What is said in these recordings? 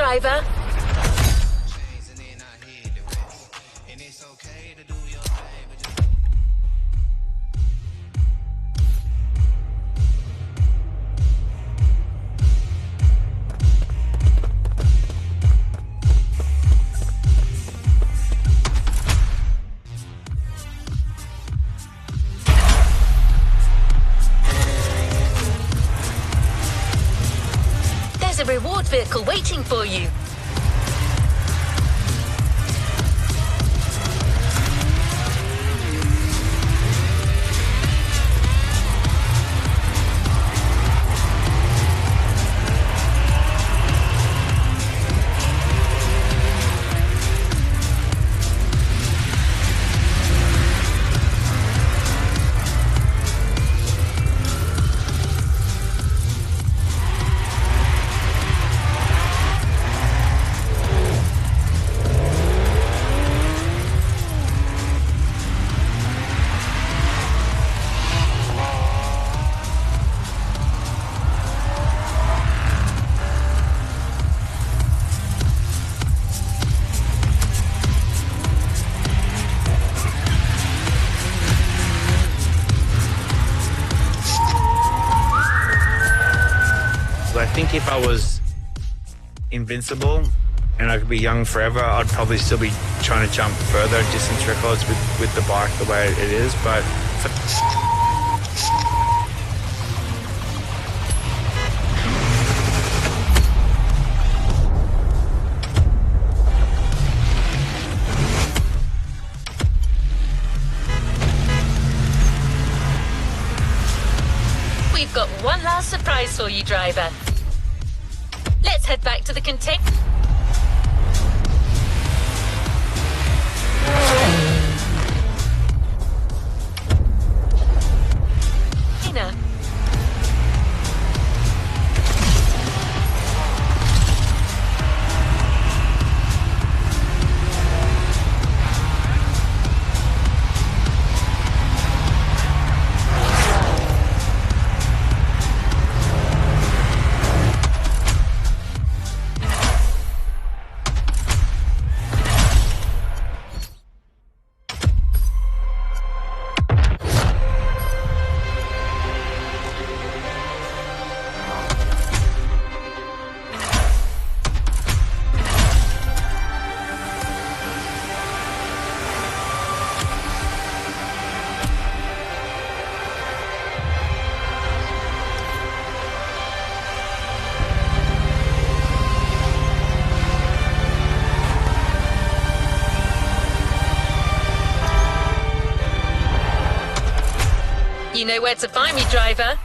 driver. There's a reward vehicle waiting for you. I think if I was invincible and I could be young forever, I'd probably still be trying to jump further distance records with the bike the way it is, but We've got one last surprise for you, driver. Let's head back to the container. You know where to find me, driver.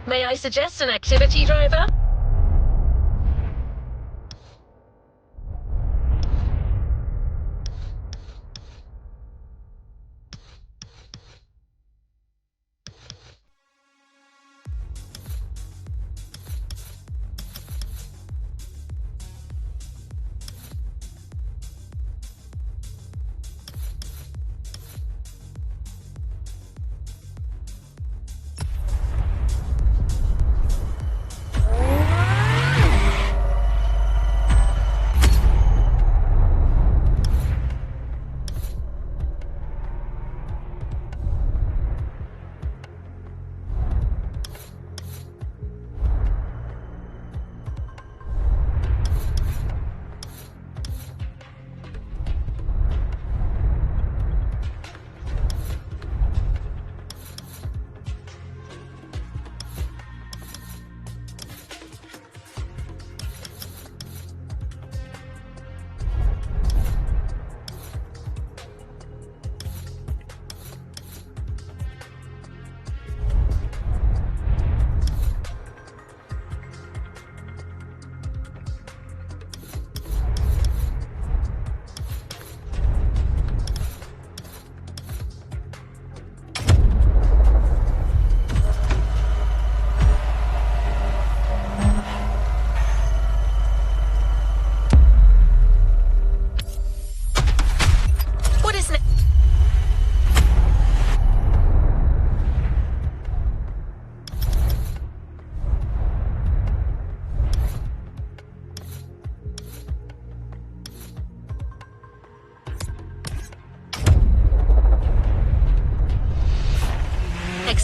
May I suggest an activity, driver?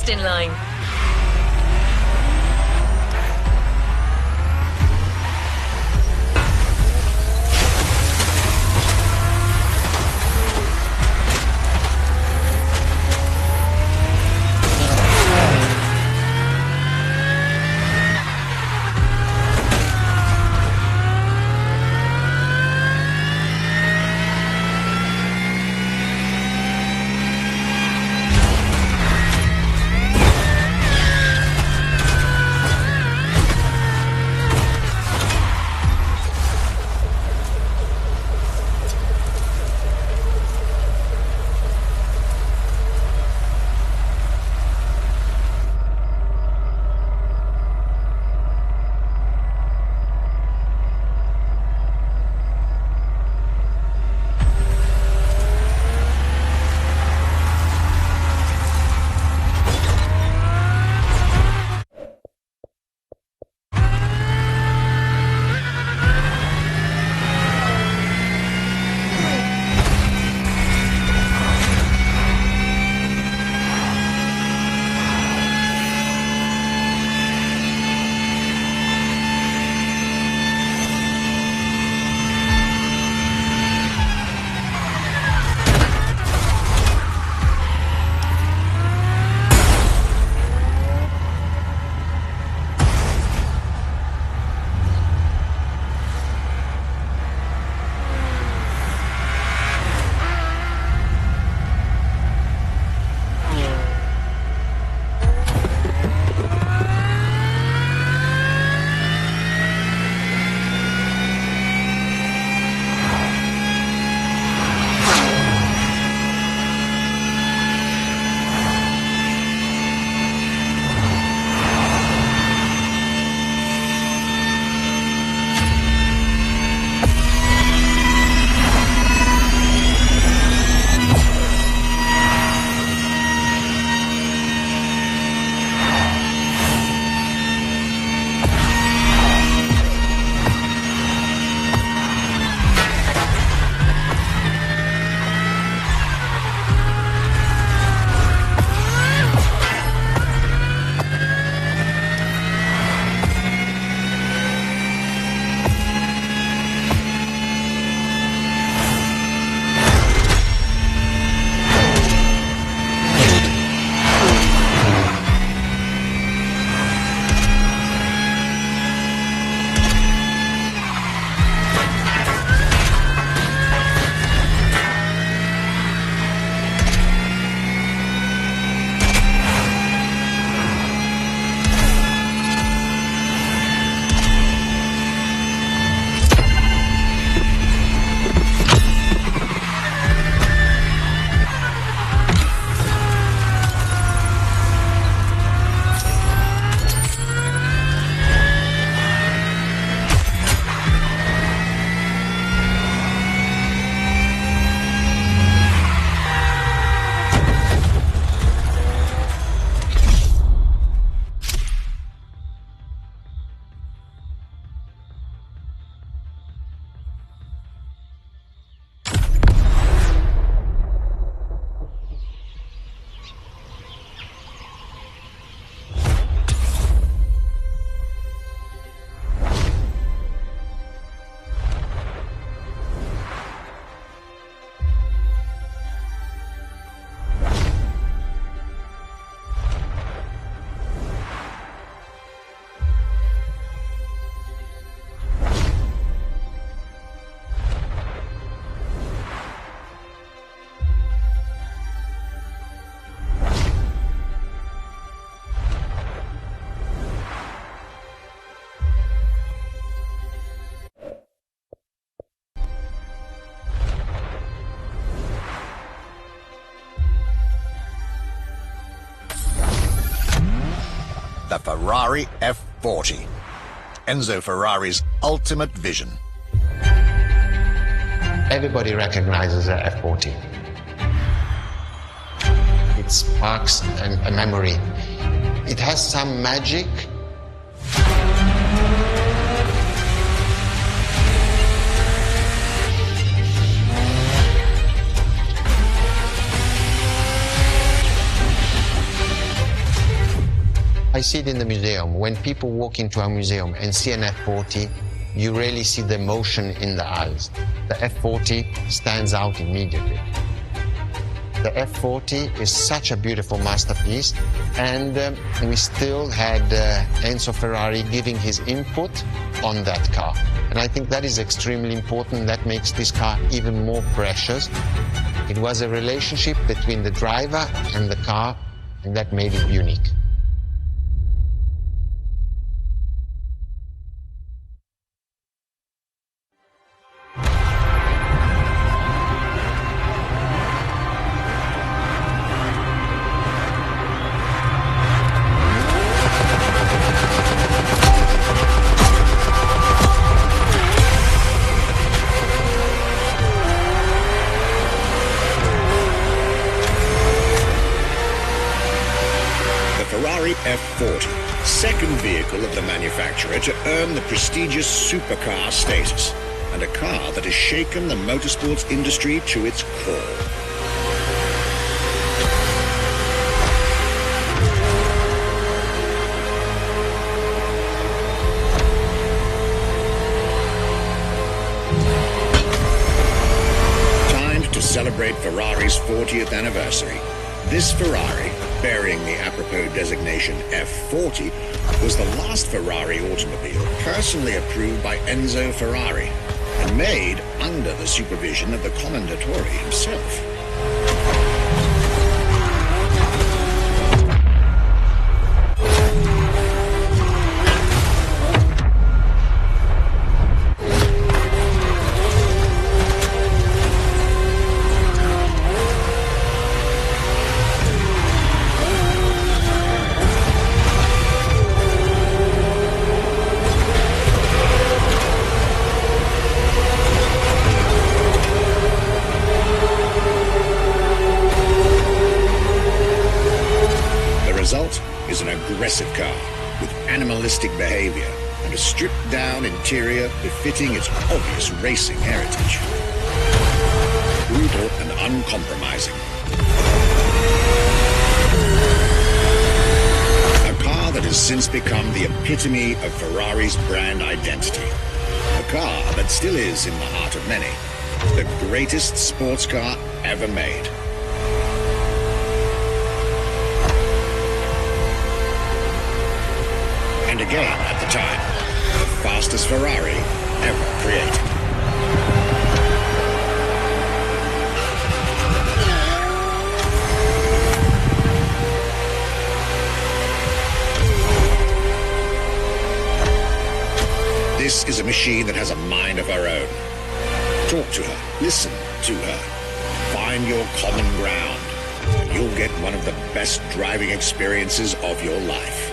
Next in line. the Ferrari F40. Enzo Ferrari's ultimate vision. Everybody recognizes the F40. It sparks a memory. It has some magic. see it in the museum. When people walk into a museum and see an F40, you really see the emotion in the eyes. The F40 stands out immediately. The F40 is such a beautiful masterpiece, and we still had Enzo Ferrari giving his input on that car. And I think that is extremely important. That makes this car even more precious. It was a relationship between the driver and the car, and that made it unique. F40, second vehicle of the manufacturer to earn the prestigious supercar status, and a car that has shaken the motorsports industry to its core. Time to celebrate Ferrari's 40th anniversary. This Ferrari, bearing the apropos designation F40, was the last Ferrari automobile personally approved by Enzo Ferrari and made under the supervision of the Commendatore himself. Is an aggressive car with animalistic behavior and a stripped-down interior befitting its obvious racing heritage. Brutal and uncompromising. A car that has since become the epitome of Ferrari's brand identity. A car that still is in the heart of many the greatest sports car ever made. And again, at the time, the fastest Ferrari ever created. This is a machine that has a mind of her own. Talk to her, listen to her, find your common ground, and you'll get one of the best driving experiences of your life.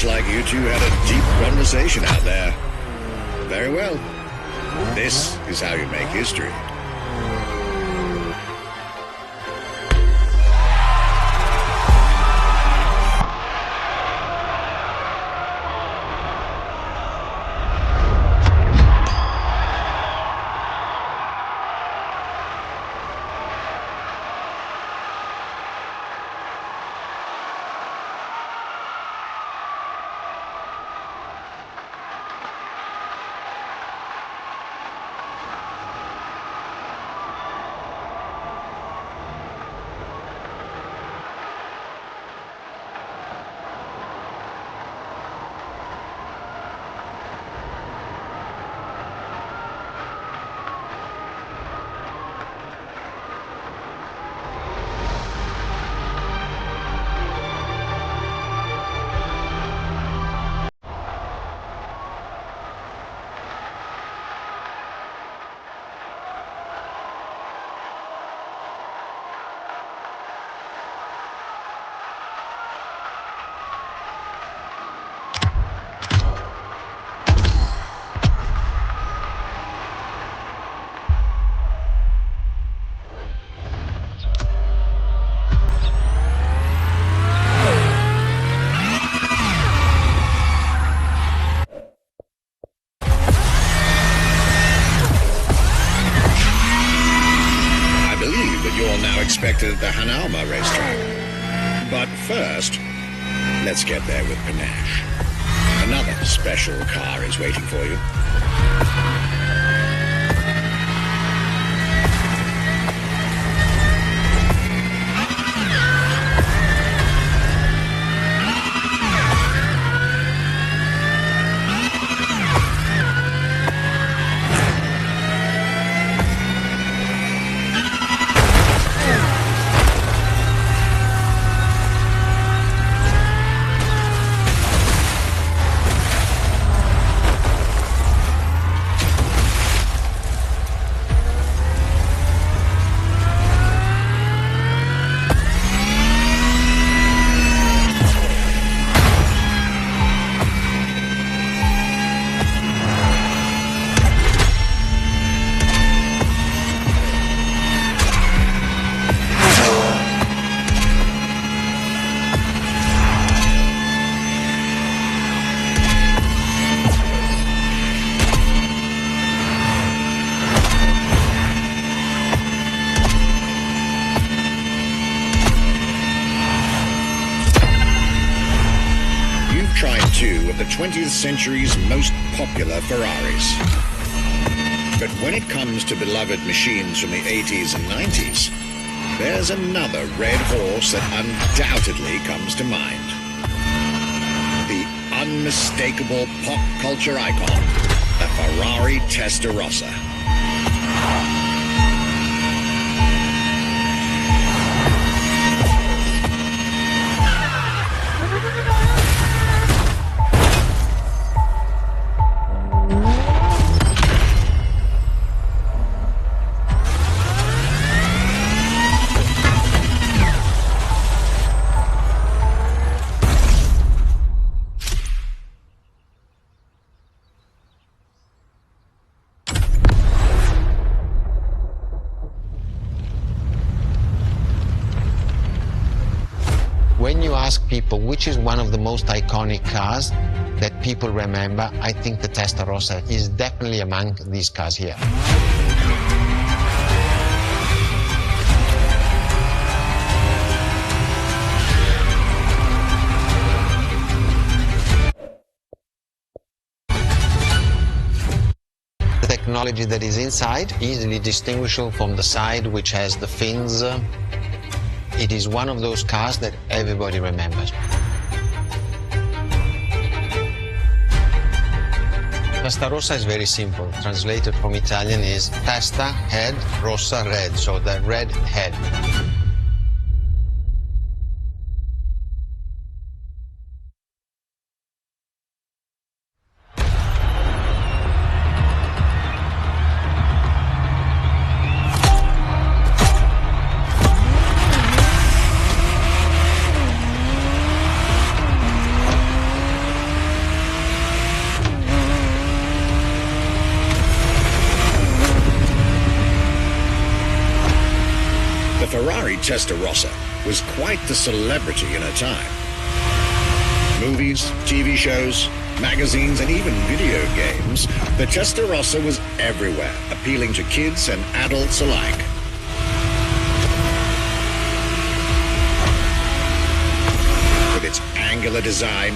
Looks like you two had a deep conversation out there. Very well. This is how you make history. Expected at the Hanauma racetrack. But first, let's get there with panache. Another special car is waiting for you. Two of the 20th century's most popular Ferraris. But when it comes to beloved machines from the 80s and 90s, there's another red horse that undoubtedly comes to mind. The unmistakable pop culture icon, the Ferrari Testarossa. When you ask people which is one of the most iconic cars that people remember, I think the Testarossa is definitely among these cars here. The technology that is inside, easily distinguishable from the side which has the fins. It is one of those cars that everybody remembers. Testarossa is very simple. Translated from Italian is testa, head, rossa, red. So the red head. Testarossa was quite the celebrity in her time. Movies, TV shows, magazines, and even video games, the Testarossa was everywhere, appealing to kids and adults alike. With its angular design,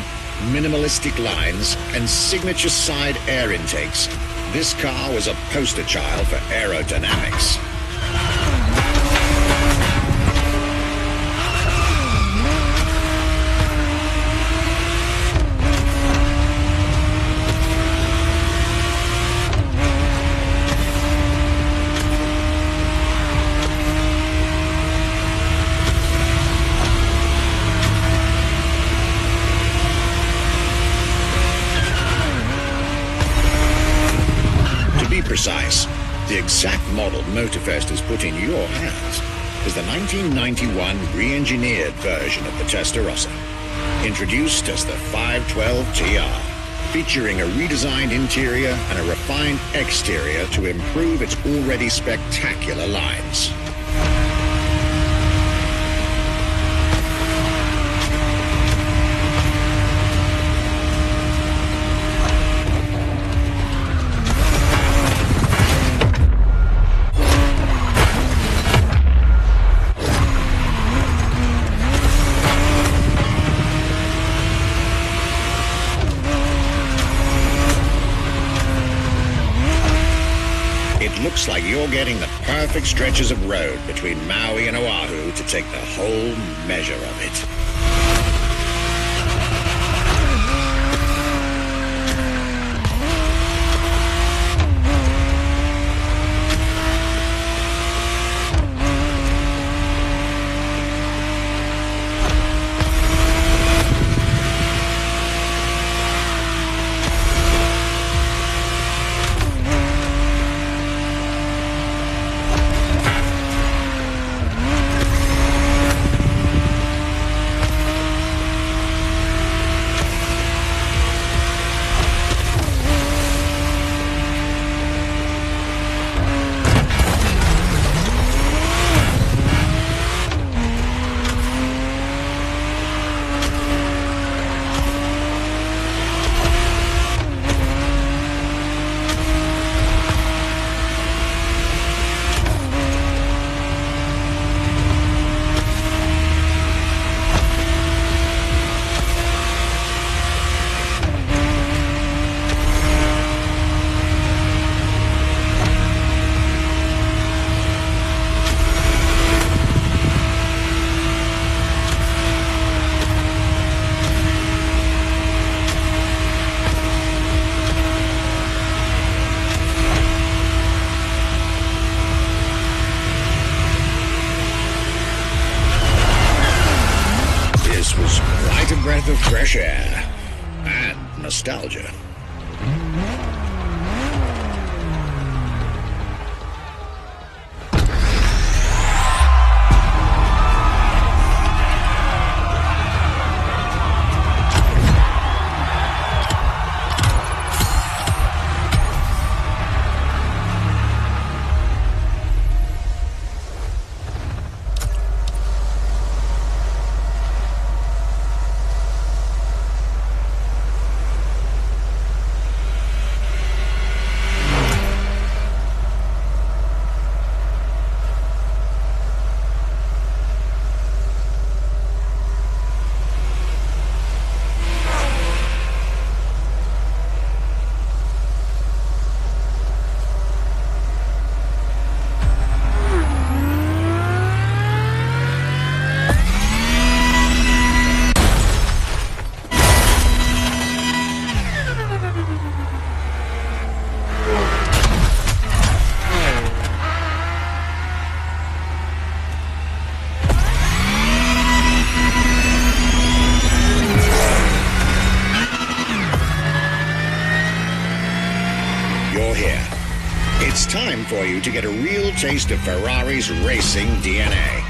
minimalistic lines, and signature side air intakes, this car was a poster child for aerodynamics. Precise, the exact model Motorfest has put in your hands is the 1991 re-engineered version of the Testarossa, introduced as the 512 TR, featuring a redesigned interior and a refined exterior to improve its already spectacular lines. Looks like you're getting the perfect stretches of road between Maui and Oahu to take the whole measure of it. Breath of fresh air and nostalgia. It's time for you to get a real taste of Ferrari's racing DNA.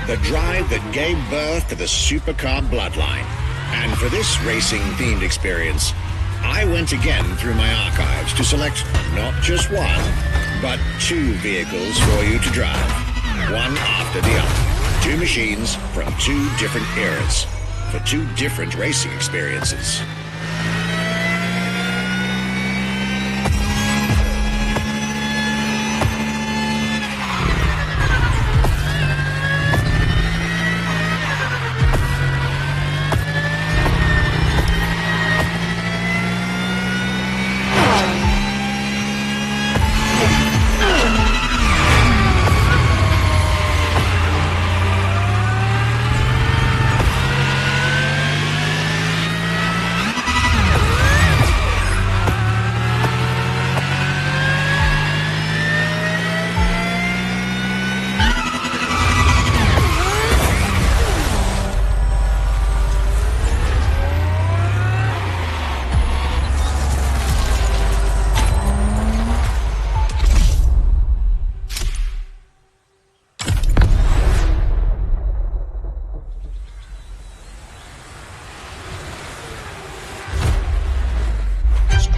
The drive that gave birth to the supercar bloodline. And for this racing-themed experience, I went again through my archives to select not just one, but two vehicles for you to drive, one after the other, to Two machines from two different eras for two different racing experiences.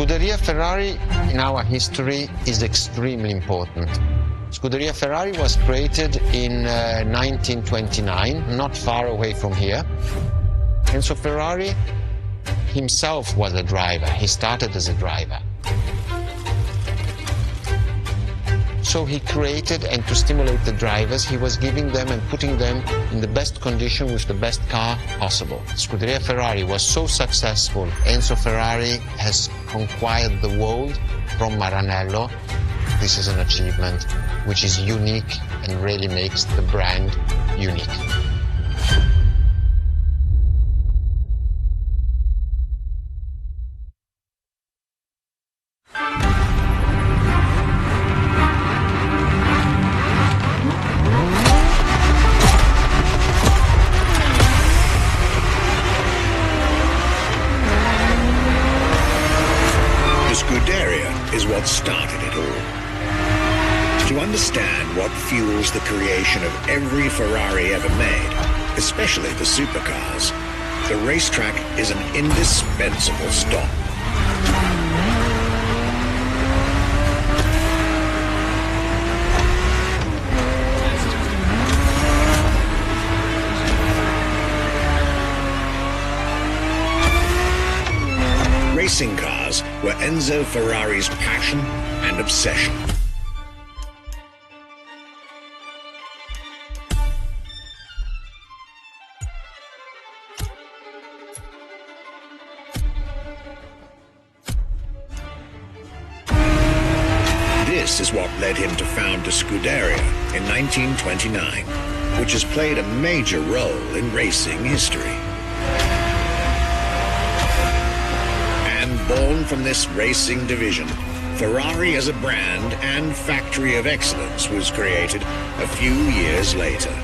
Scuderia Ferrari in our history is extremely important. Scuderia Ferrari was created in 1929, not far away from here. Enzo Ferrari himself was a driver. He started as a driver. So he created, and to stimulate the drivers, he was giving them and putting them in the best condition with the best car possible. Scuderia Ferrari was so successful. Enzo Ferrari has conquered the world from Maranello. This is an achievement which is unique and really makes the brand unique. What started it all. To understand what fuels the creation of every Ferrari ever made, especially the supercars, the racetrack is an indispensable stop. Racing cars were Enzo Ferrari's passion and obsession. This is what led him to found the Scuderia in 1929, which has played a major role in racing history. Born from this racing division, Ferrari as a brand and factory of excellence was created a few years later.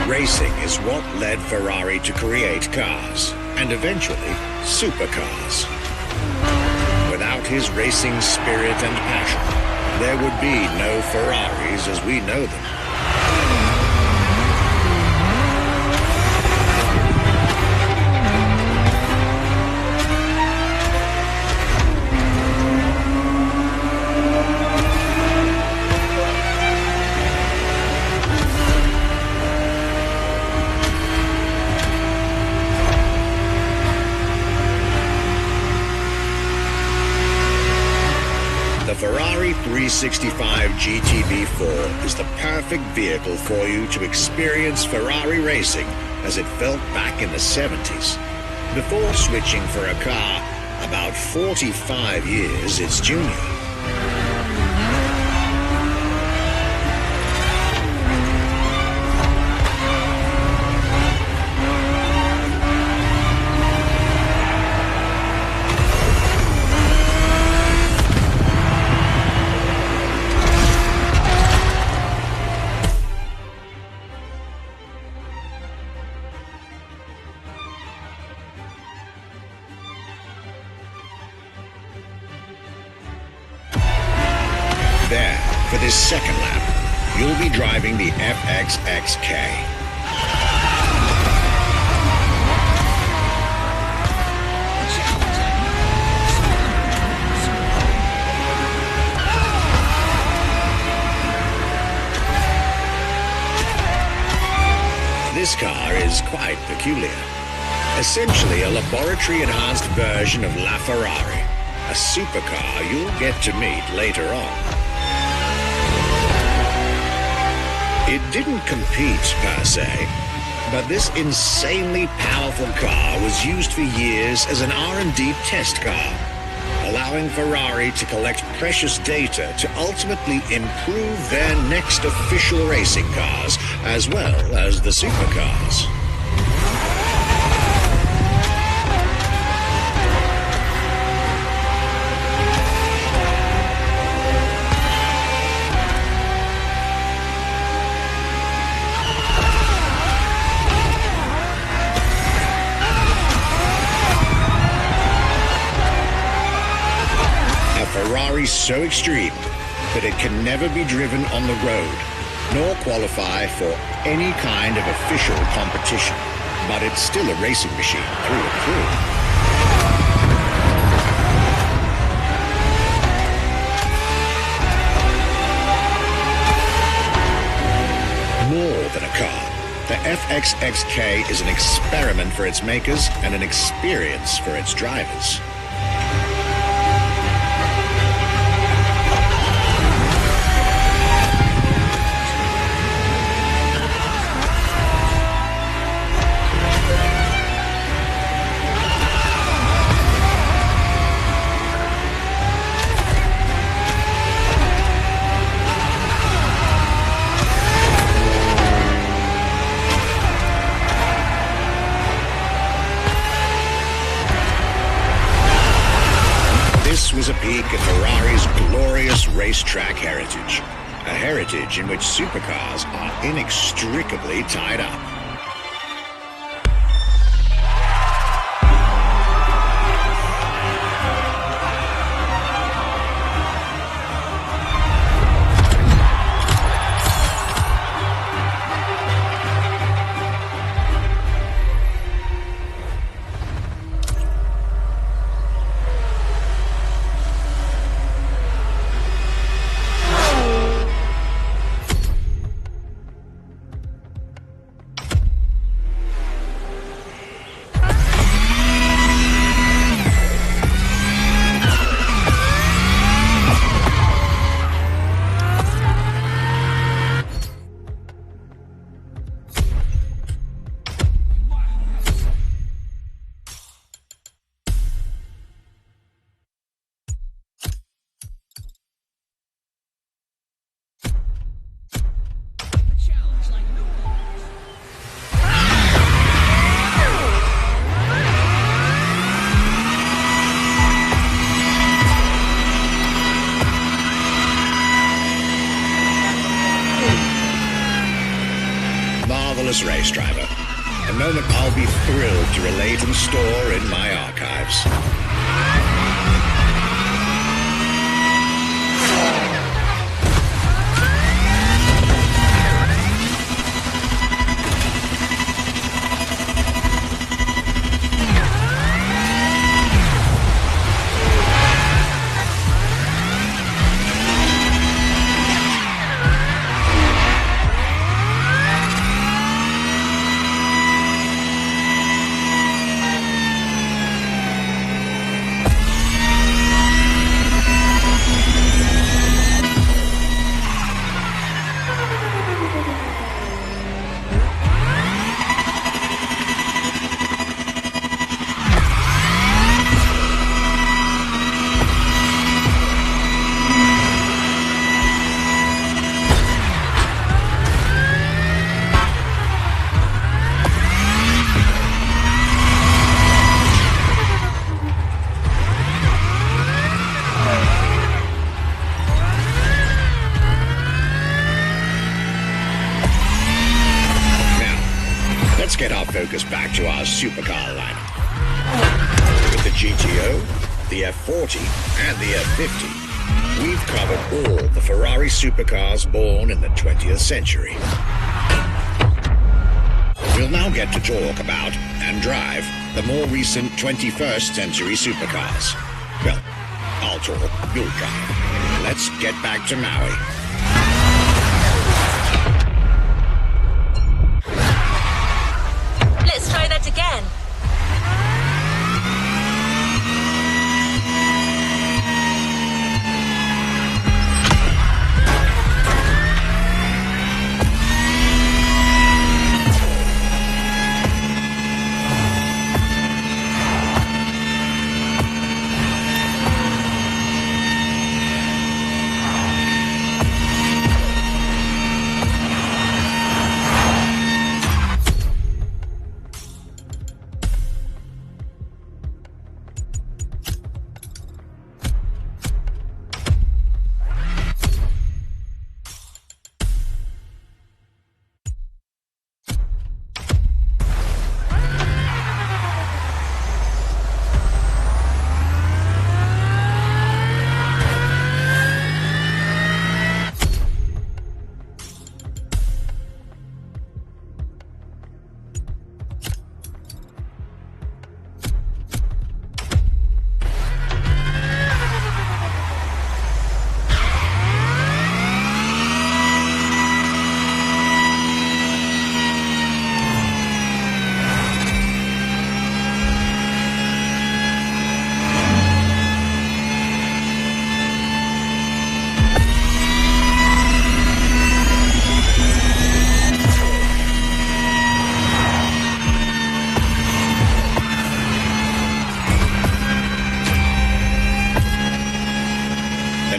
Racing is what led Ferrari to create cars, and eventually supercars. Without his racing spirit and passion, there would be no Ferraris as we know them. The Ferrari 365 GTB4 is the perfect vehicle for you to experience Ferrari racing as it felt back in the 70s. Before switching for a car about 45 years its junior. There, for this second lap, you'll be driving the FXXK. This car is quite peculiar. Essentially a laboratory-enhanced version of LaFerrari, a supercar you'll get to meet later on. It didn't compete per se, but this insanely powerful car was used for years as an R&D test car, allowing Ferrari to collect precious data to ultimately improve their next official racing cars, as well as the supercars. Ferrari so extreme that it can never be driven on the road, nor qualify for any kind of official competition. But it's still a racing machine through and through. More than a car, the FXXK is an experiment for its makers and an experience for its drivers. This was a peek at Ferrari's glorious racetrack heritage, a heritage in which supercars are inextricably tied up. Race driver, a moment I'll be thrilled to relate and store in my archives. Get our focus back to our supercar lineup. With the GTO, the F40, and the F50, we've covered all the Ferrari supercars born in the 20th century. We'll now get to talk about and drive the more recent 21st century supercars. Well, I'll talk, you'll drive. Let's get back to Maui. Let's try that again.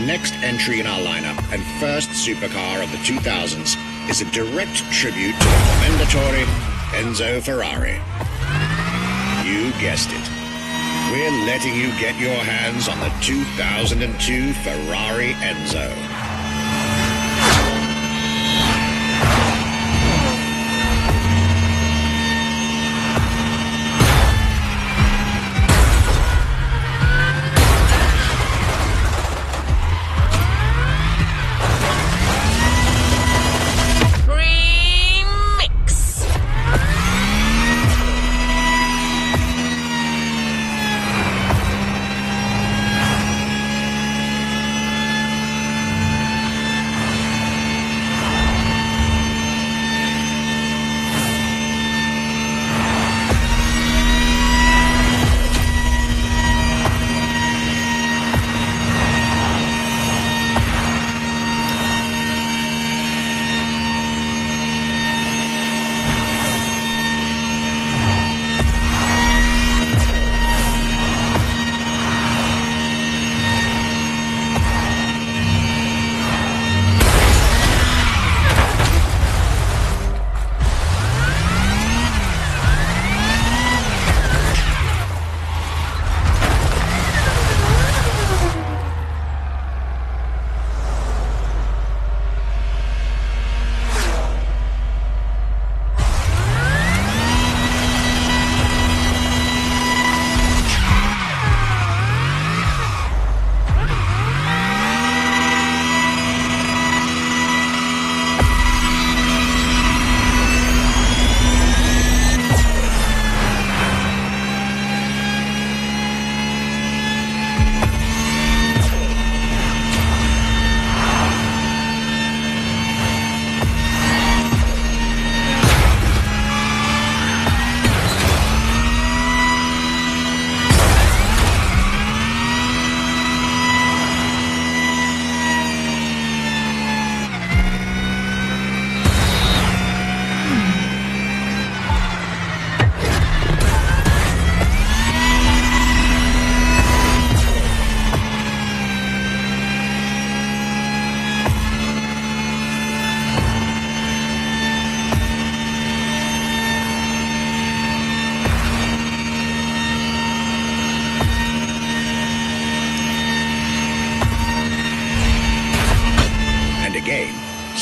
Next entry in our lineup and first supercar of the 2000s is a direct tribute to the commendatore Enzo Ferrari. You guessed it. We're letting you get your hands on the 2002 Ferrari Enzo.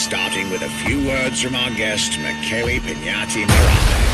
starting with a few words from our guest, Michele Pignati-Miranda.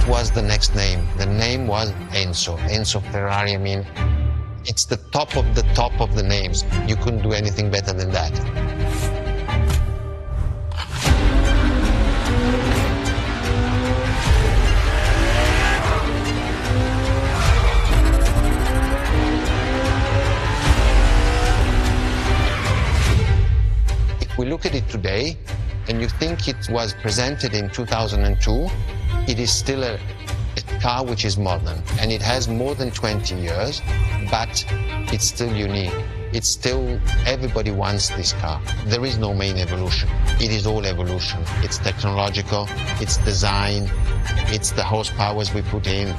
what was the next name? The name was Enzo. Enzo Ferrari, I mean, it's the top of the names. You couldn't do anything better than that. If we look at it today, and you think it was presented in 2002, it is still a car which is modern, and it has more than 20 years, but it's still unique. It's still, everybody wants this car. There is no main evolution. It is all evolution. It's technological, it's design, it's the horsepowers we put in,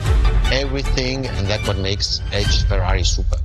everything, and that's what makes Edge Ferrari super.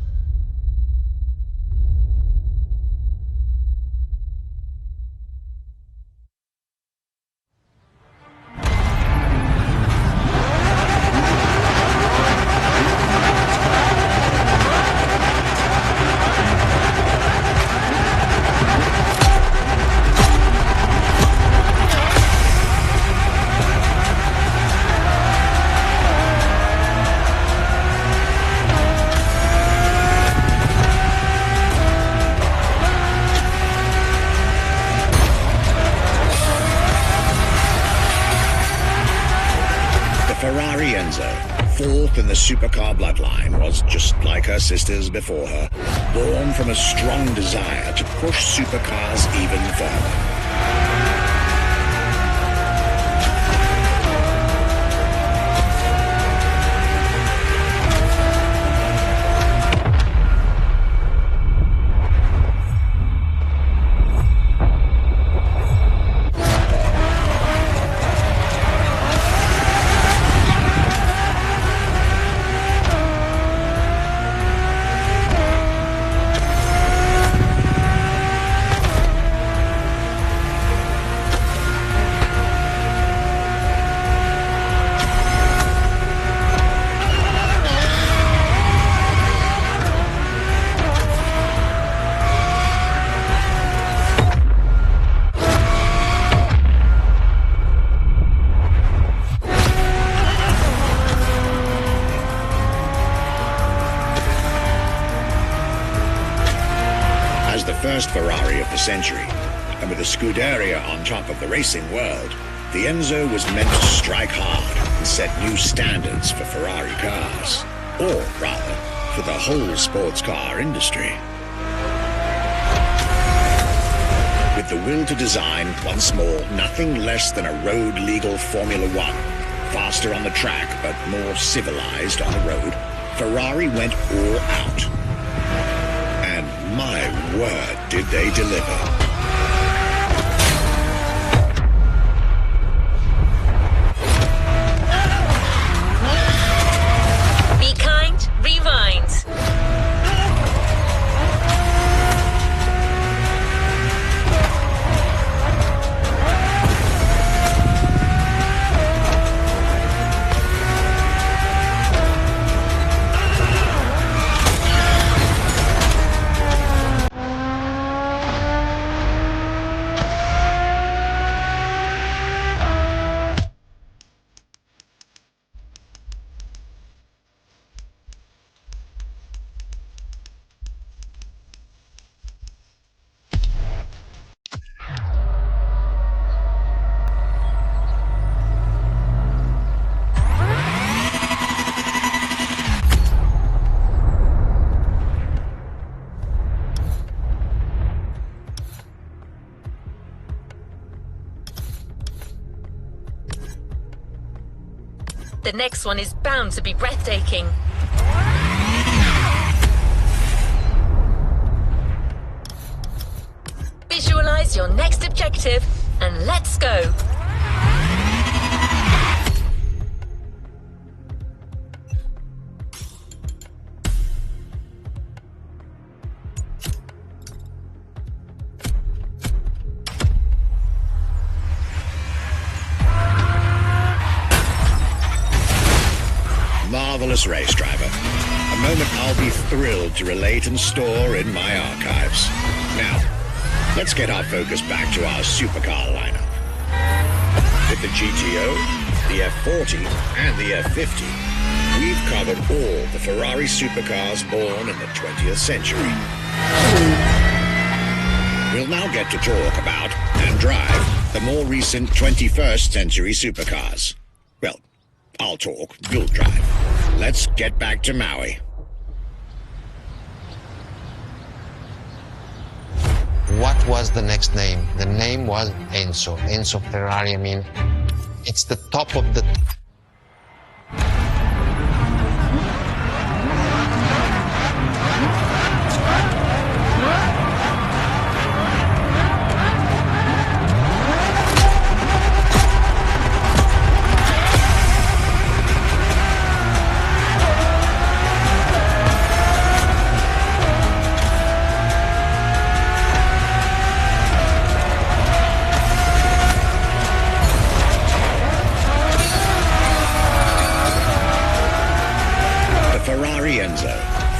Ferrari Enzo, fourth in the supercar bloodline, was just like her sisters before her, born from a strong desire to push supercars even further. First Ferrari of the century, and with a Scuderia on top of the racing world, the Enzo was meant to strike hard and set new standards for Ferrari cars, or rather, for the whole sports car industry. With the will to design, once more, nothing less than a road-legal Formula One, faster on the track but more civilized on the road, Ferrari went all out. My word, did they deliver. Be kind, rewind. The next one is bound to be breathtaking. Visualize your next objective and let's go. Marvelous race driver. A moment I'll be thrilled to relate and store in my archives. Now, let's get our focus back to our supercar lineup. With the GTO, the F40 and the F50, we've covered all the Ferrari supercars born in the 20th century. We'll now get to talk about and drive the more recent 21st century supercars. Well, I'll talk, you'll drive. Let's get back to Maui. What was the next name? The name was Enzo. Enzo Ferrari, I mean, it's the top of the...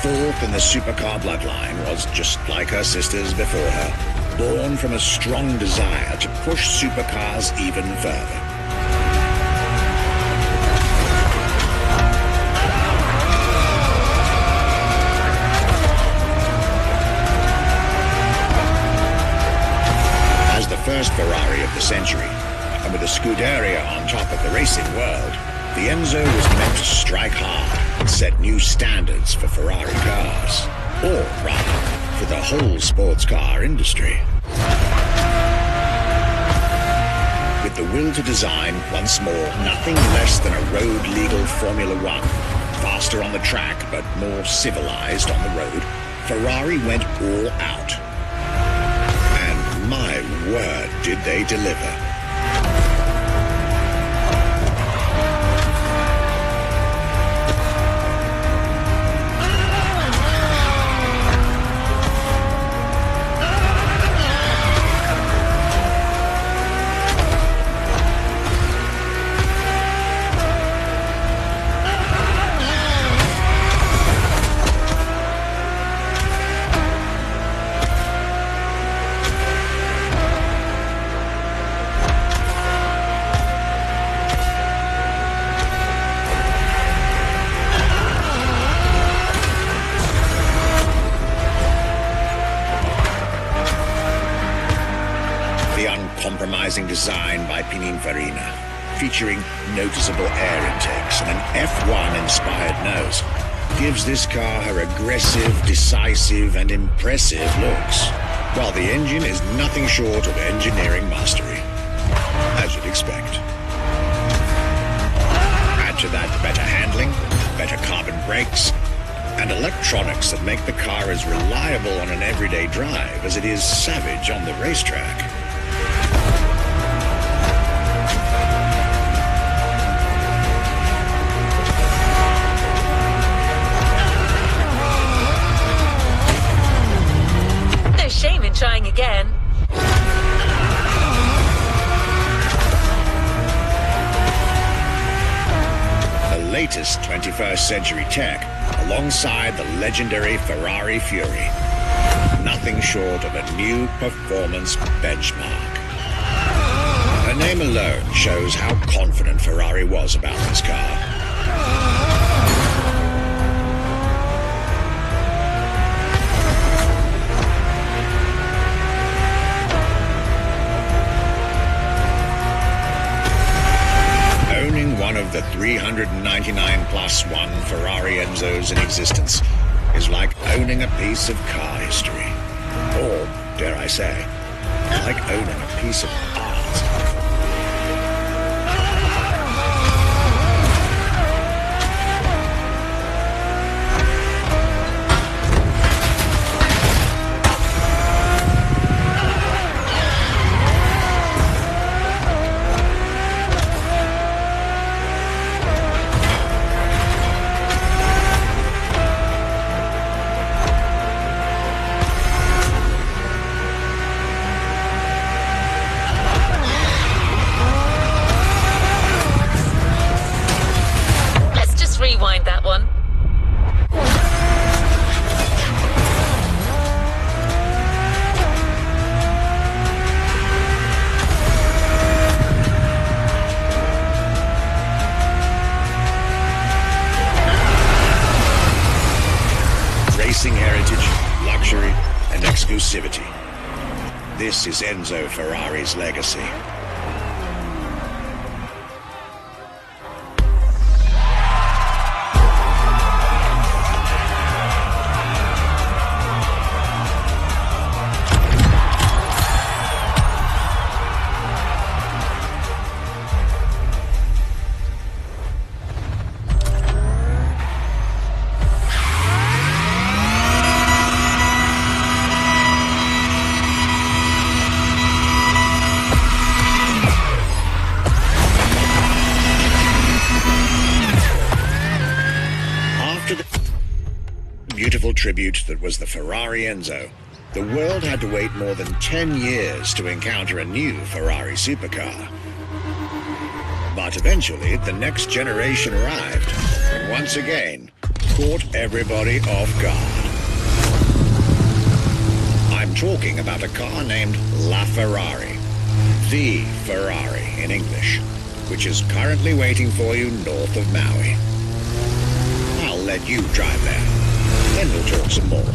Fourth in the supercar bloodline, was just like her sisters before her, born from a strong desire to push supercars even further. As the first Ferrari of the century, and with a Scuderia on top of the racing world, the Enzo was meant to strike hard and set new standards for Ferrari cars, or rather, for the whole sports car industry. With the will to design, once more, nothing less than a road-legal Formula One, faster on the track but more civilized on the road, Ferrari went all out. And my word, did they deliver. Design by Pininfarina, featuring noticeable air intakes and an F1-inspired nose, gives this car her aggressive, decisive, and impressive looks, while the engine is nothing short of engineering mastery, as you'd expect. Add to that better handling, better carbon brakes, and electronics that make the car as reliable on an everyday drive as it is savage on the racetrack. Shame in trying again. The latest 21st century tech, alongside the legendary Ferrari Fury. Nothing short of a new performance benchmark. Her name alone shows how confident Ferrari was about this car. One of the 399 plus one Ferrari Enzos in existence is like owning a piece of car history. Or, dare I say, like owning a piece of art. Rewind that one. heritage, luxury, and exclusivity. This is Enzo Ferrari's legacy. Beautiful tribute that was the Ferrari Enzo, the world had to wait more than 10 years to encounter a new Ferrari supercar. But eventually, the next generation arrived, and once again, caught everybody off guard. I'm talking about a car named La Ferrari, the Ferrari in English, which is currently waiting for you north of Maui. I'll let you drive there. Then we'll talk some more.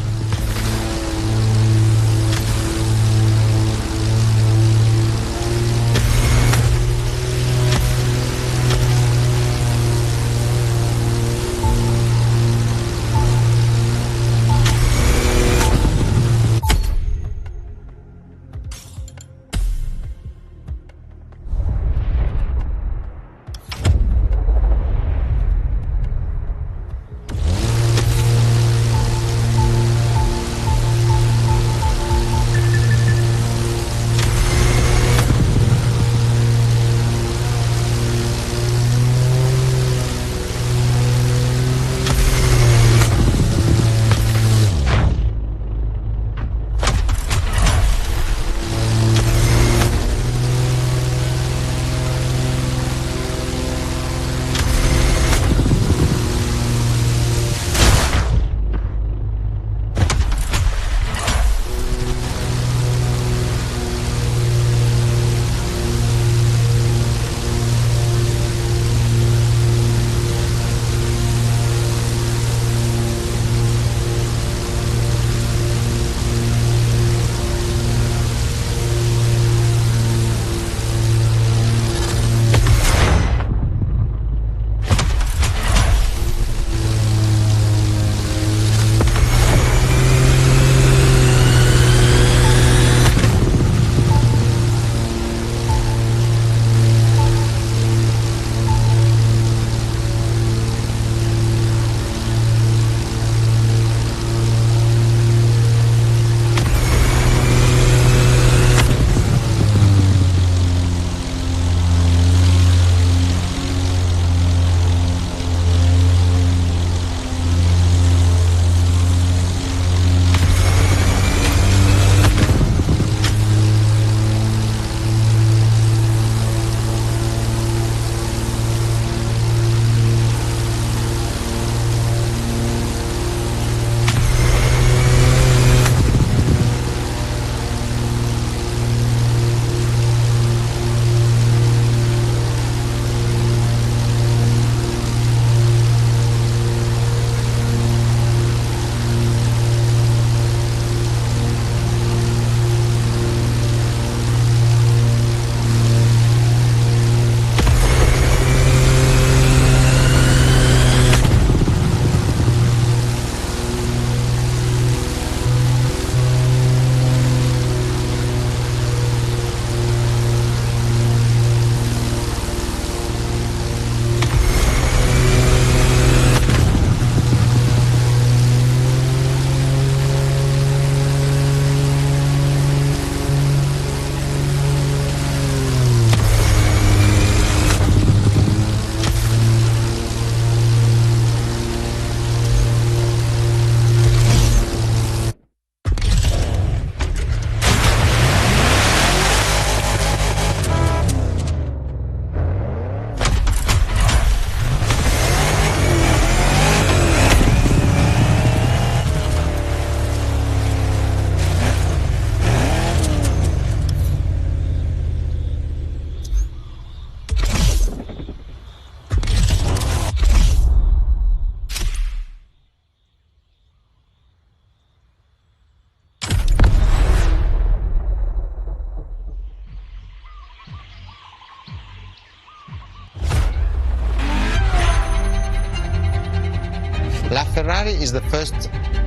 LaFerrari is the first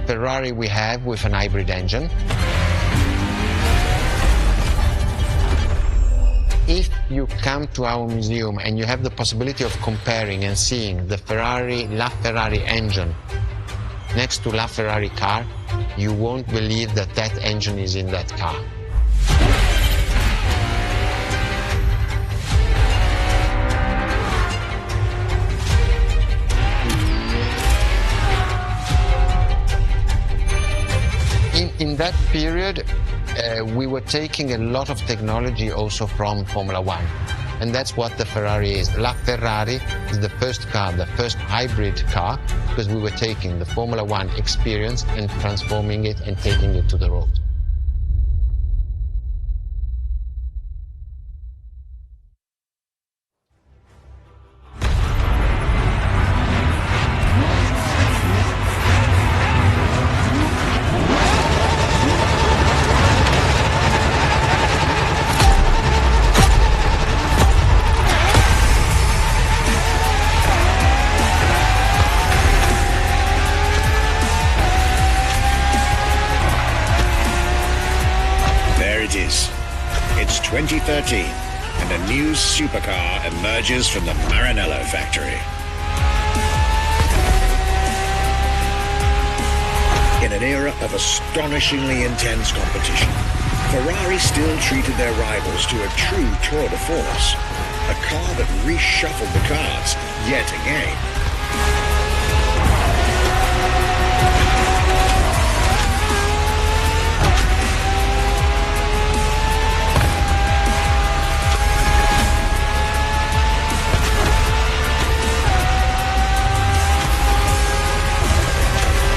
Ferrari we have with an hybrid engine. If you come to our museum and you have the possibility of comparing and seeing the LaFerrari engine next to LaFerrari car, you won't believe that that engine is in that car. In that period, we were taking a lot of technology also from Formula One. And that's what the Ferrari is. LaFerrari is the first car, the first hybrid car, because we were taking the Formula One experience and transforming it and taking it to the road. It's 2013, and a new supercar emerges from the Maranello factory. In an era of astonishingly intense competition, Ferrari still treated their rivals to a true tour de force, a car that reshuffled the cards yet again.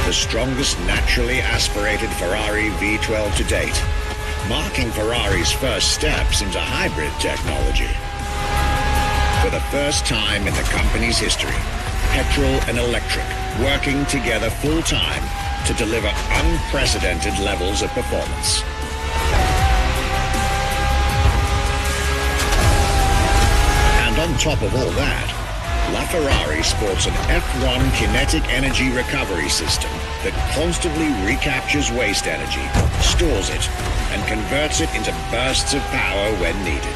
The strongest naturally aspirated Ferrari V12 to date, marking Ferrari's first steps into hybrid technology. For the first time in the company's history, petrol and electric working together full-time to deliver unprecedented levels of performance. And on top of all that, LaFerrari sports an F1 kinetic energy recovery system that constantly recaptures waste energy, stores it, and converts it into bursts of power when needed.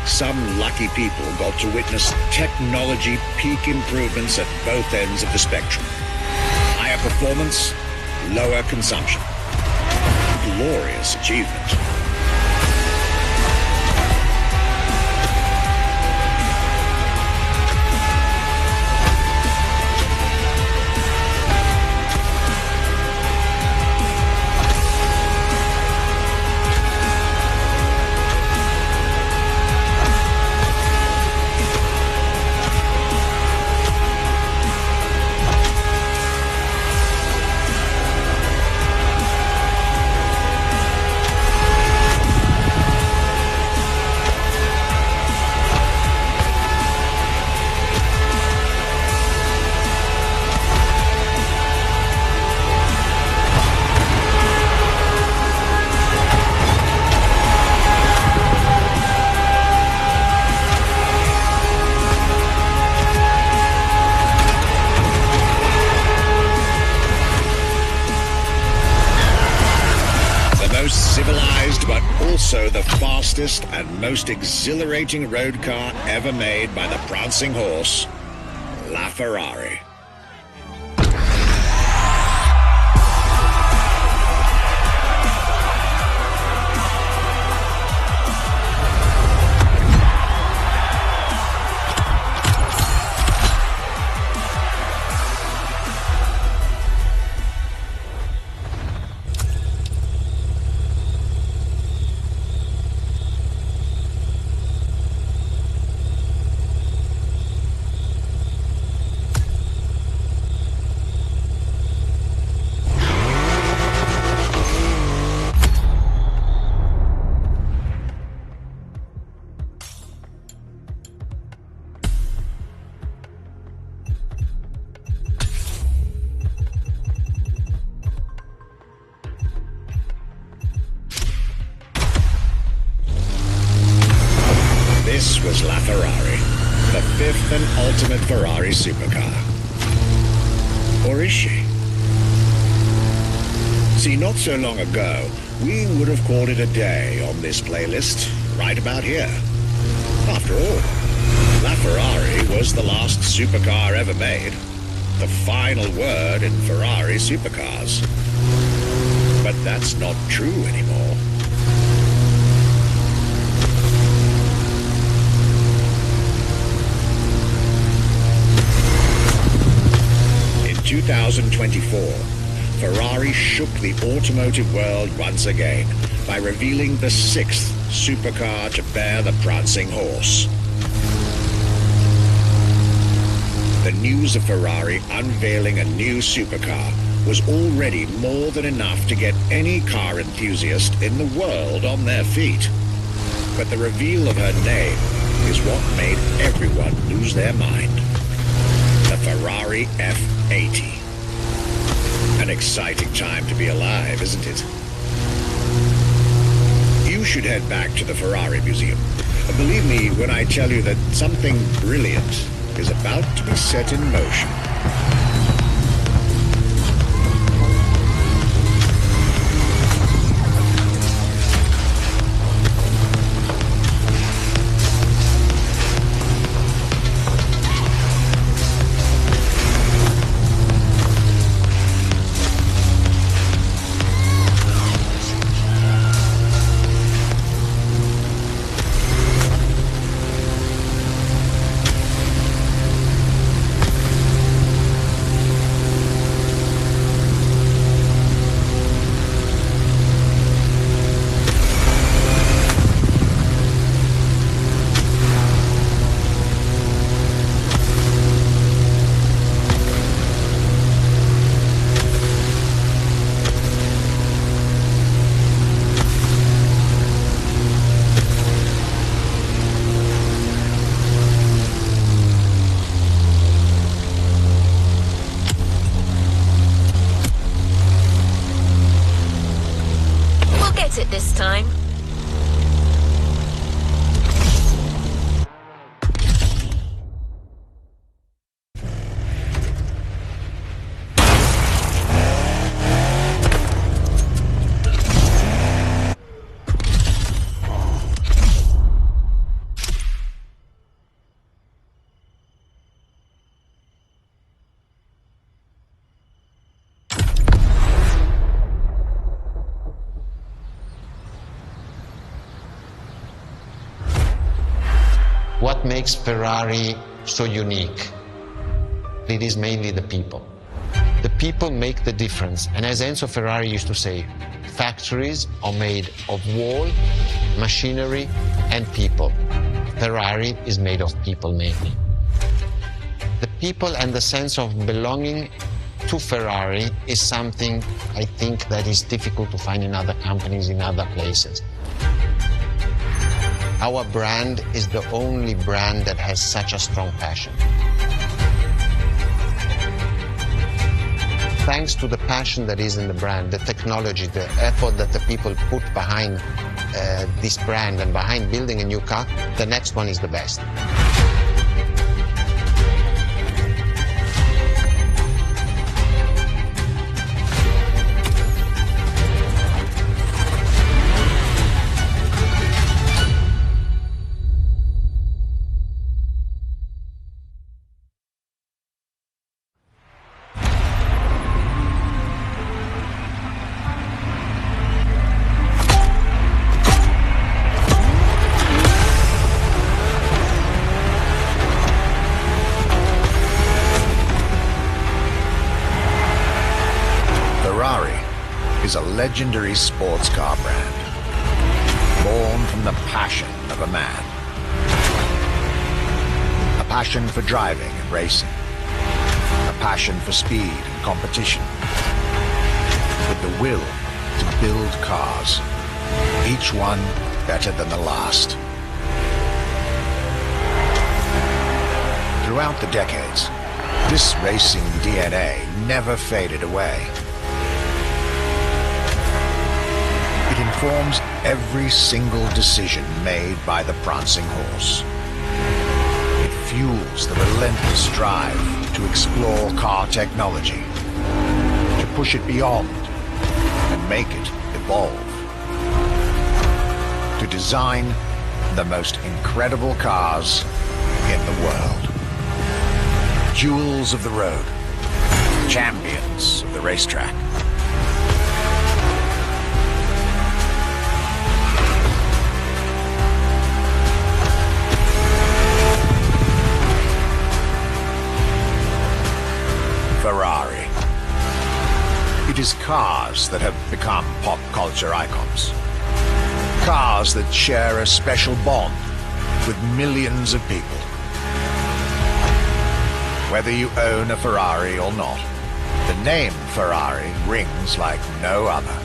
Some lucky people got to witness technology peak improvements at both ends of the spectrum. Higher performance, lower consumption. Glorious achievement. Civilized, but also the fastest and most exhilarating road car ever made by the prancing horse, LaFerrari. with an ultimate Ferrari supercar. Or is she? See, not so long ago, we would have called it a day on this playlist, right about here. After all, LaFerrari was the last supercar ever made. The final word in Ferrari supercars. But that's not true anymore. In 2024, Ferrari shook the automotive world once again by revealing the 6th supercar to bear the prancing horse. The news of Ferrari unveiling a new supercar was already more than enough to get any car enthusiast in the world on their feet. But the reveal of her name is what made everyone lose their mind. The Ferrari F80. An exciting time to be alive, isn't it? You should head back to the Ferrari Museum. Believe me when I tell you that something brilliant is about to be set in motion. It this time. What makes Ferrari so unique? It is mainly the people. The people make the difference. And as Enzo Ferrari used to say, factories are made of wall, machinery, and people. Ferrari is made of people mainly. The people and the sense of belonging to Ferrari is something I think that is difficult to find in other companies, in other places. Our brand is the only brand that has such a strong passion. Thanks to the passion that is in the brand, the technology, the effort that the people put behind this brand and behind building a new car, the next one is the best. Is a legendary sports car brand, born from the passion of a man. A passion for driving and racing. A passion for speed and competition. With the will to build cars, each one better than the last. Throughout the decades, this racing DNA never faded away. It informs every single decision made by the prancing horse. It fuels the relentless drive to explore car technology, to push it beyond and make it evolve, to design the most incredible cars in the world. Jewels of the road, champions of the racetrack. Ferrari. It is cars that have become pop culture icons. Cars that share a special bond with millions of people. Whether you own a Ferrari or not, the name Ferrari rings like no other.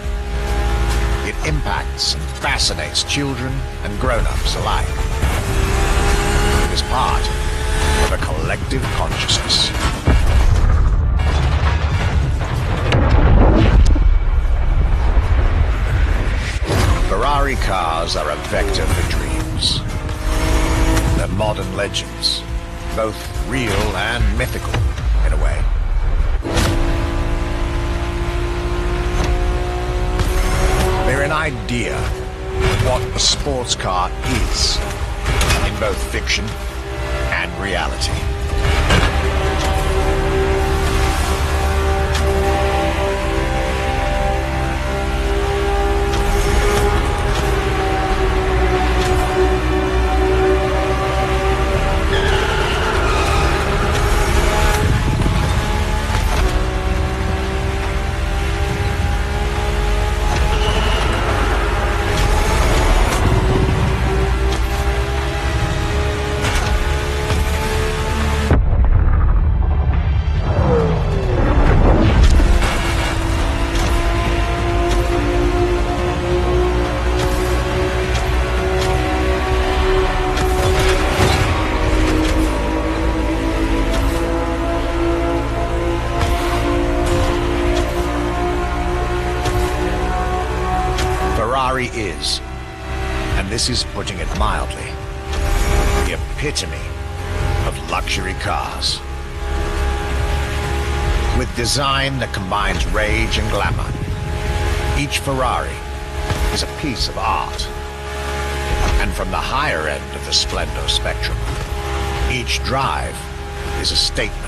It impacts and fascinates children and grown-ups alike. It is part of a collective consciousness. Ferrari cars are a vector for dreams. They're modern legends, both real and mythical, in a way. They're an idea of what a sports car is, in both fiction and reality. Is, and this is putting it mildly, the epitome of luxury cars. With design that combines rage and glamour, each Ferrari is a piece of art. And from the higher end of the splendor spectrum, each drive is a statement.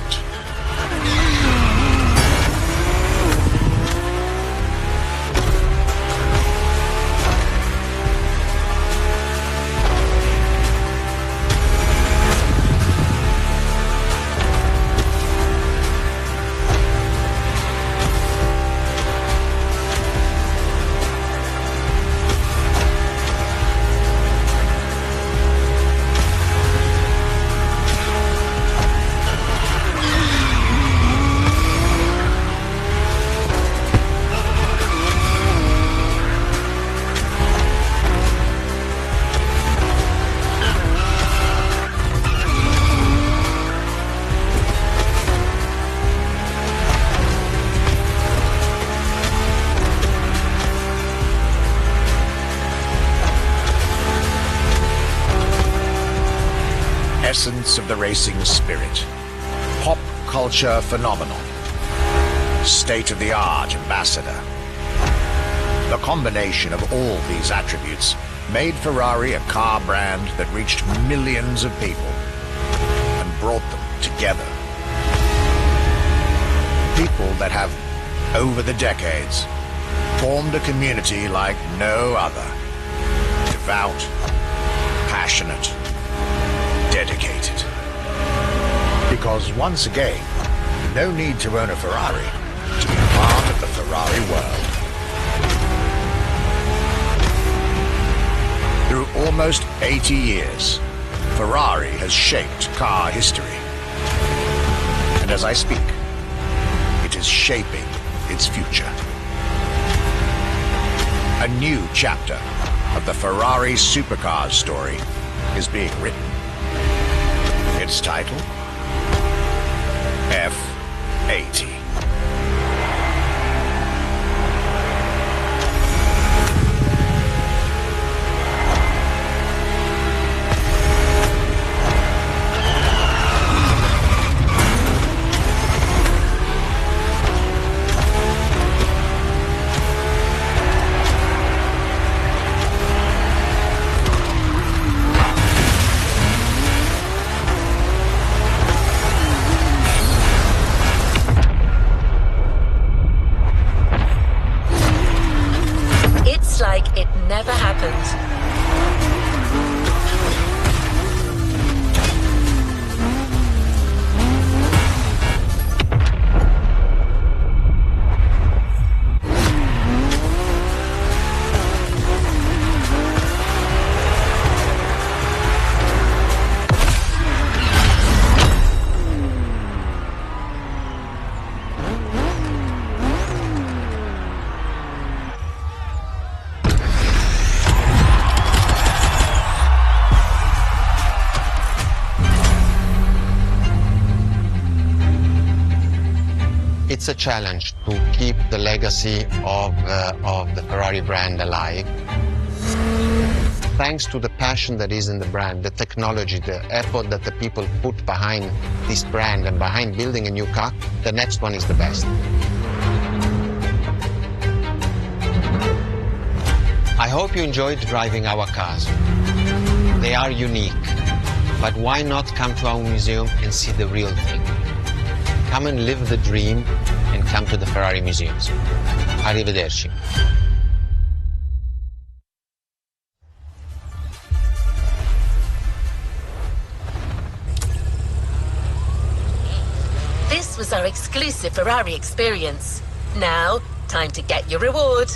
Essence of the racing spirit, pop culture phenomenon, state-of-the-art ambassador. The combination of all these attributes made Ferrari a car brand that reached millions of people and brought them together. People that have, over the decades, formed a community like no other. Devout, passionate, dedicated. Because once again, no need to own a Ferrari to be part of the Ferrari world. Through almost 80 years, Ferrari has shaped car history. And as I speak, it is shaping its future. A new chapter of the Ferrari supercars story is being written. Its title, F80. It's a challenge to keep the legacy of the Ferrari brand alive. Thanks to the passion that is in the brand, the technology, the effort that the people put behind this brand and behind building a new car, the next one is the best. I hope you enjoyed driving our cars. They are unique, but why not come to our museum and see the real thing? Come and live the dream and come to the Ferrari museums. Arrivederci. This was our exclusive Ferrari experience. Now, time to get your reward.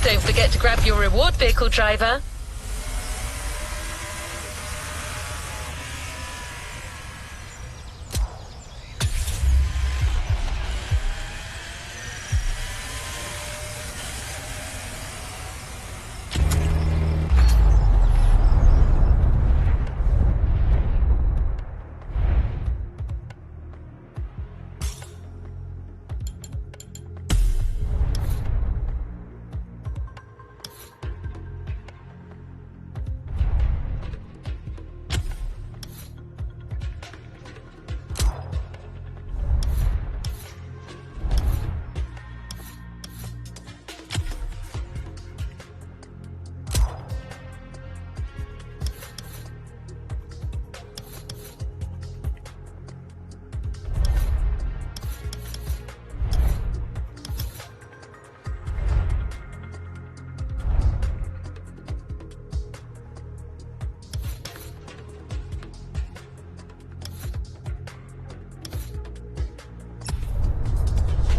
Don't forget to grab your reward vehicle, driver.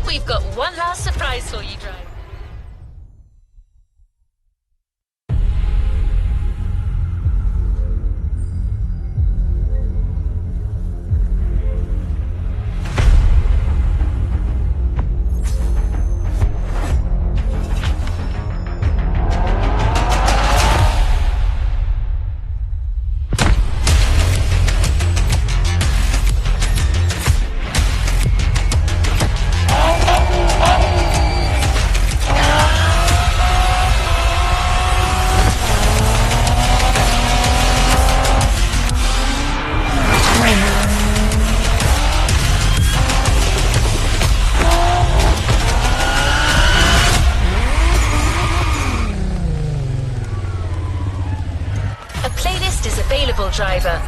We've got one last surprise for you, driver. Driver.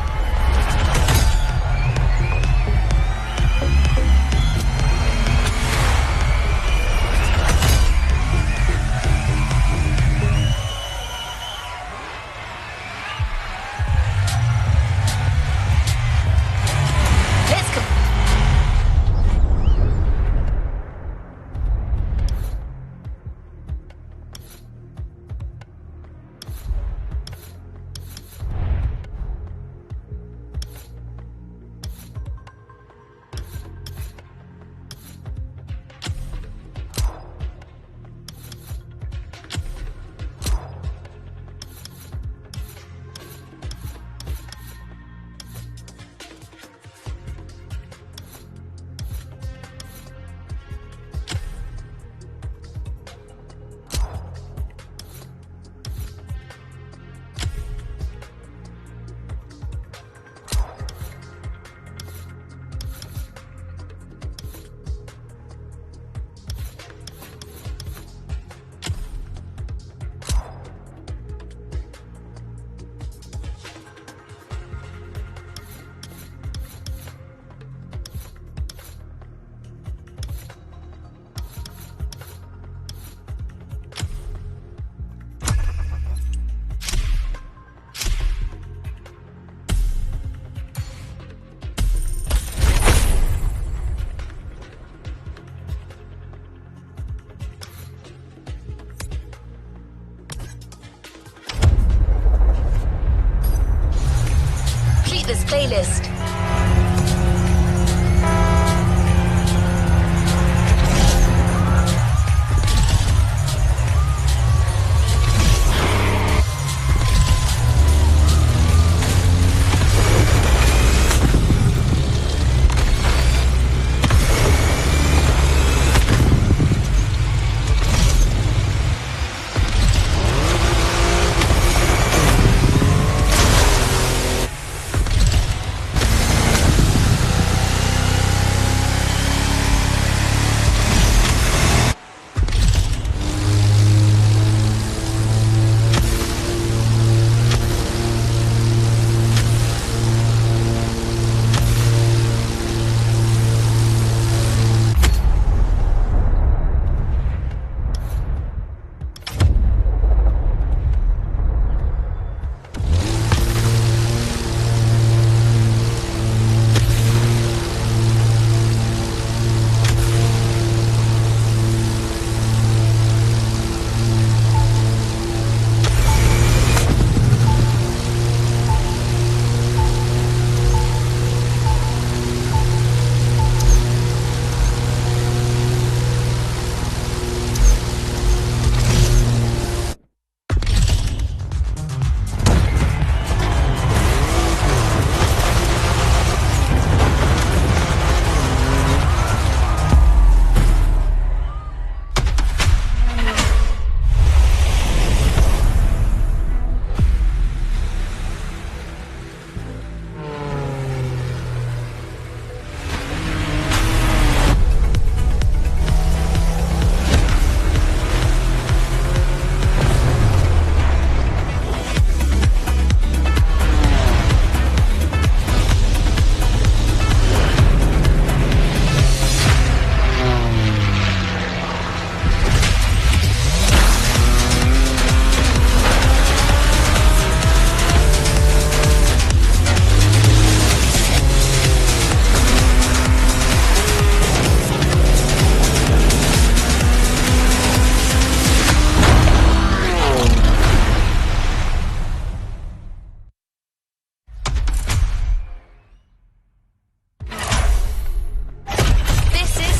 playlist.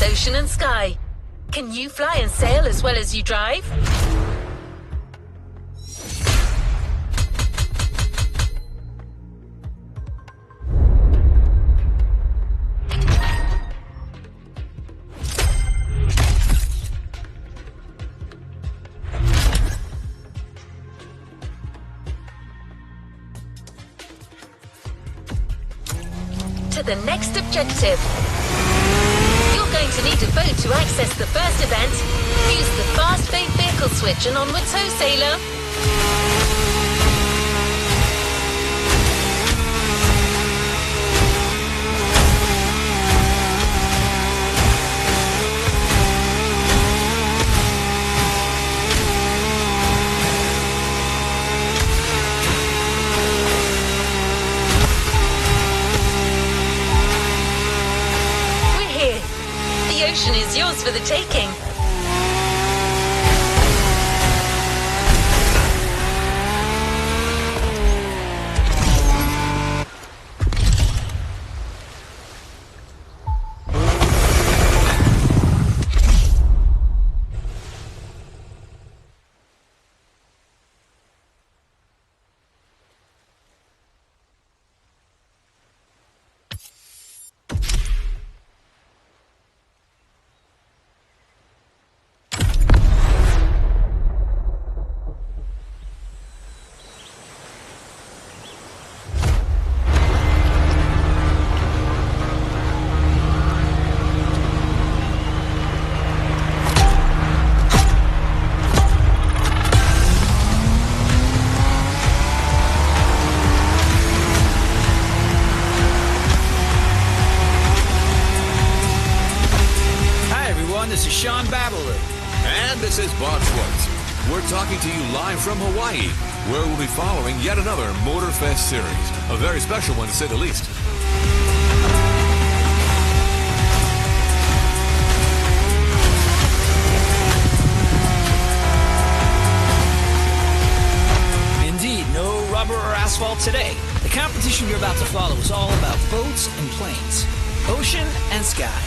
Ocean and sky. Can you fly and sail as well as you drive? To the next objective. You're going to need a boat to access the first event. Use the fast fade vehicle switch and onwards ho, sailor. The ocean is yours for the taking. And this is Bob Schwartz. We're talking to you live from Hawaii, where we'll be following yet another Motorfest series. A very special one, to say the least. Indeed, no rubber or asphalt today. The competition you're about to follow is all about boats and planes, ocean and sky.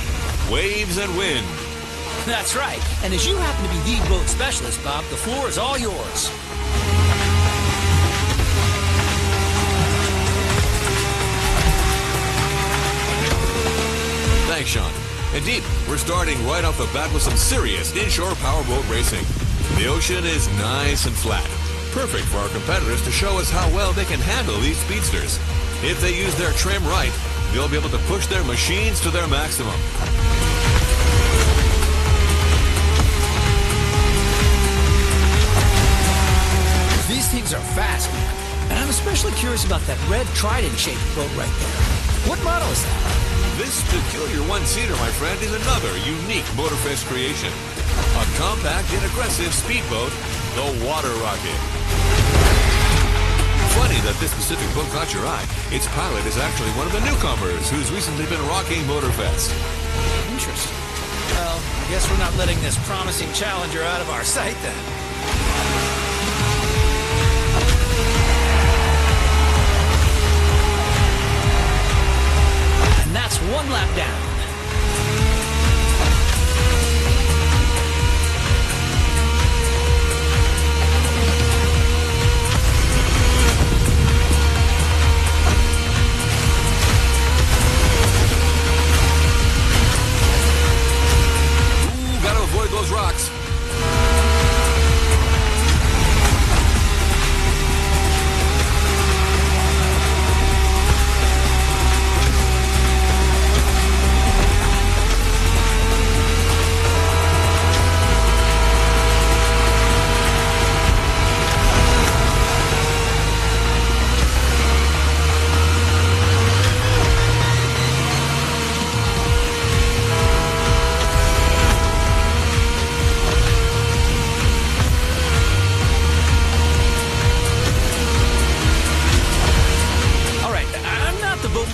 Waves and wind. That's right. And as you happen to be the boat specialist, Bob, the floor is all yours. Thanks, Sean. Indeed, we're starting right off the bat with some serious inshore powerboat racing. The ocean is nice and flat. Perfect for our competitors to show us how well they can handle these speedsters. If they use their trim right, they'll be able to push their machines to their maximum. These things are fast, man. And I'm especially curious about that red trident-shaped boat right there. What model is that? This peculiar one-seater, my friend, is another unique Motorfest creation. A compact and aggressive speedboat, the Water Rocket. Funny that this specific boat caught your eye. Its pilot is actually one of the newcomers who's recently been rocking Motorfest. Interesting. Well, I guess we're not letting this promising challenger out of our sight then. And that's one lap down. Ooh, gotta avoid those rocks.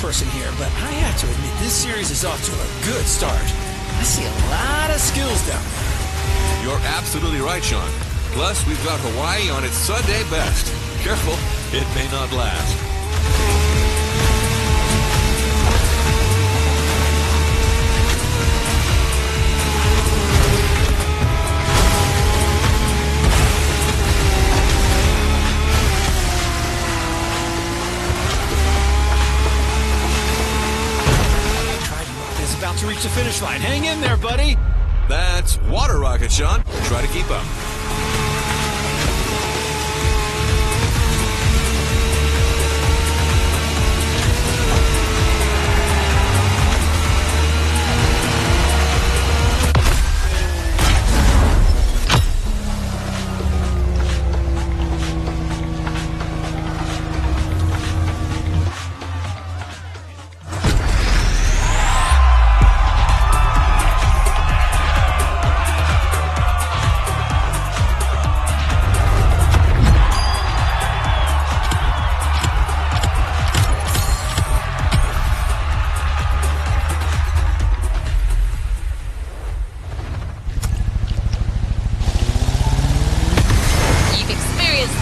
Person here, but I have to admit this series is off to a good start. I see a lot of skills down there. You're absolutely right, Sean. Plus, we've got Hawaii on its Sunday best. Careful, it may not last. About to reach the finish line. Hang in there, buddy. That's Water Rocket, Sean. Try to keep up.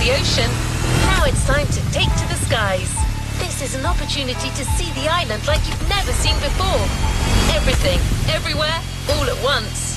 The ocean. Now it's time to take to the skies. This is an opportunity to see the island like you've never seen before. Everything, everywhere, all at once.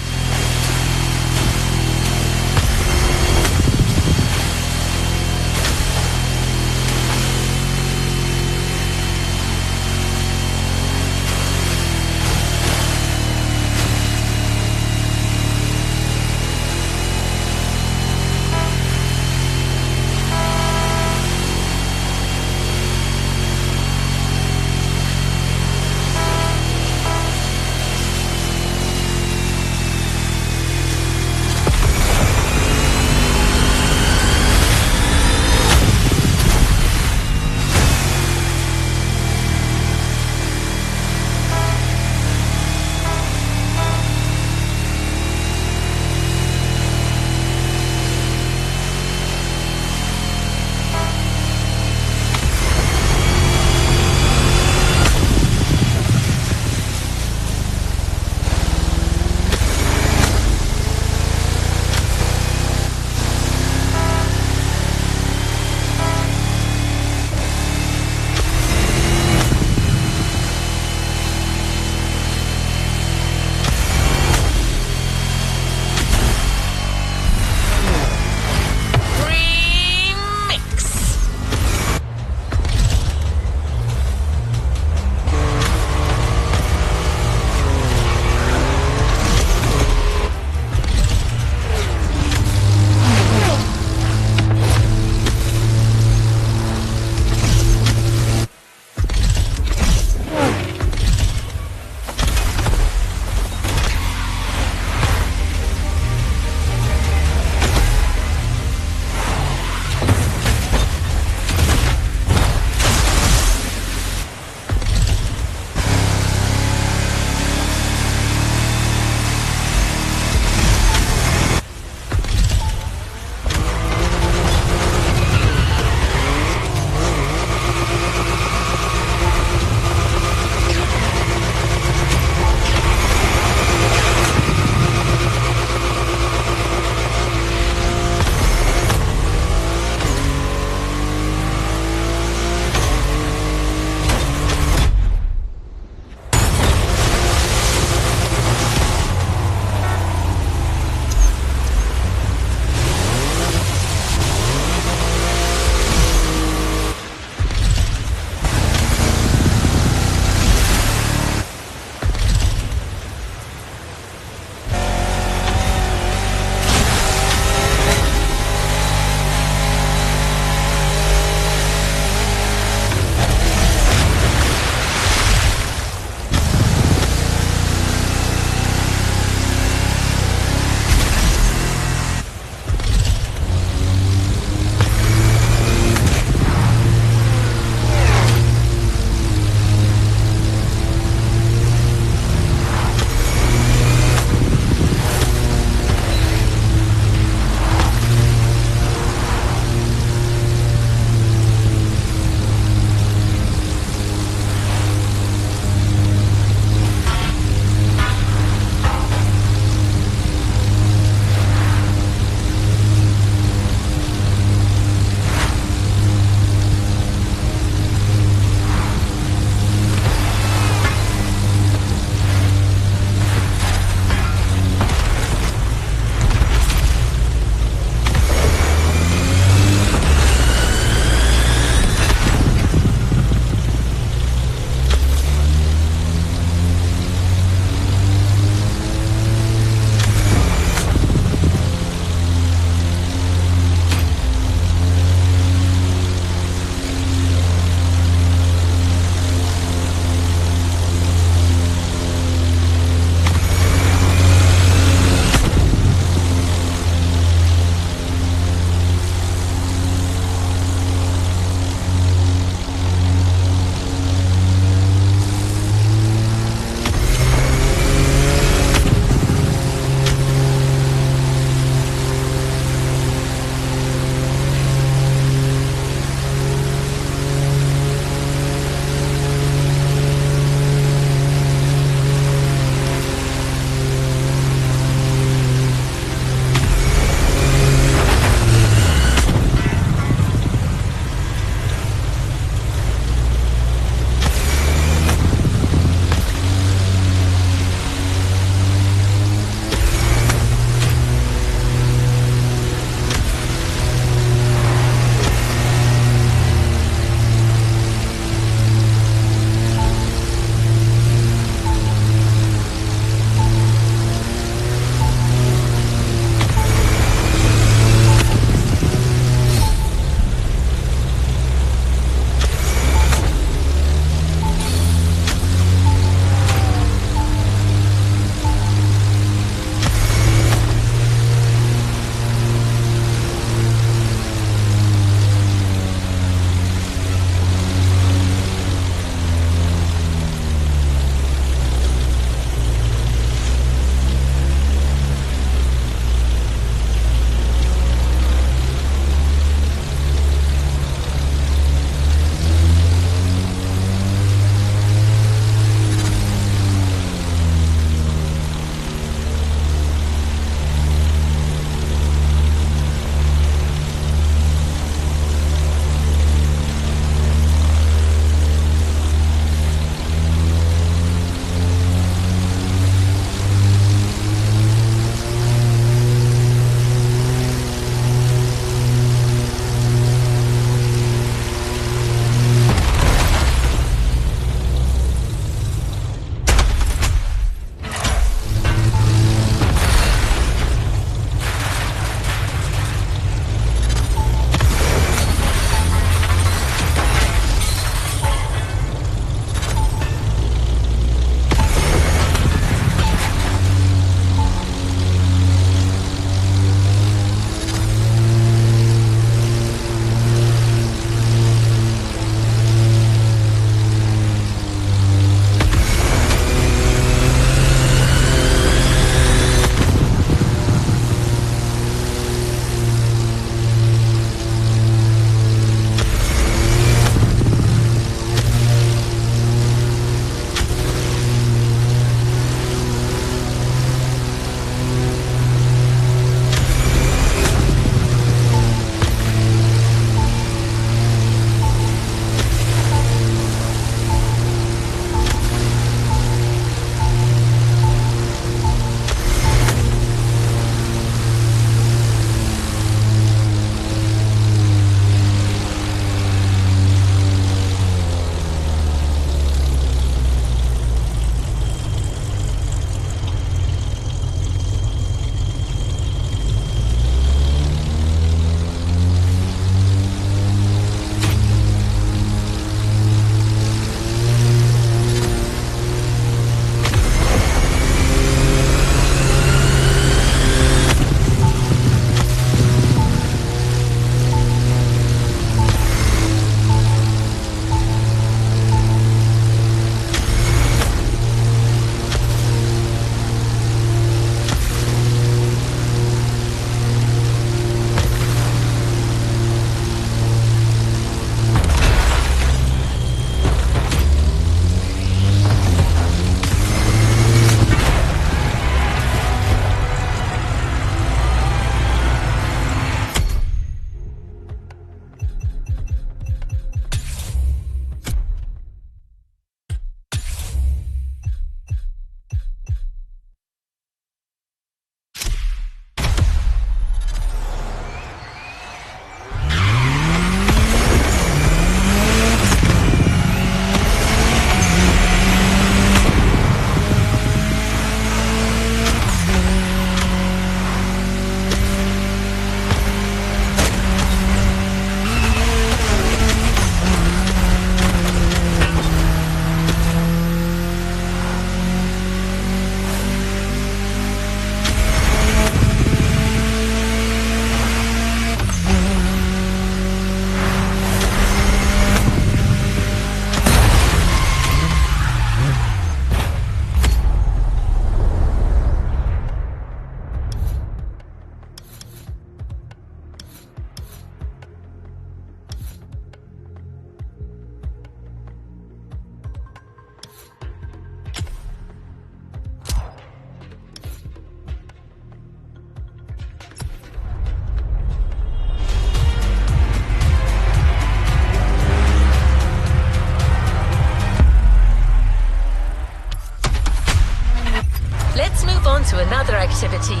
to another activity.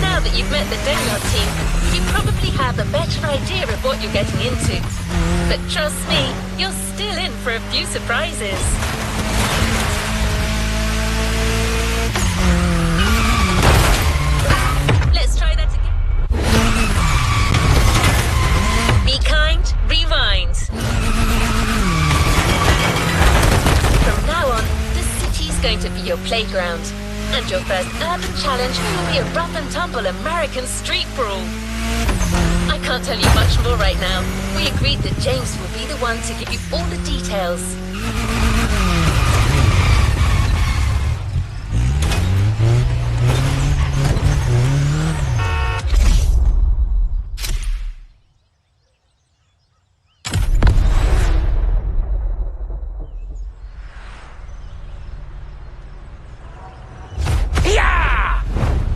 Now that you've met the donut team, you probably have a better idea of what you're getting into. But trust me, you're still in for a few surprises. Let's try that again. Be kind, rewind. From now on, the city's going to be your playground. And your first urban challenge will be a rough and tumble American street brawl. I can't tell you much more right now. We agreed that James will be the one to give you all the details.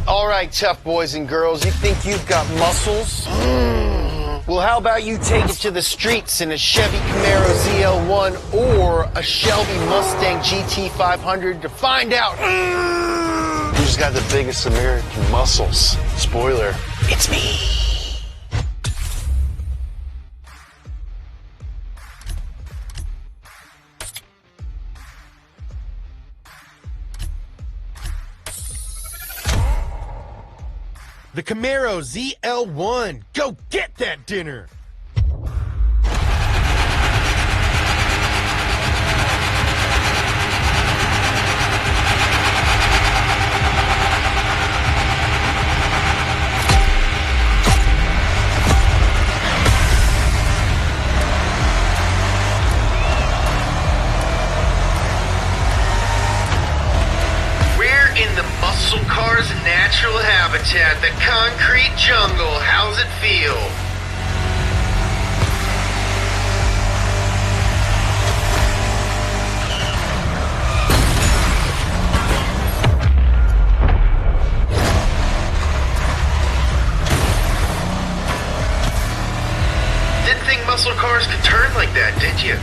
All right, tough boys and girls, you think you've got muscles? Well, how about you take it to the streets in a Chevy Camaro ZL1 or a Shelby Mustang GT500 to find out who's got the biggest American muscles. Spoiler, it's me. The Camaro ZL1. Go get that dinner. In the muscle car's natural habitat, the concrete jungle. How's it feel? Didn't think muscle cars could turn like that, did you?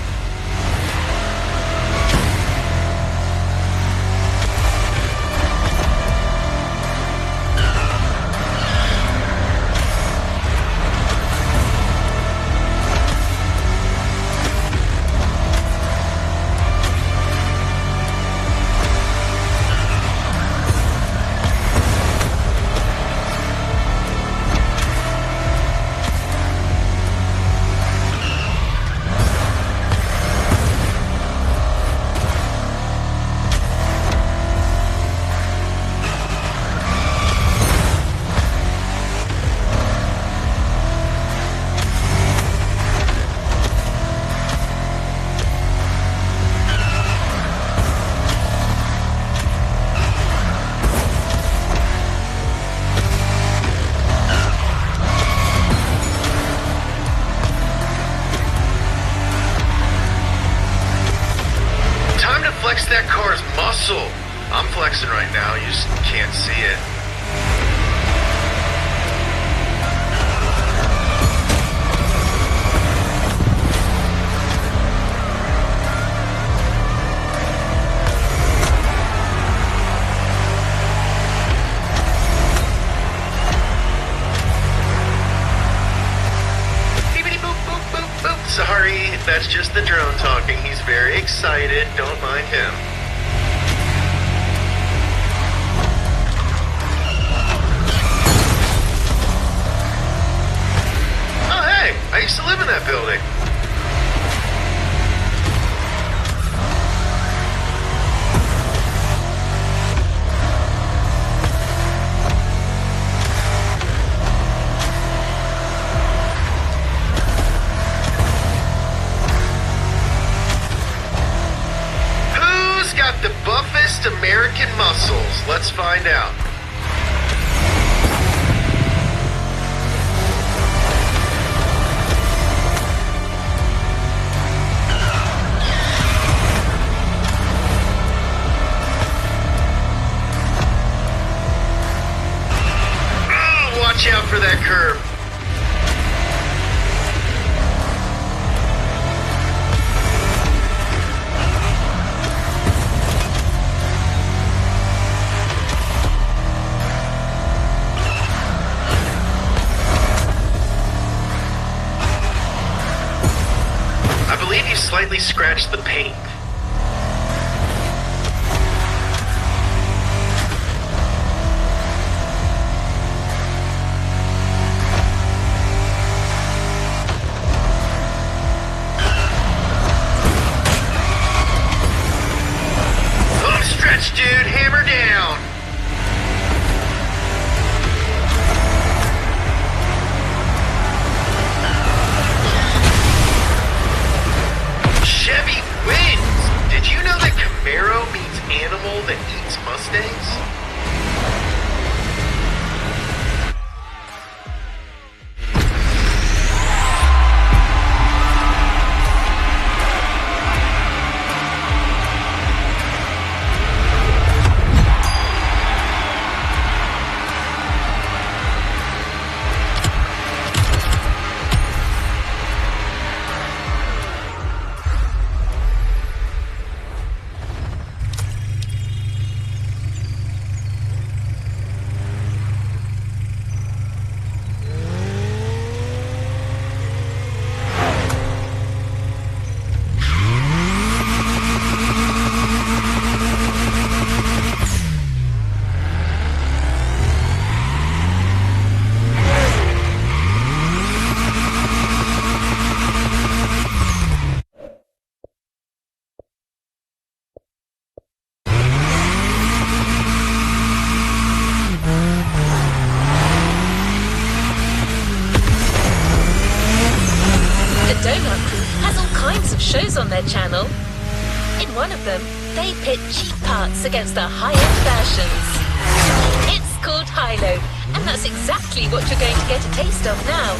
Flex that car's muscle. I'm flexing right now, you just can't see it. Sorry, that's just the drone talking. He's very excited. Don't mind him. Oh, hey! I used to live in that building. The buffest American muscles. Let's find out. Oh, watch out for that curve. slightly scratch the paint. Home stretch, dude. Hammer down. Chevy wins! Did you know that Camaro means animal that eats Mustangs? Shows on their channel. In one of them, they pit cheap parts against the high-end versions. It's called Hilo, and that's exactly what you're going to get a taste of now.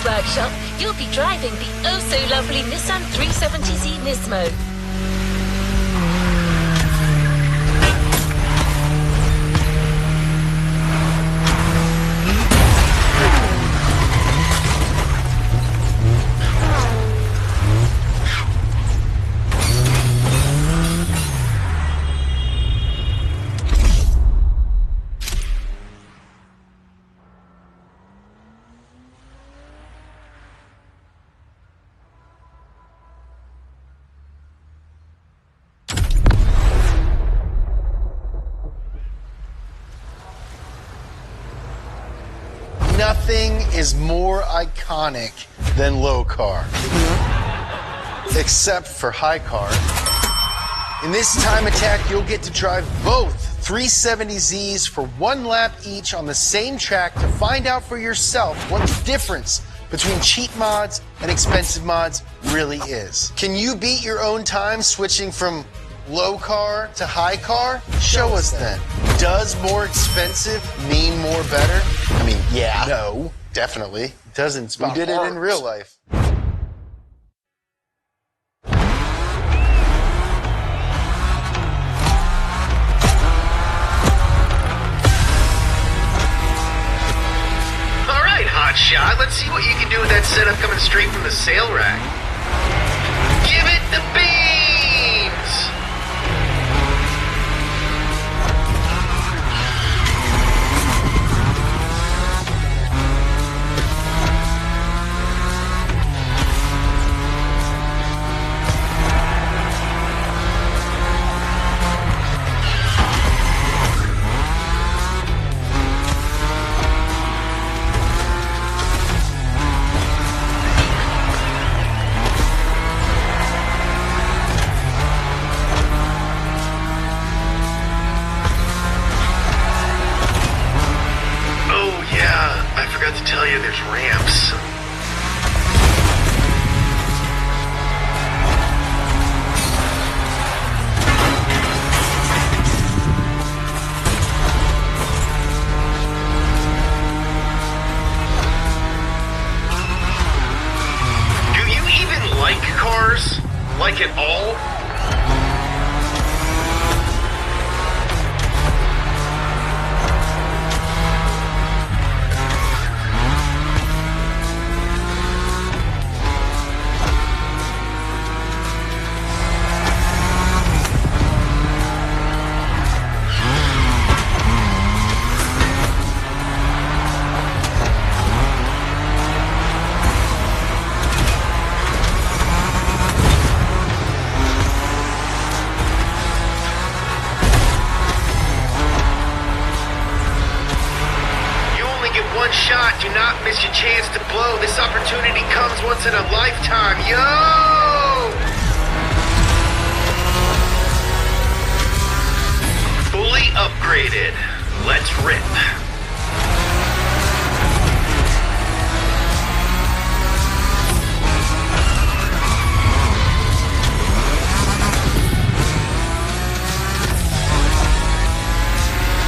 Workshop, you'll be driving the oh-so-lovely Nissan 370Z Nismo. Nothing is more iconic than low car, except for high car. In this time attack, you'll get to drive both 370Zs for 1 lap each on the same track to find out for yourself what the difference between cheap mods and expensive mods really is. Can you beat your own time switching from low car to high car? Show us then. Does more expensive mean more better? I mean, yeah. No, definitely. It doesn't. We did it in real life. All right, hotshot. Let's see what you can do with that setup coming straight from the sale rack. Give it the beans! like at all? Shot, do not miss your chance to blow. This opportunity comes once in a lifetime, yo! Fully upgraded. Let's rip.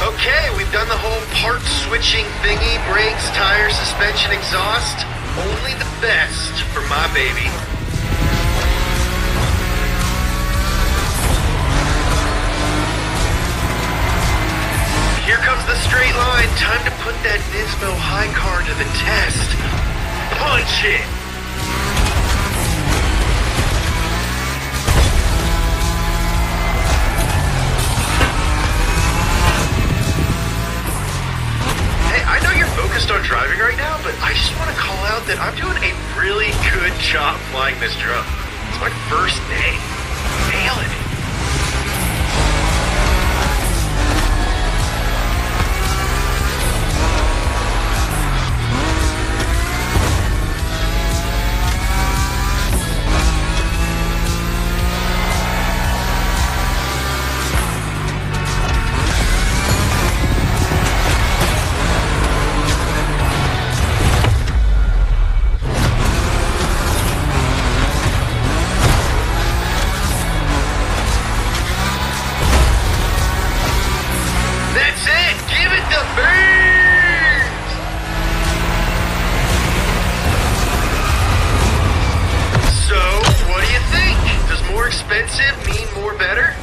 Okay, we've done the whole part switching thingy, brakes, tires, suspension, exhaust. Only the best for my baby. Here comes the straight line. Time to put that Nismo high car to the test. Punch it! I know you're focused on driving right now, but I just want to call out that I'm doing a really good job flying this drone. It's my first day. Nailing it. Expensive mean more better?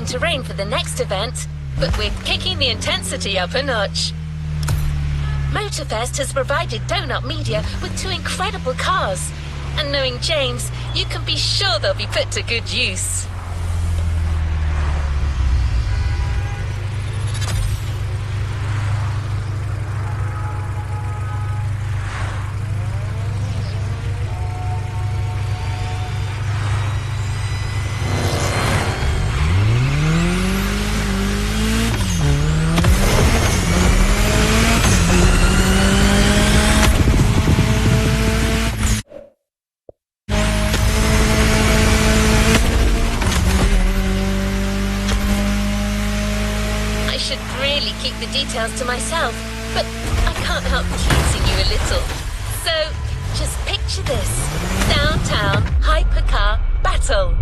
Terrain for the next event, but we're kicking the intensity up a notch. Motorfest has provided Donut Media with 2 incredible cars, and knowing James, you can be sure they'll be put to good use. To myself, but I can't help teasing you a little. So, just picture this. Downtown hypercar battle.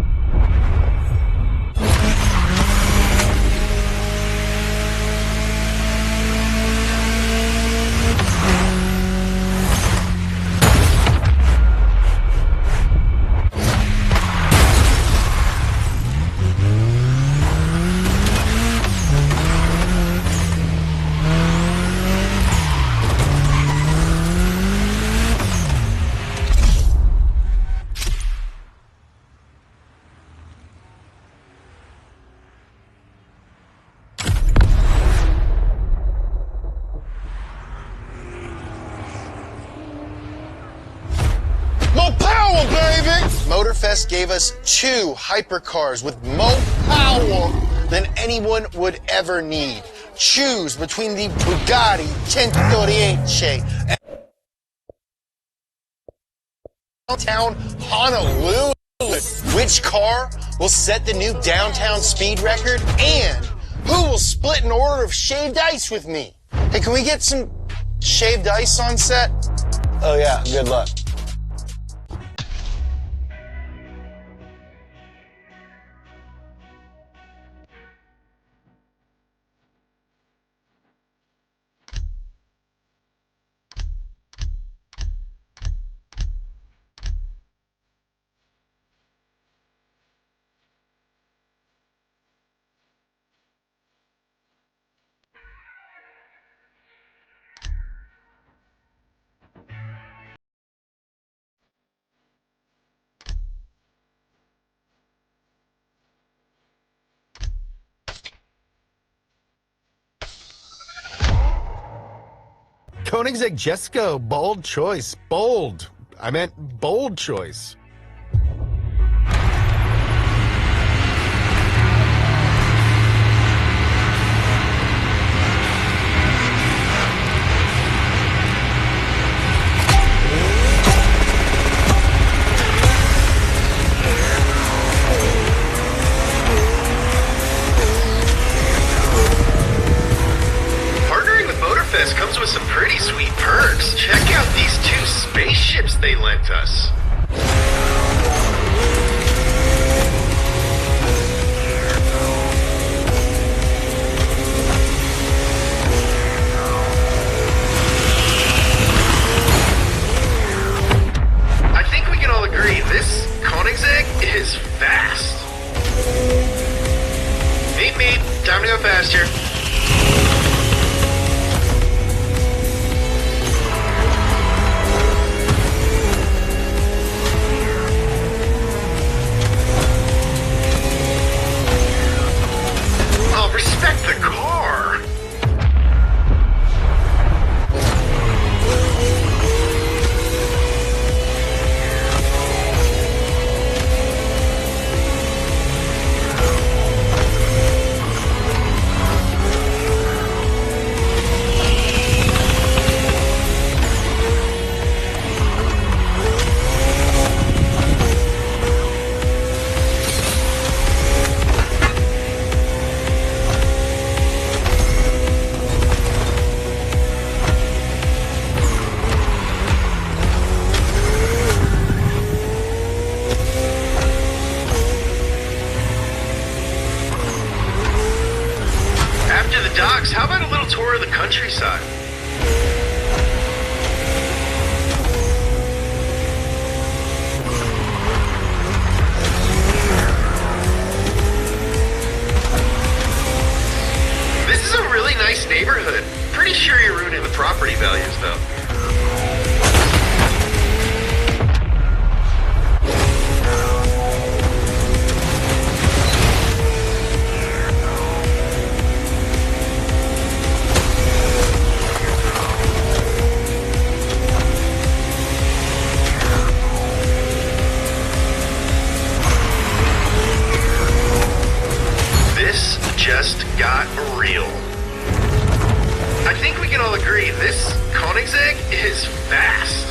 Motorfest gave us 2 hypercars with more power than anyone would ever need. choose between the Bugatti 1038 and downtown Honolulu. Which car will set the new downtown speed record? And who will split an order of shaved ice with me? Hey, can we get some shaved ice on set? Oh yeah, good luck. Koenigsegg Jesko, bold choice. Bold. I meant bold choice. Comes with some pretty sweet perks. Check out these 2 spaceships they lent us. I think we can all agree this Koenigsegg is fast. Meet me. Time to go faster. Respect the car! Docks, how about a little tour of the countryside? This is a really nice neighborhood. Pretty sure you're ruining the property values, though. Just got real. I think we can all agree this Koenigsegg is fast.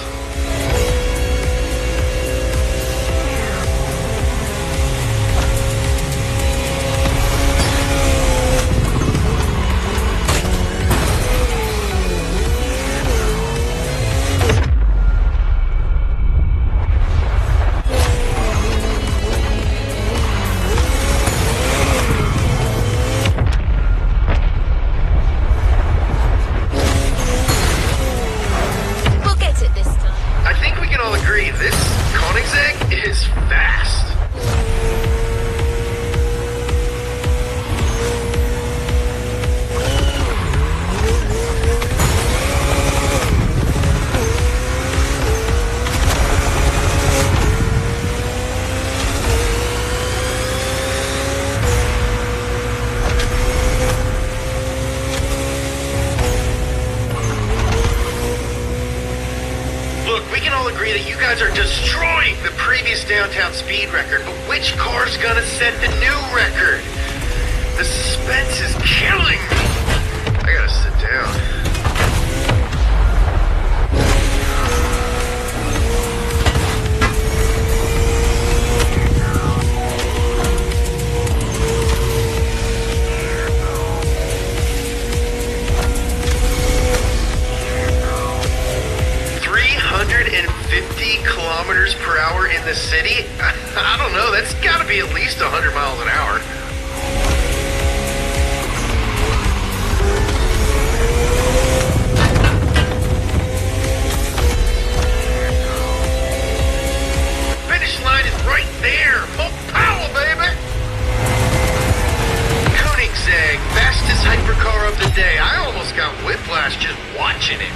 Are destroying the previous downtown speed record, but which car's gonna set the new record? The suspense is killing me. down. 350 kilometers per hour in the city? I don't know, that's gotta be at least 100 miles an hour. Finish line is right there! More power, baby! Koenigsegg, fastest hypercar of the day. I almost got whiplash just watching it.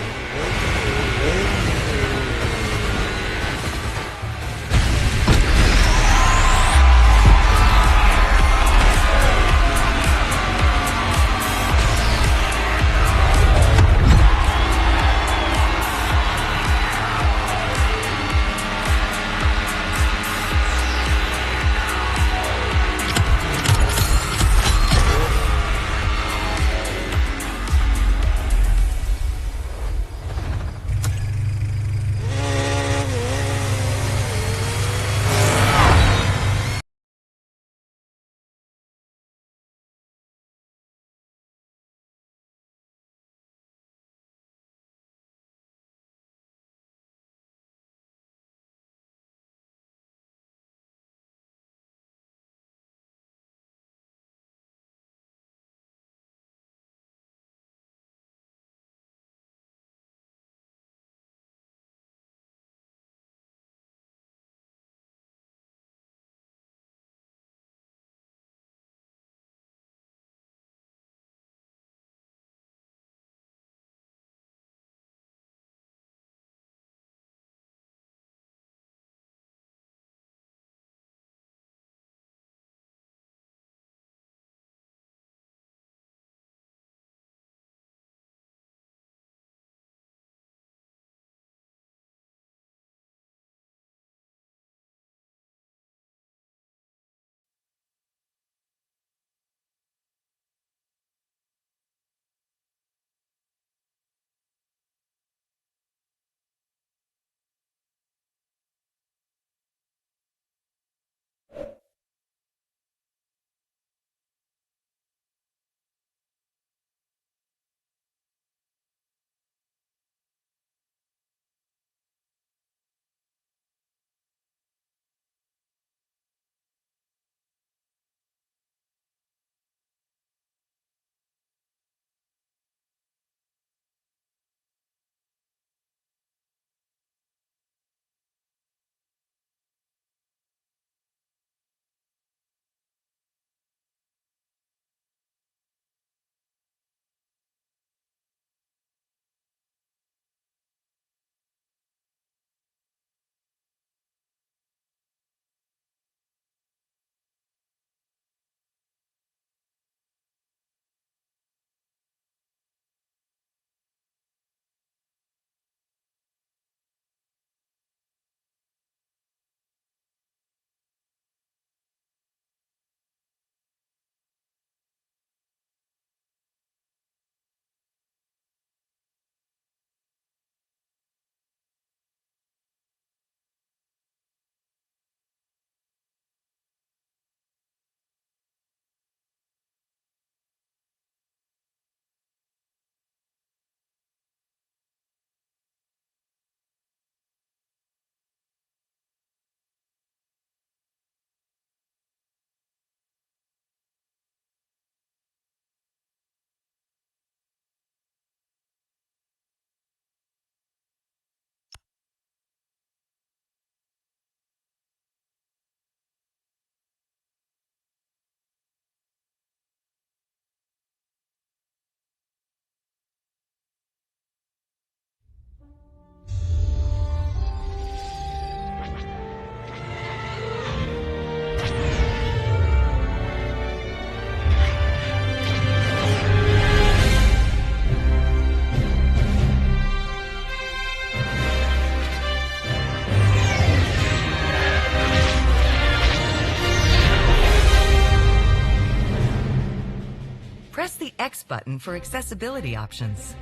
X button for accessibility options.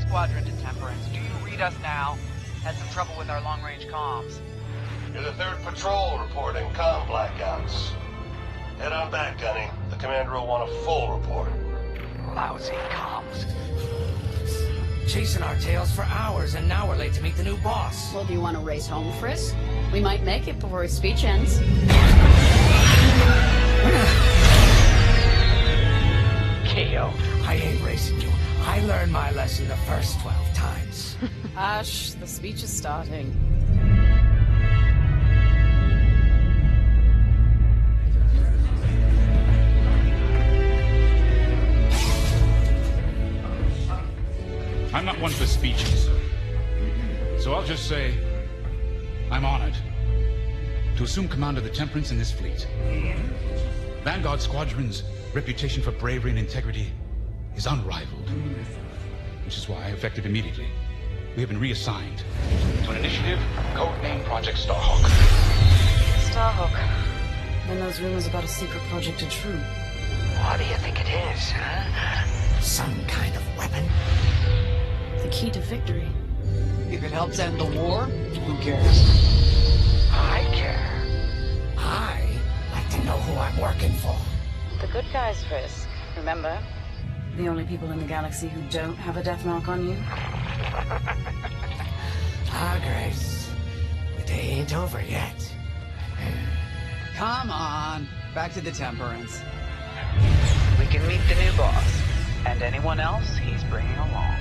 Squadron to Temperance. Do you read us now? Had some trouble with our long-range comms. You're the 3rd patrol reporting comm blackouts. Head on back, Gunny. The commander will want a full report. Lousy comms. Chasing our tails for hours, and now we're late to meet the new boss. Well, do you want to race home, Frisk? We might make it before his speech ends. Keo, I ain't racing you. I learned my lesson the first 12 times. Hush, the speech is starting. I'm not one for speeches. So I'll just say, I'm honored to assume command of the Temperance in this fleet. Vanguard Squadron's reputation for bravery and integrity is unrivaled, which is why, effective immediately, we have been reassigned to an initiative codenamed Project Starhawk. Starhawk. Then those rumors about a secret project are true. What do you think it is, huh? Some kind of weapon? The key to victory. If it helps end the war, who cares? I care. I like to know who I'm working for. The good guys, Frisk. Remember? The only people in the galaxy who don't have a death mark on you? Grace. The day ain't over yet. Come on. Back to the Temperance. We can meet the new boss. And anyone else he's bringing along.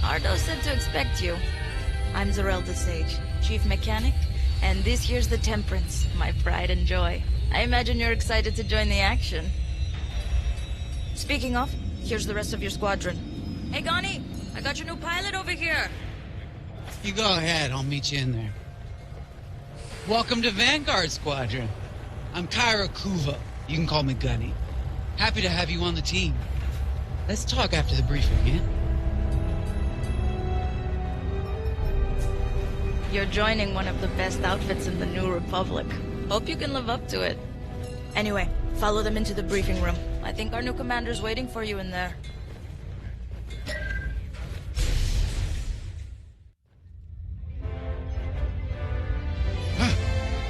Ardo said to expect you. I'm SWSEp2, Chief Mechanic, and this here's the Temperance, my pride and joy. I imagine you're excited to join the action. Speaking of, here's the rest of your squadron. Hey, Gani, I got your new pilot over here. You go ahead, I'll meet you in there. Welcome to Vanguard Squadron. I'm Kyra Kuva. You can call me Gunny. Happy to have you on the team. Let's talk after the briefing, yeah? You're joining one of the best outfits in the New Republic. Hope you can live up to it. Anyway, follow them into the briefing room. I think our new commander's waiting for you in there.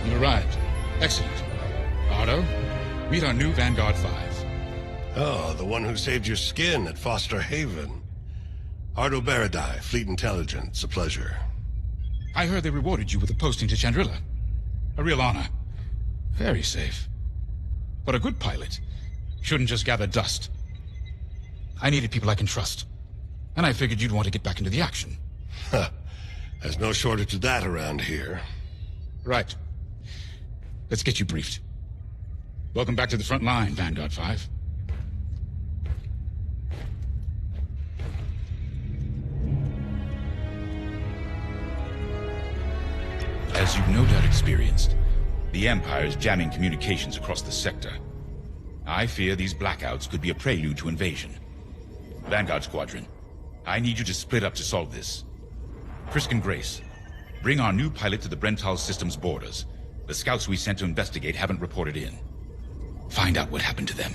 You arrived. Excellent. Ardo, meet our new Vanguard 5. Oh, the one who saved your skin at Foster Haven. Ardo Baradai, Fleet Intelligence. A pleasure. I heard they rewarded you with a posting to Chandrila. A real honor. Very safe. But a good pilot shouldn't just gather dust. I needed people I can trust. And I figured you'd want to get back into the action. Huh. There's no shortage of that around here. Right. Let's get you briefed. Welcome back to the front line, Vanguard 5. As you've no doubt experienced, the Empire is jamming communications across the sector. I fear these blackouts could be a prelude to invasion. Vanguard Squadron, I need you to split up to solve this. Frisk and Grace, bring our new pilot to the Brental system's borders. The scouts we sent to investigate haven't reported in. Find out what happened to them.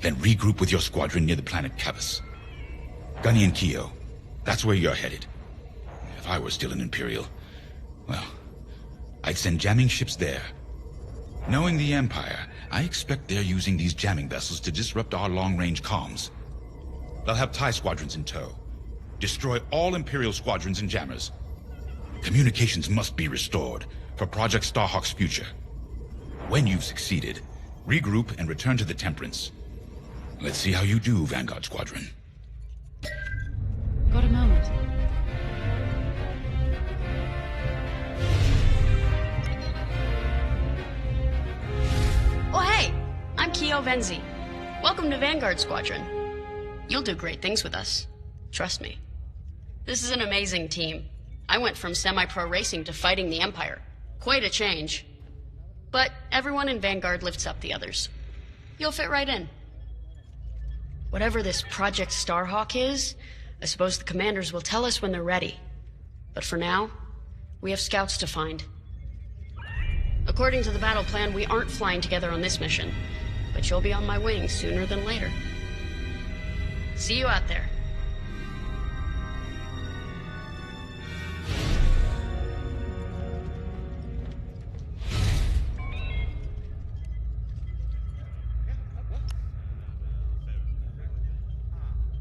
Then regroup with your squadron near the planet Cavus. Gunny and Keo, that's where you're headed. If I were still an Imperial, well, I'd send jamming ships there. Knowing the Empire, I expect they're using these jamming vessels to disrupt our long-range comms. They'll have TIE squadrons in tow. Destroy all Imperial squadrons and jammers. Communications must be restored for Project Starhawk's future. When you've succeeded, regroup and return to the Temperance. Let's see how you do, Vanguard Squadron. Got a moment? Oh, hey! I'm Keo Venzi. Welcome to Vanguard Squadron. You'll do great things with us. Trust me. This is an amazing team. I went from semi-pro racing to fighting the Empire. Quite a change. But everyone in Vanguard lifts up the others. You'll fit right in. Whatever this Project Starhawk is, I suppose the commanders will tell us when they're ready. But for now, we have scouts to find. According to the battle plan, we aren't flying together on this mission, but you'll be on my wing sooner than later. See you out there.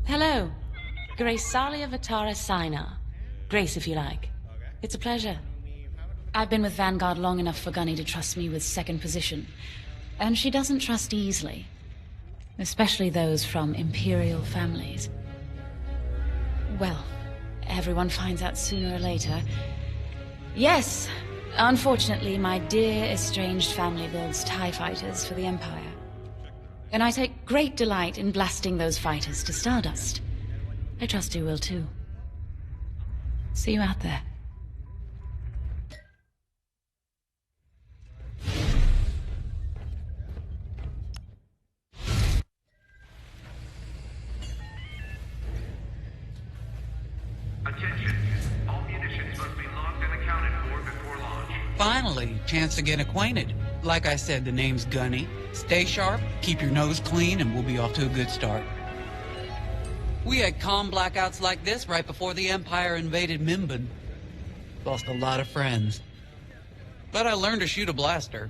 Hello. Grace Salia Vatara Sina. Grace, if you like. It's a pleasure. I've been with Vanguard long enough for Gunny to trust me with second position. And she doesn't trust easily. Especially those from Imperial families. Well, everyone finds out sooner or later. Yes, unfortunately, my dear estranged family builds TIE fighters for the Empire. And I take great delight in blasting those fighters to stardust. I trust you will too. See you out there. Attention. All munitions must be logged and accounted for before launch. Finally, chance to get acquainted. Like I said, the name's Gunny. Stay sharp, keep your nose clean, and we'll be off to a good start. We had calm blackouts like this right before the Empire invaded Mimban. Lost a lot of friends. But I learned to shoot a blaster.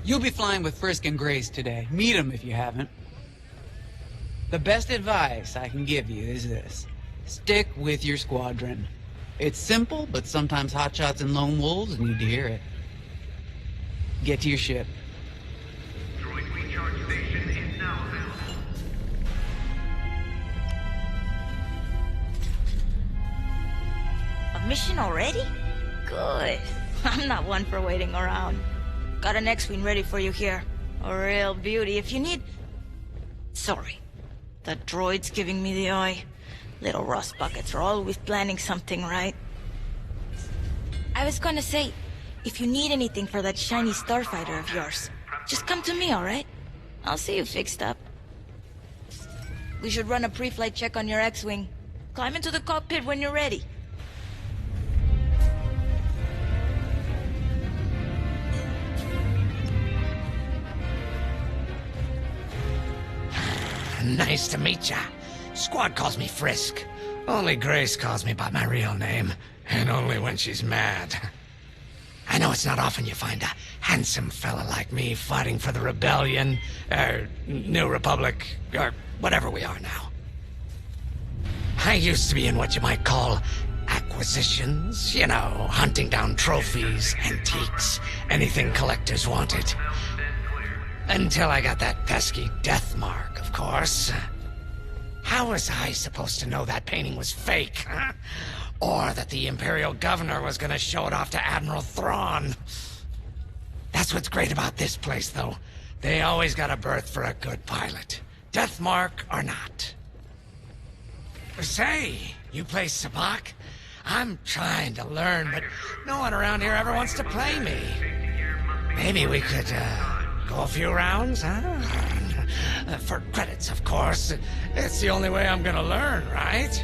You'll be flying with Frisk and Grace today. Meet them if you haven't. The best advice I can give you is this. Stick with your squadron. It's simple, but sometimes hotshots and lone wolves need to hear it. Get to your ship. Droid recharge station is now available. A mission already? Good. I'm not one for waiting around. Got an X-Wing ready for you here. A real beauty if you need... Sorry. The droid's giving me the eye. Little rust buckets are always planning something, right? I was gonna say, if you need anything for that shiny starfighter of yours, just come to me, alright? I'll see you fixed up. We should run a pre-flight check on your X-Wing. Climb into the cockpit when you're ready. Nice to meet ya. Squad calls me Frisk. Only Grace calls me by my real name, and only when she's mad. I know it's not often you find a handsome fella like me fighting for the Rebellion, or New Republic, or whatever we are now. I used to be in what you might call acquisitions, you know, hunting down trophies, antiques, anything collectors wanted. Until I got that pesky death mark, of course. How was I supposed to know that painting was fake, huh? Or that the Imperial Governor was gonna show it off to Admiral Thrawn? That's what's great about this place, though. They always got a berth for a good pilot. Death mark or not. Say, you play Sabacc? I'm trying to learn, but no one around here ever wants to play me. Maybe we could, go a few rounds, huh? For credits, of course. It's the only way I'm gonna learn, right?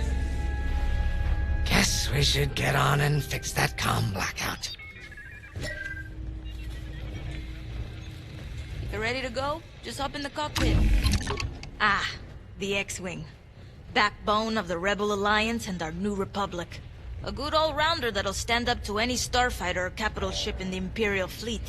Guess we should get on and fix that comm blackout. You ready to go? Just hop in the cockpit. Ah, the X-Wing. Backbone of the Rebel Alliance and our new Republic. A good all-rounder that'll stand up to any starfighter or capital ship in the Imperial fleet.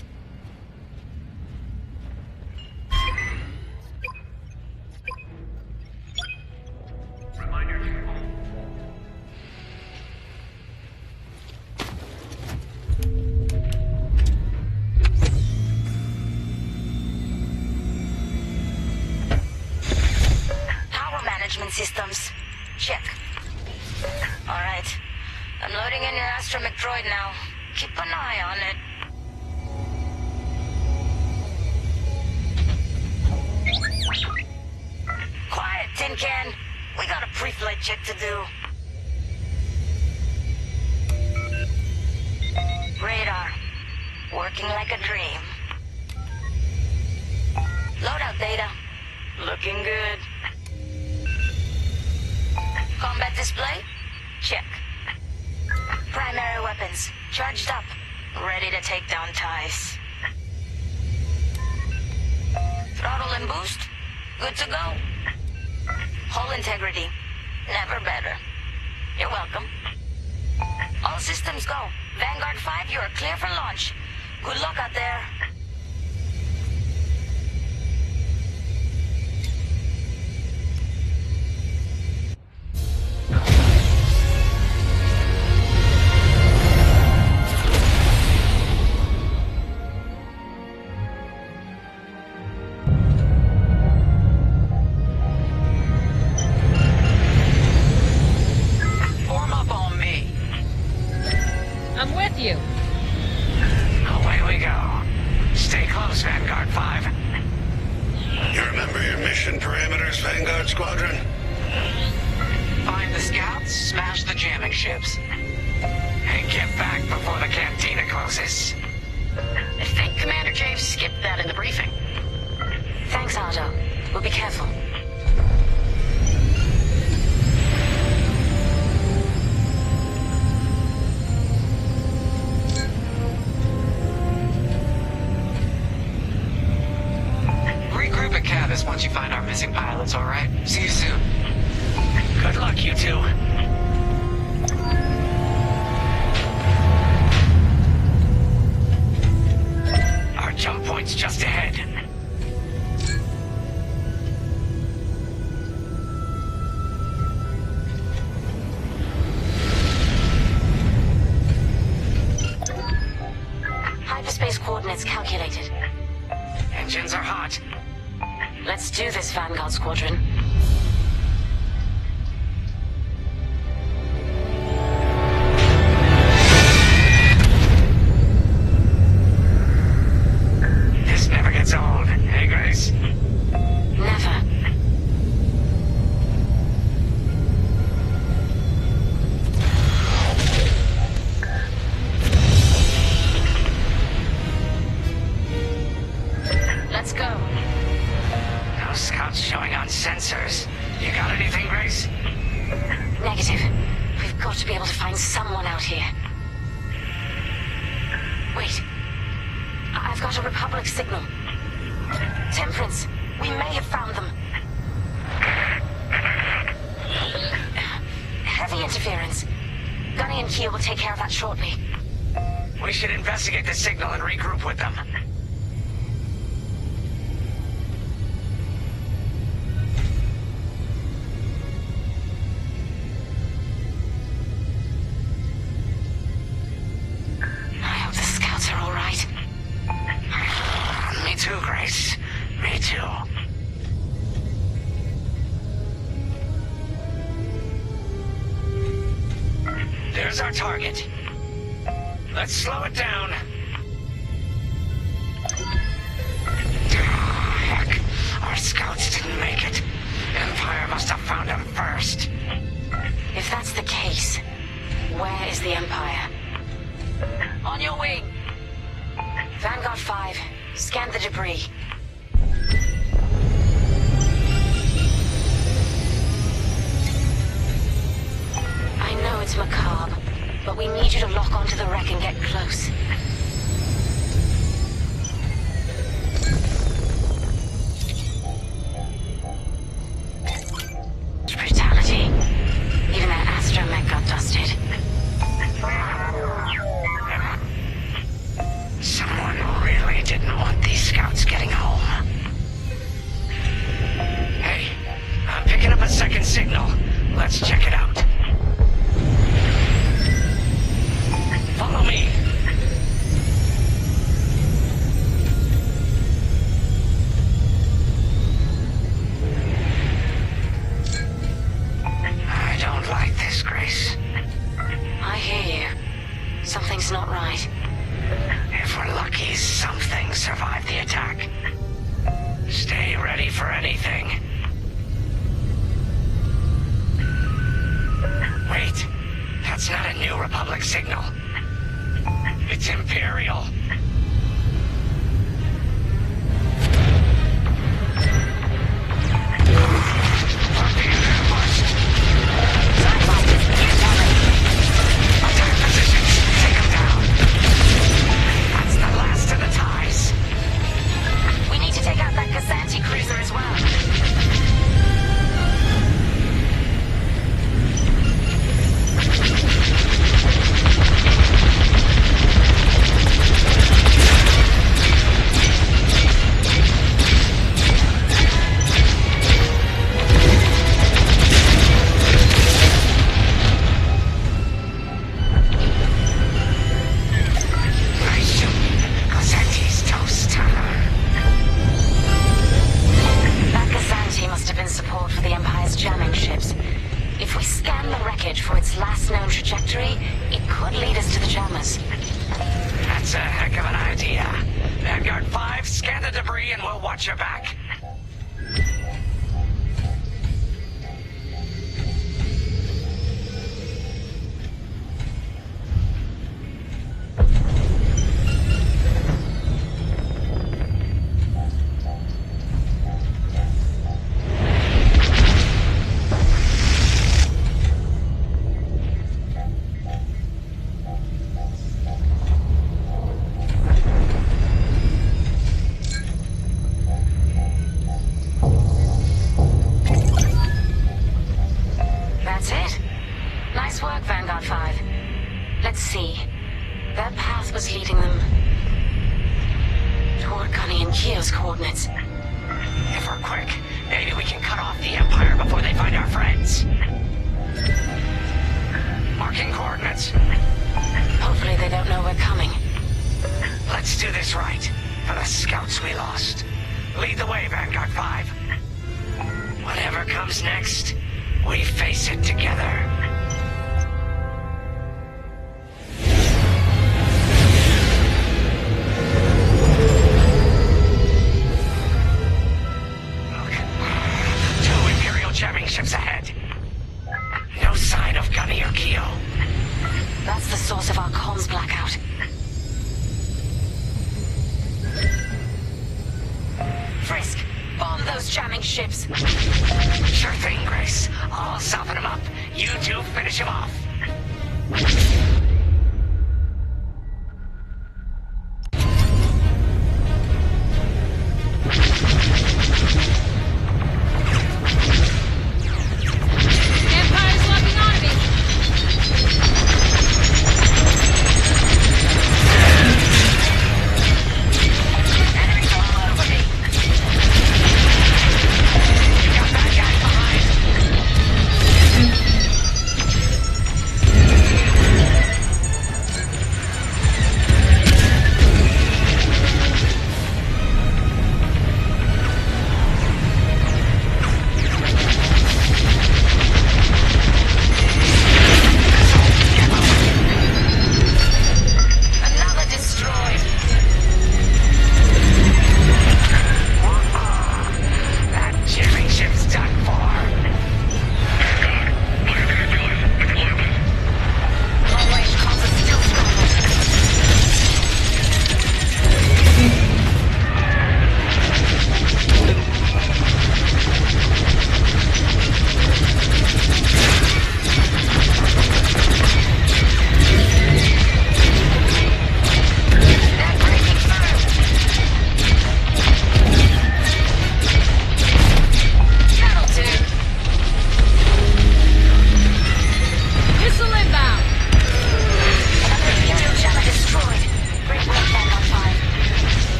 systems. Check. Alright. I'm loading in your astromech droid now. Keep an eye on it. Quiet, Tin Can. We got a pre-flight check to do. Radar. Working like a dream. Loadout data. Looking good. Combat display? Check. Primary weapons. Charged up. Ready to take down ties. Throttle and boost? Good to go. Hull integrity. Never better. You're welcome. All systems go. Vanguard 5, you are clear for launch. Good luck out there. Form up on me. I'm with you. Away we go. Stay close, Vanguard 5. You remember your mission parameters, Vanguard Squadron? Find the scouts, smash the jamming ships. And get back before the cantina closes. I think Commander James skipped that in the briefing. Thanks, Ardo. We'll be careful. Regroup at Cavis once you find our missing pilots, alright? See you soon. Good luck, you two. Our jump point's just ahead. Hyperspace coordinates calculated. Engines are hot. Let's do this, Vanguard Squadron. This never gets old, hey Grace? Never. Let's go. No scouts showing on sensors. You got anything, Grace? Negative. We've got to be able to find someone out here. Wait. I've got a Republic signal. Temperance. We may have found them. Heavy interference. Gunny and Keel will take care of that shortly. We should investigate the signal and regroup with them. I hope the scouts are all right. Me too, Grace. Me too. There's our target. Let's slow it down. Heck, our scouts didn't make it. Empire must have found him first. If that's the case, where is the Empire? On your wing! Vanguard 5, scan the debris. I know it's macabre, but we need you to lock onto the wreck and get close. Brutality. Even that astromech got dusted. Someone really didn't want these scouts getting home. Hey, I'm picking up a second signal. Let's check it out. Follow me. Wing survived the attack. Stay ready for anything. Wait, that's not a New Republic signal. It's Imperial. Attack positions. Take them down. That's the last of the ties. We need to take out that Cassanti cruiser as well. For its last known trajectory, it could lead us to the jammers. That's a heck of an idea. Vanguard 5, scan the debris and we'll watch your back.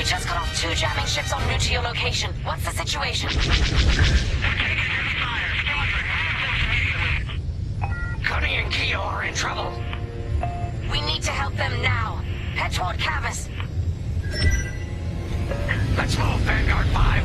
just got off 2 jamming ships en route to your location. What's the situation? Gunny and Keo are in trouble. We need to help them now. Head toward Cavis. Let's move, Vanguard 5.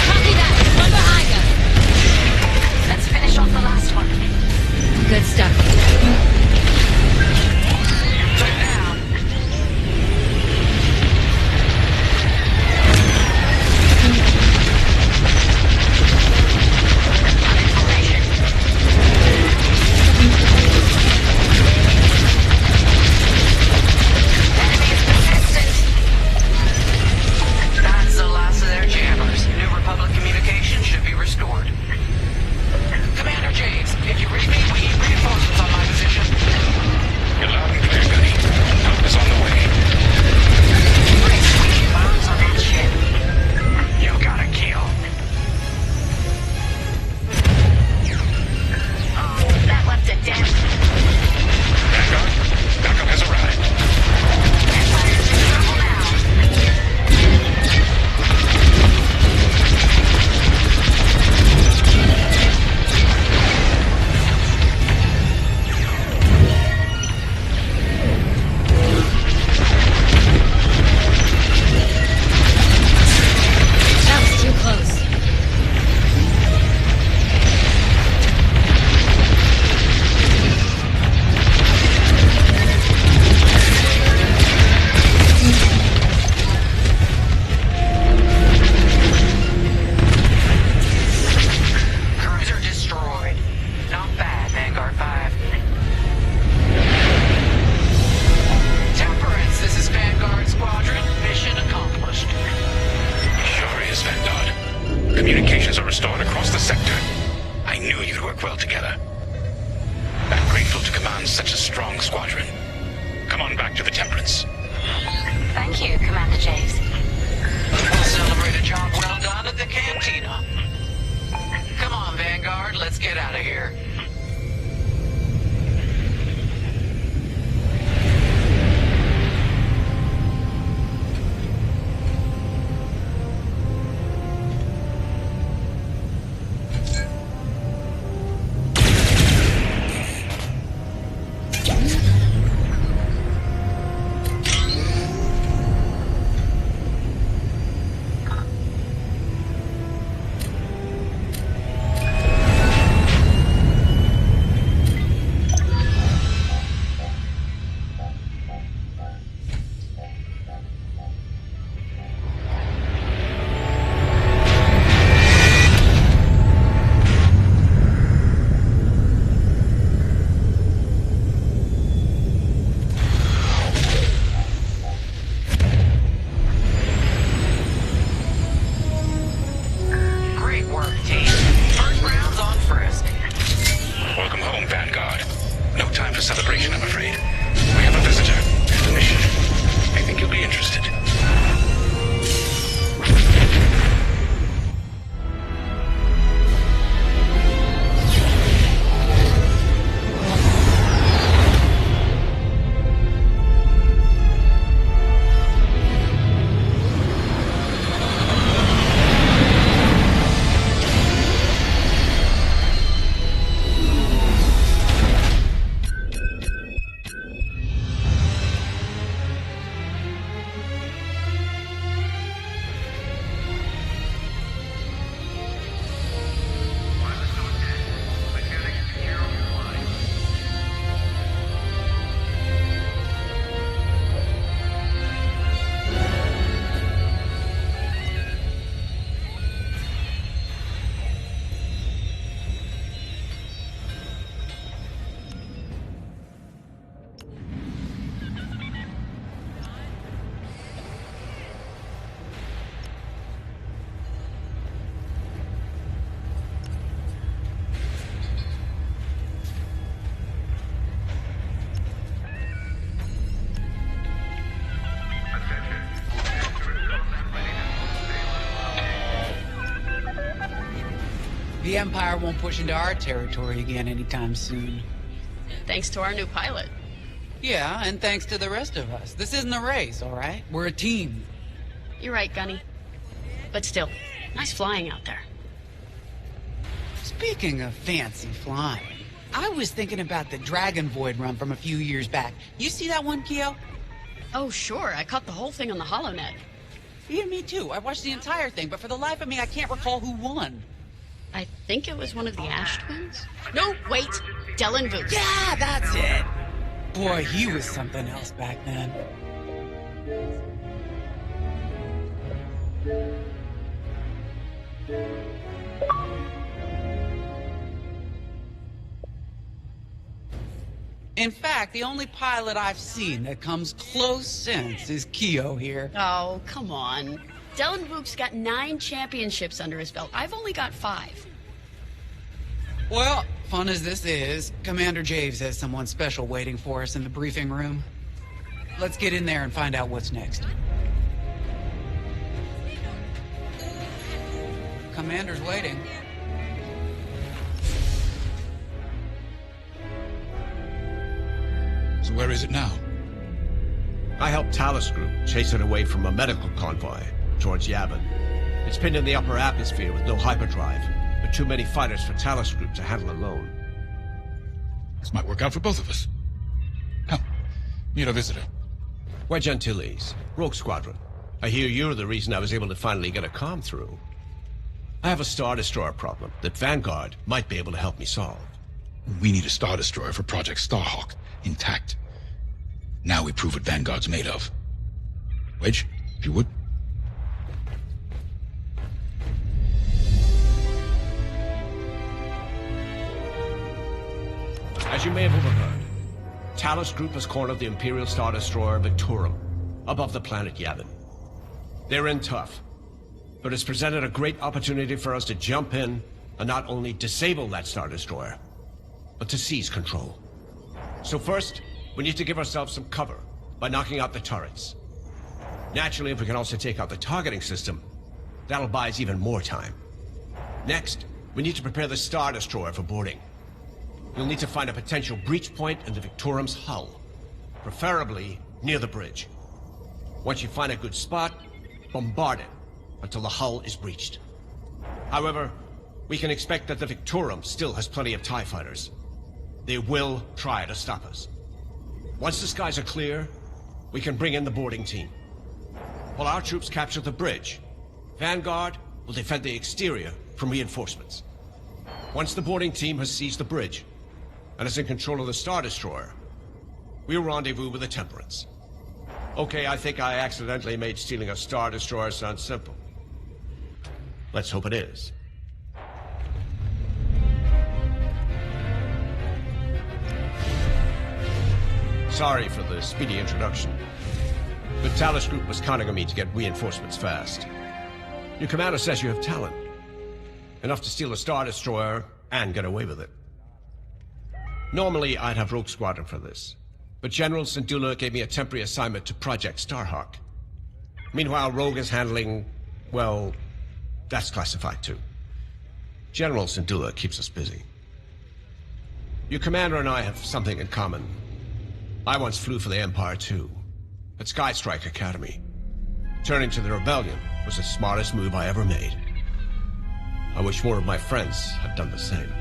Copy that. Run behind us. communications are restored across the sector. I knew you'd work well together. I'm grateful to command such a strong squadron. Come on back to the Temperance. Thank you, Commander Javes. We'll celebrate a job well done at the cantina. Come on, Vanguard, let's get out of here. The Empire won't push into our territory again anytime soon. Thanks to our new pilot. Yeah, and thanks to the rest of us. This isn't a race, all right? We're a team. You're right, Gunny. But still, nice flying out there. Speaking of fancy flying, I was thinking about the Dragon Void run from a few years back. You see that one, Keo? Oh, sure. I caught the whole thing on the HoloNet. Yeah, me too. I watched the entire thing, but for the life of me, I can't recall who won. I think it was one of the Ash twins. No, wait. Dylan Booth. Yeah, that's it. Boy, he was something else back then. In fact, the only pilot I've seen that comes close since is Keo here. Oh, come on. Dylan Book's got 9 championships under his belt. I've only got 5. Well, fun as this is, Commander Javes has someone special waiting for us in the briefing room. Let's get in there and find out what's next. Commander's waiting. So where is it now? I helped Talus Group chase it away from a medical convoy towards Yavin. It's pinned in the upper atmosphere with no hyperdrive, but too many fighters for Talus Group to handle alone. This might work out for both of us. Come, meet our visitor. We're Gentiles, Rogue Squadron. I hear you're the reason I was able to finally get a comm through. I have a Star Destroyer problem that Vanguard might be able to help me solve. We need a Star Destroyer for Project Starhawk, intact. Now we prove what Vanguard's made of. Wedge, if you would. As you may have overheard, Talus Group has cornered the Imperial Star Destroyer Victorum above the planet Yavin. They're in tough, but it's presented a great opportunity for us to jump in and not only disable that Star Destroyer, but to seize control. So first, we need to give ourselves some cover by knocking out the turrets. Naturally, if we can also take out the targeting system, that'll buy us even more time. Next, we need to prepare the Star Destroyer for boarding. You'll need to find a potential breach point in the Victorum's hull, preferably near the bridge. Once you find a good spot, bombard it until the hull is breached. However, we can expect that the Victorum still has plenty of TIE fighters. They will try to stop us. Once the skies are clear, we can bring in the boarding team. While our troops capture the bridge, Vanguard will defend the exterior from reinforcements. Once the boarding team has seized the bridge and is in control of the Star Destroyer, we'll rendezvous with the Temperance. Okay, I think I accidentally made stealing a Star Destroyer sound simple. Let's hope it is. Sorry for the speedy introduction, but Talos Group was counting on me to get reinforcements fast. Your commander says you have talent. Enough to steal a Star Destroyer and get away with it. Normally, I'd have Rogue Squadron for this, but General Syndulla gave me a temporary assignment to Project Starhawk. Meanwhile, Rogue is handling, well, that's classified too. General Syndulla keeps us busy. Your commander and I have something in common. I once flew for the Empire too, at Skystrike Academy. Turning to the Rebellion was the smartest move I ever made. I wish more of my friends had done the same.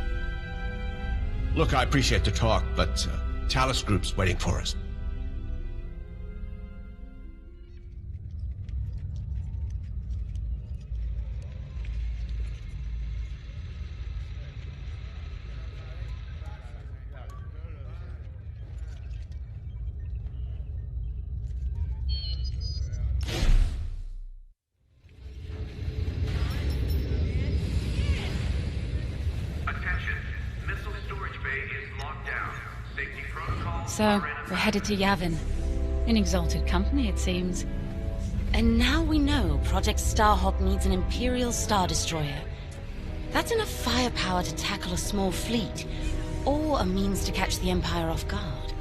Look, I appreciate the talk, but Talos Group's waiting for us. So, we're headed to Yavin. In exalted company, it seems. And now we know Project Starhawk needs an Imperial Star Destroyer. That's enough firepower to tackle a small fleet, or a means to catch the Empire off guard.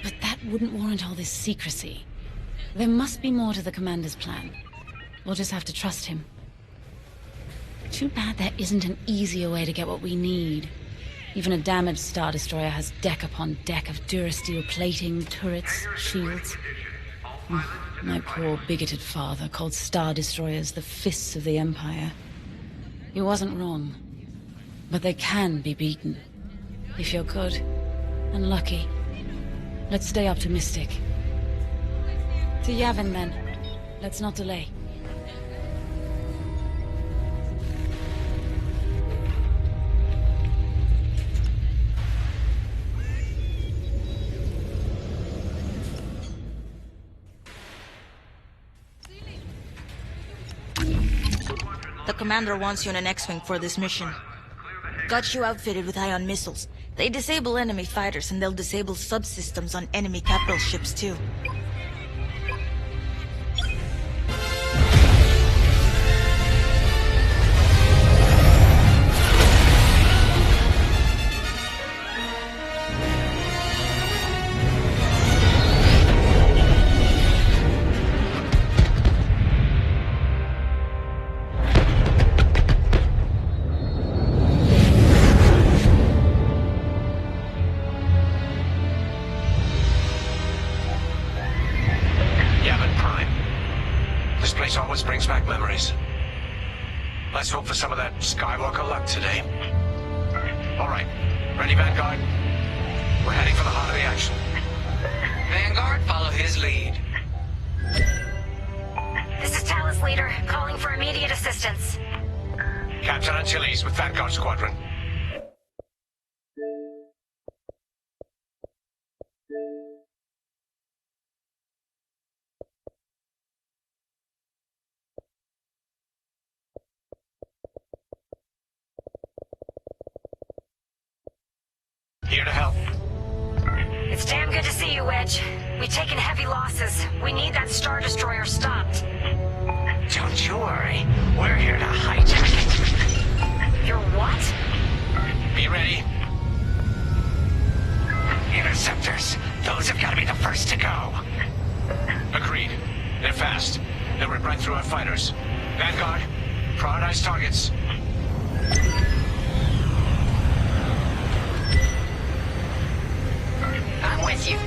But that wouldn't warrant all this secrecy. There must be more to the Commander's plan. We'll just have to trust him. Too bad there isn't an easier way to get what we need. Even a damaged Star Destroyer has deck upon deck of Durasteel plating, turrets, shields. My poor bigoted father called Star Destroyers the fists of the Empire. He wasn't wrong. But they can be beaten. If you're good and lucky. Let's stay optimistic. To Yavin then. Let's not delay. The commander wants you in an X-Wing for this mission. Got you outfitted with ion missiles. They disable enemy fighters and they'll disable subsystems on enemy capital ships too. Always brings back memories. Let's hope for some of that Skywalker luck today. All right, ready, Vanguard? We're heading for the heart of the action. Vanguard, follow his lead. This is Talos Leader, calling for immediate assistance. Captain Antilles with Vanguard Squadron. Here to help. It's damn good to see you, Wedge. We've taken heavy losses. We need that Star Destroyer stopped. Don't you worry. We're here to hijack it. You're what? Be ready. Interceptors. Those have got to be the first to go. Agreed. They're fast. They'll rip right through our fighters. Vanguard, prioritize targets. I'm with you.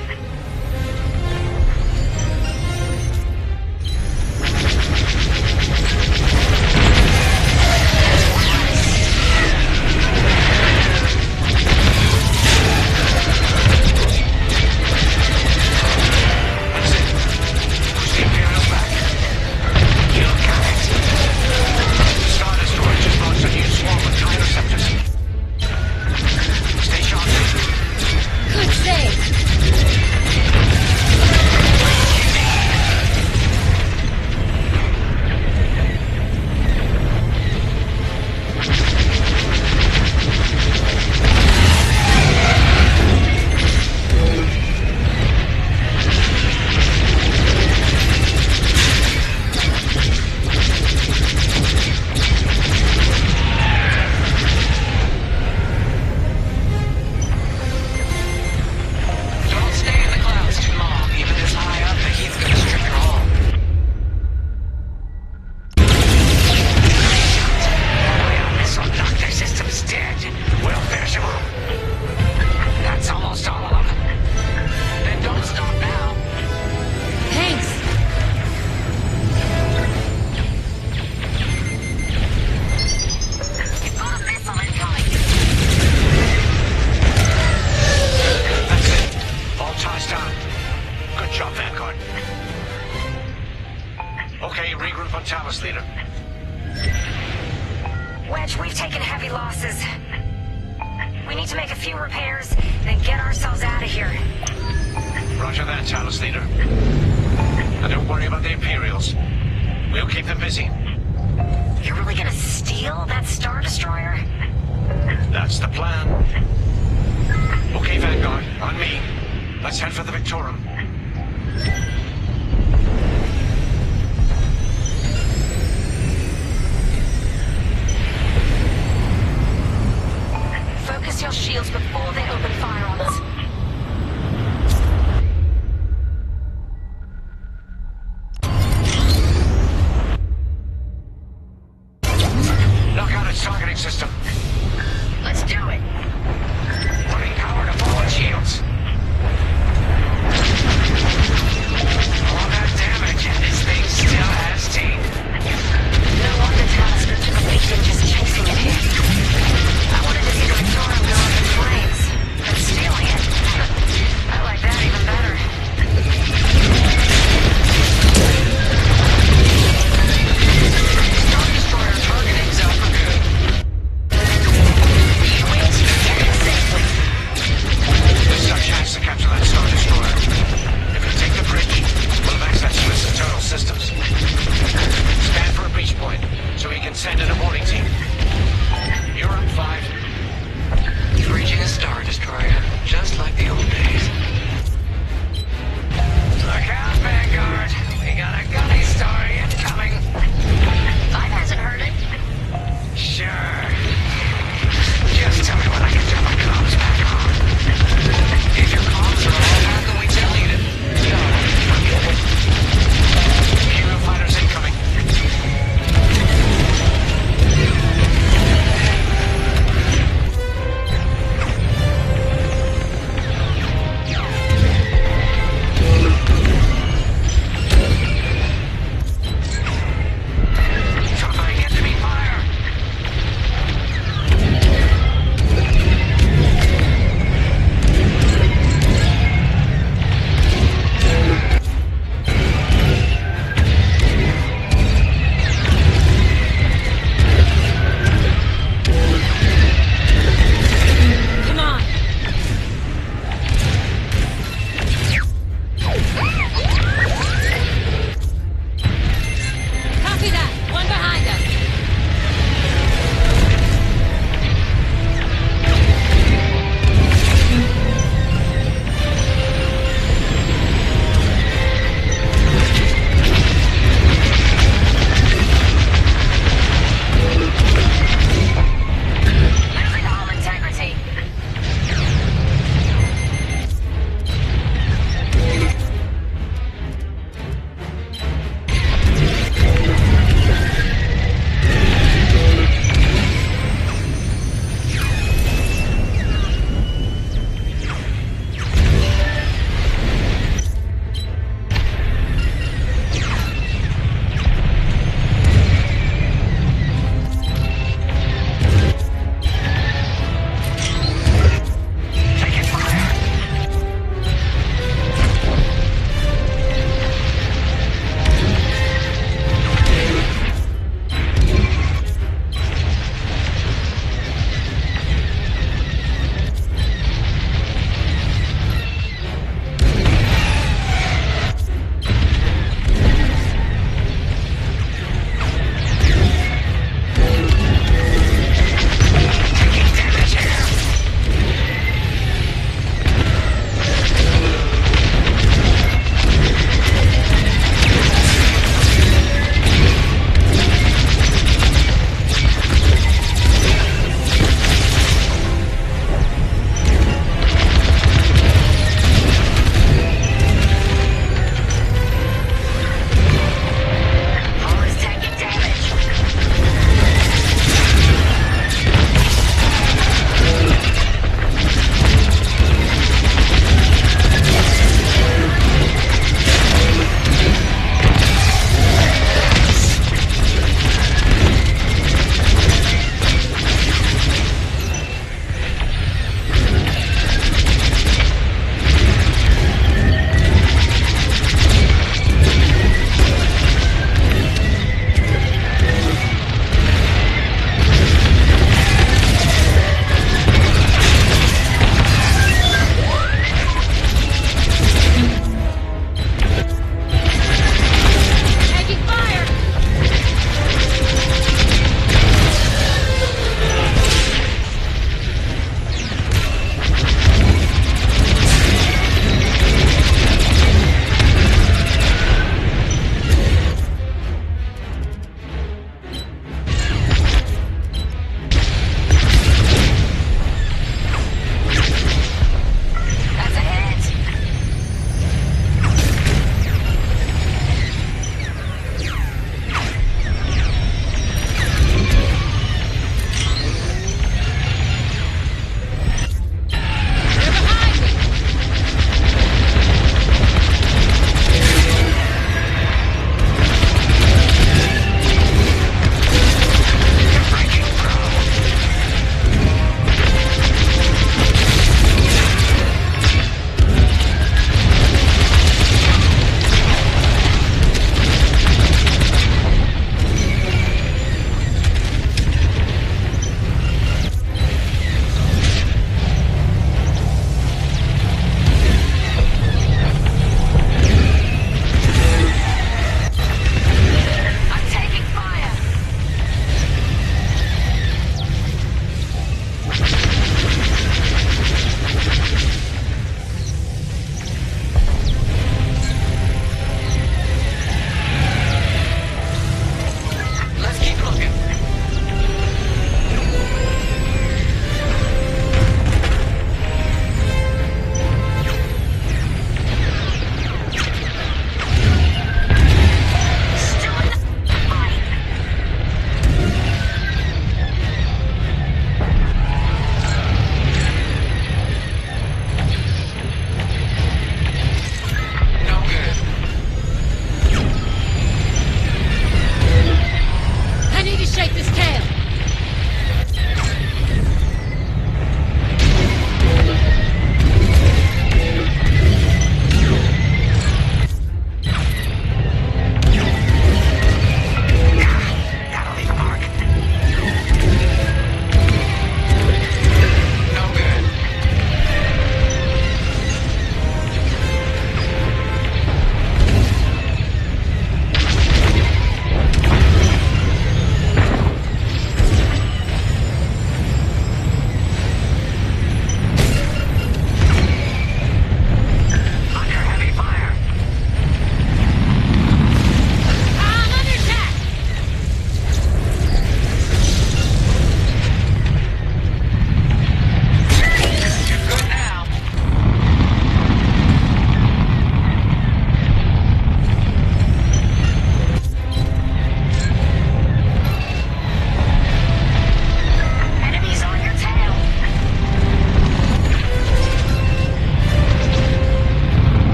Trying to be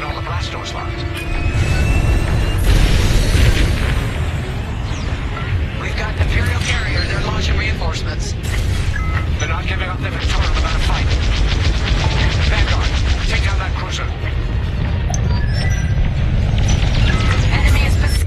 keeping all the blast doors locked. We've got an Imperial carrier. They're launching reinforcements. They're not giving up their victory without a fight. Vanguard, take down that cruiser. Enemy is positioned.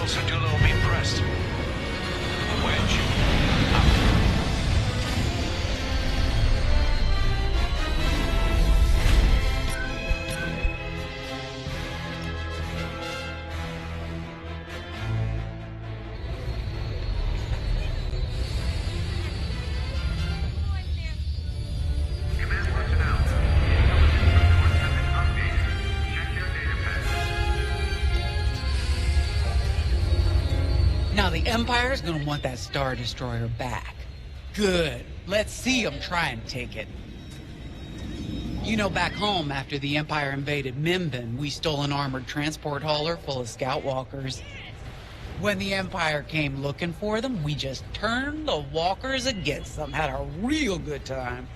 Sedula will be impressed. Wedge. Now the Empire's gonna want that Star Destroyer back. Good. Let's see them try and take it. You know, back home, after the Empire invaded Mimbin, we stole an armored transport hauler full of scout walkers. When the Empire came looking for them, we just turned the walkers against them. Had a real good time.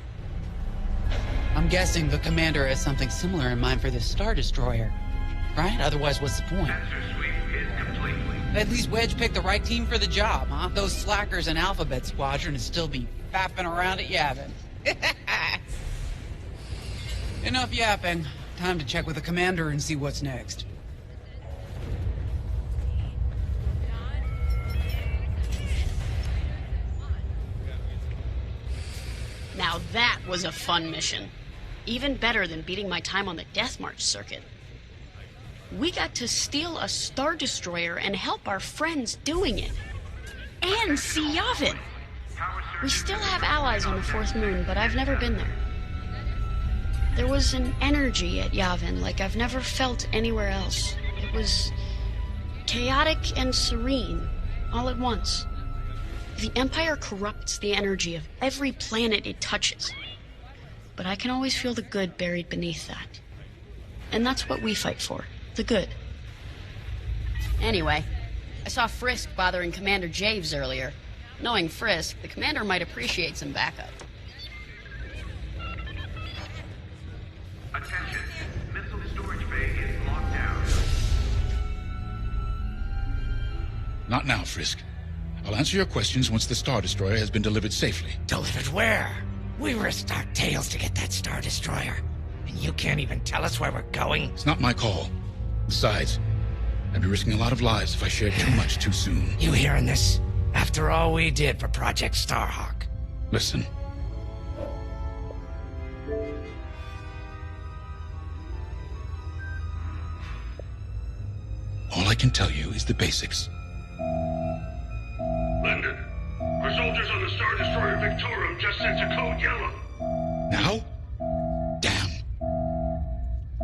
I'm guessing the commander has something similar in mind for this Star Destroyer. Right? Otherwise, what's the point? At least Wedge picked the right team for the job, huh? Those slackers in Alphabet Squadron would still be fapping around at Yavin. Enough yapping. Time to check with the commander and see what's next. Now that was a fun mission. Even better than beating my time on the Death March circuit. We got to steal a Star Destroyer and help our friends doing it. And see Yavin. We still have allies on the Fourth Moon, but I've never been there. There was an energy at Yavin like I've never felt anywhere else. It was chaotic and serene, all at once. The Empire corrupts the energy of every planet it touches. But I can always feel the good buried beneath that. And that's what we fight for. The good. Anyway, I saw Frisk bothering Commander Javes earlier. Knowing Frisk, the commander might appreciate some backup. Attention, missile storage bay is locked down. Not now, Frisk. I'll answer your questions once the Star Destroyer has been delivered safely. Delivered where? We risked our tails to get that Star Destroyer. And you can't even tell us where we're going? It's not my call. Besides, I'd be risking a lot of lives if I shared too much too soon. You hearing this? After all we did for Project Starhawk. Listen. All I can tell you is the basics. Landed. Our soldiers on the Star Destroyer Victorum just sent a code yellow. Now? Damn.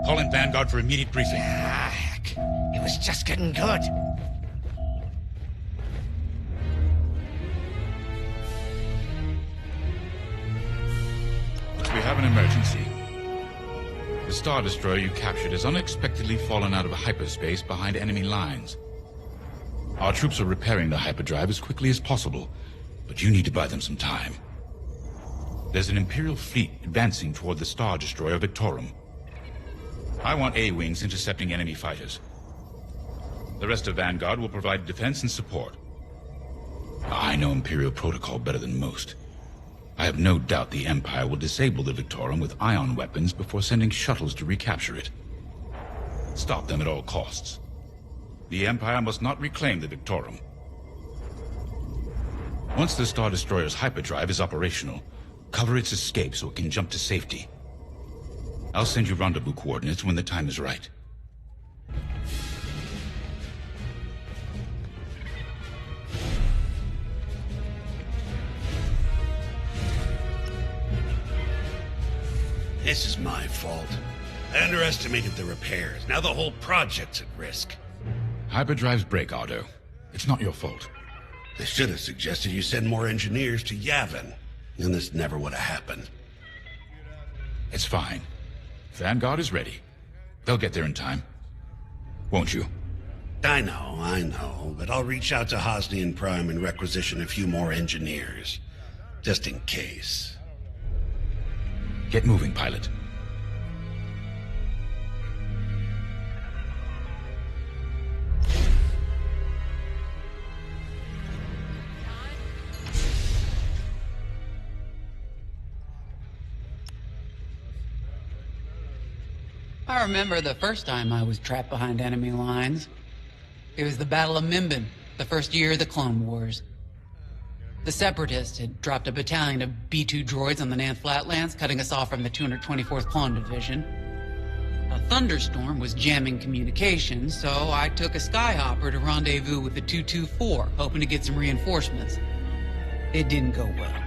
Call in Vanguard for immediate briefing. Ah, heck. It was just getting good. We have an emergency. The Star Destroyer you captured has unexpectedly fallen out of hyperspace behind enemy lines. Our troops are repairing the hyperdrive as quickly as possible, but you need to buy them some time. There's an Imperial fleet advancing toward the Star Destroyer Victorum. I want A-Wings intercepting enemy fighters. The rest of Vanguard will provide defense and support. I know Imperial protocol better than most. I have no doubt the Empire will disable the Victorum with ion weapons before sending shuttles to recapture it. Stop them at all costs. The Empire must not reclaim the Victorum. Once the Star Destroyer's hyperdrive is operational, cover its escape so it can jump to safety. I'll send you rendezvous coordinates when the time is right. This is my fault. I underestimated the repairs. Now the whole project's at risk. Hyperdrives break, Otto. It's not your fault. They should have suggested you send more engineers to Yavin. Then this never would have happened. It's fine. Vanguard is ready. They'll get there in time. Won't you? I know, but I'll reach out to Hosnian Prime and requisition a few more engineers. Just in case. Get moving, pilot. I remember the first time I was trapped behind enemy lines. It was the Battle of Mimban, the first year of the Clone Wars. The Separatists had dropped a battalion of B-2 droids on the Nan Flatlands, cutting us off from the 224th Clone Division. A thunderstorm was jamming communications, so I took a skyhopper to rendezvous with the 224, hoping to get some reinforcements. It didn't go well.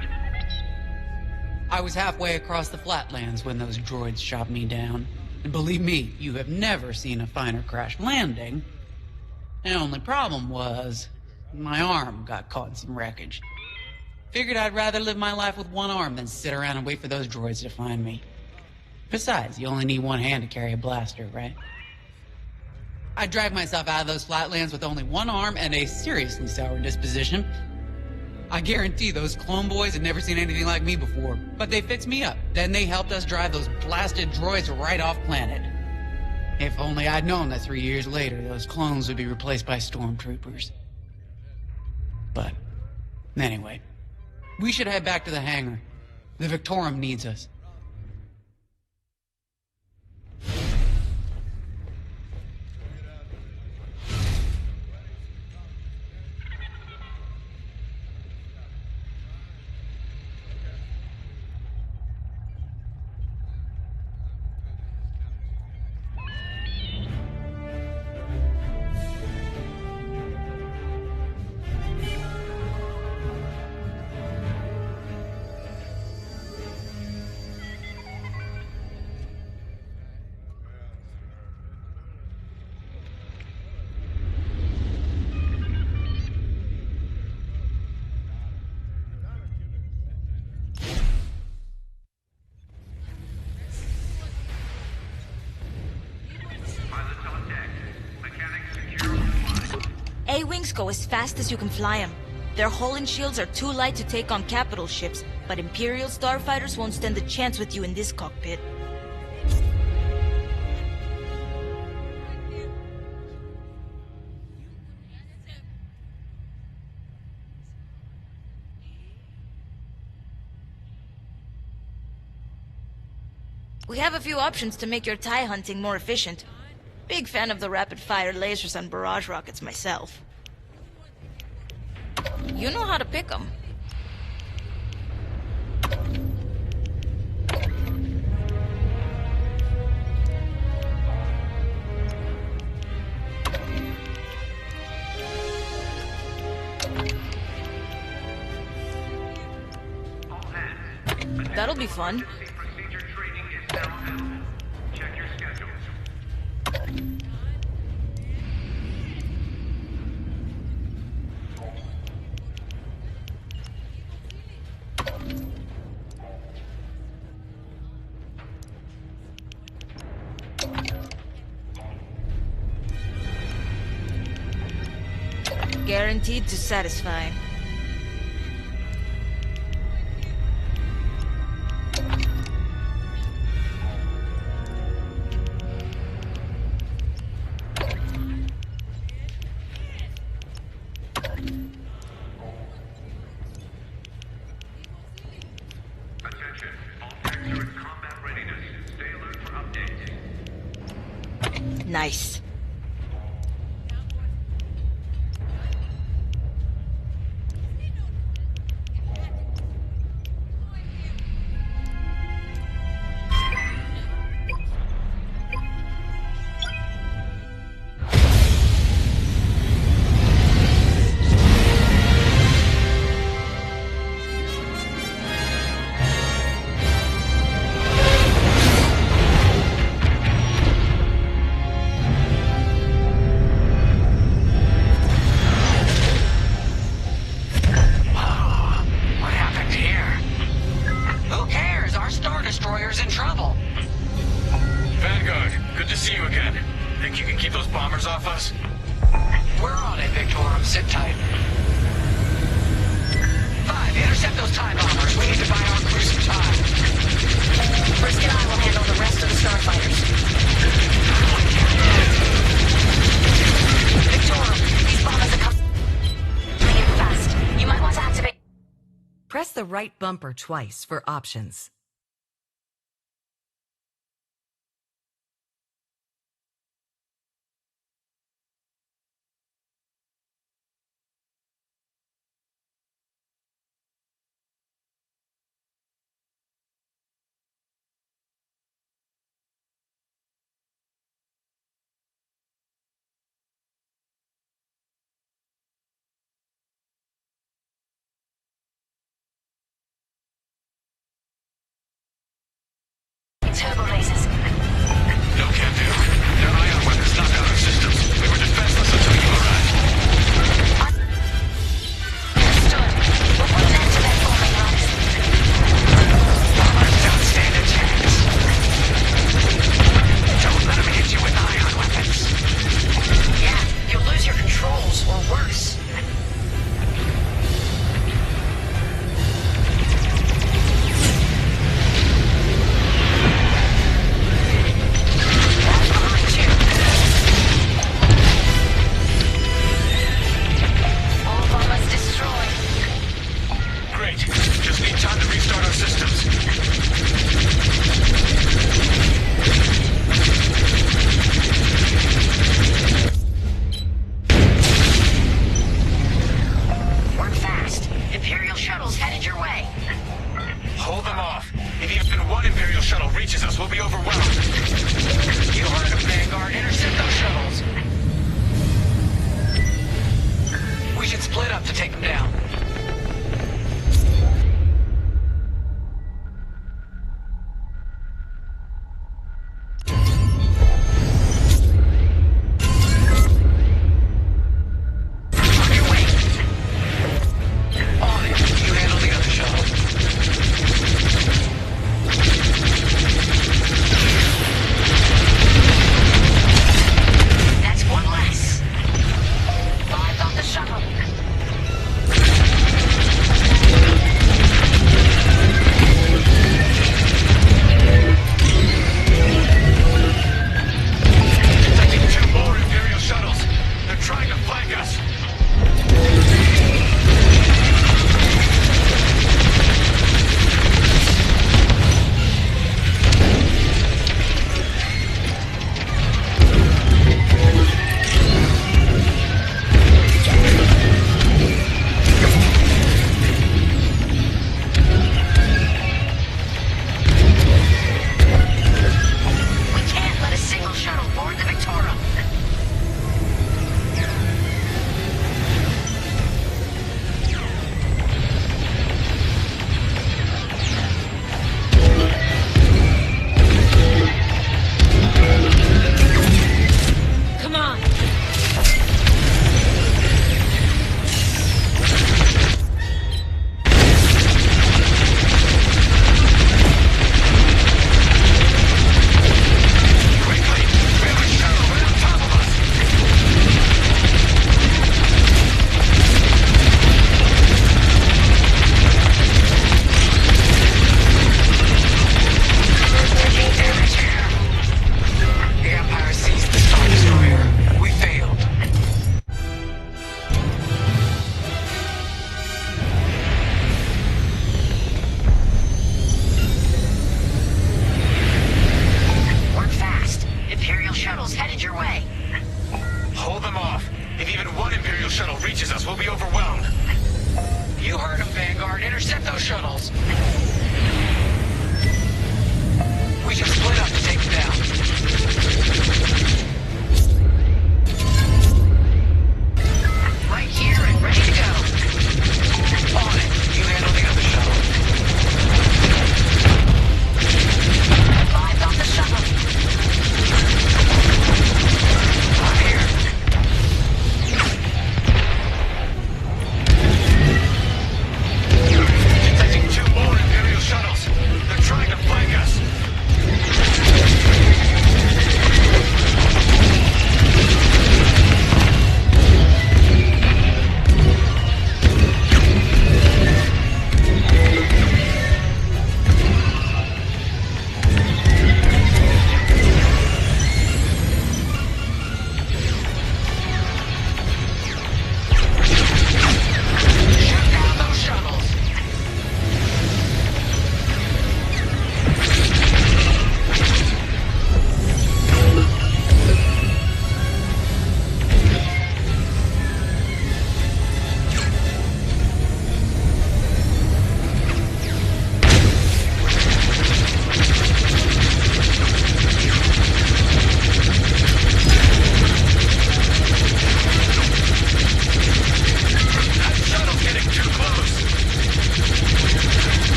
I was halfway across the Flatlands when those droids shot me down. And believe me, you have never seen a finer crash landing. The only problem was, my arm got caught in some wreckage. Figured I'd rather live my life with one arm than sit around and wait for those droids to find me. Besides, you only need one hand to carry a blaster, right? I dragged myself out of those flatlands with only one arm and a seriously sour disposition. I guarantee those clone boys had never seen anything like me before, but they fixed me up. Then they helped us drive those blasted droids right off planet. If only I'd known that 3 years later, those clones would be replaced by stormtroopers. But, anyway, we should head back to the hangar. The Victorum needs us. A-Wings go as fast as you can fly them. Their hull and shields are too light to take on capital ships, but Imperial starfighters won't stand a chance with you in this cockpit. We have a few options to make your TIE hunting more efficient. Big fan of the rapid-fire lasers and barrage rockets myself. You know how to pick them. That'll be fun. Guaranteed to satisfy. Nice. Press the right bumper twice for options. can split up to take them down.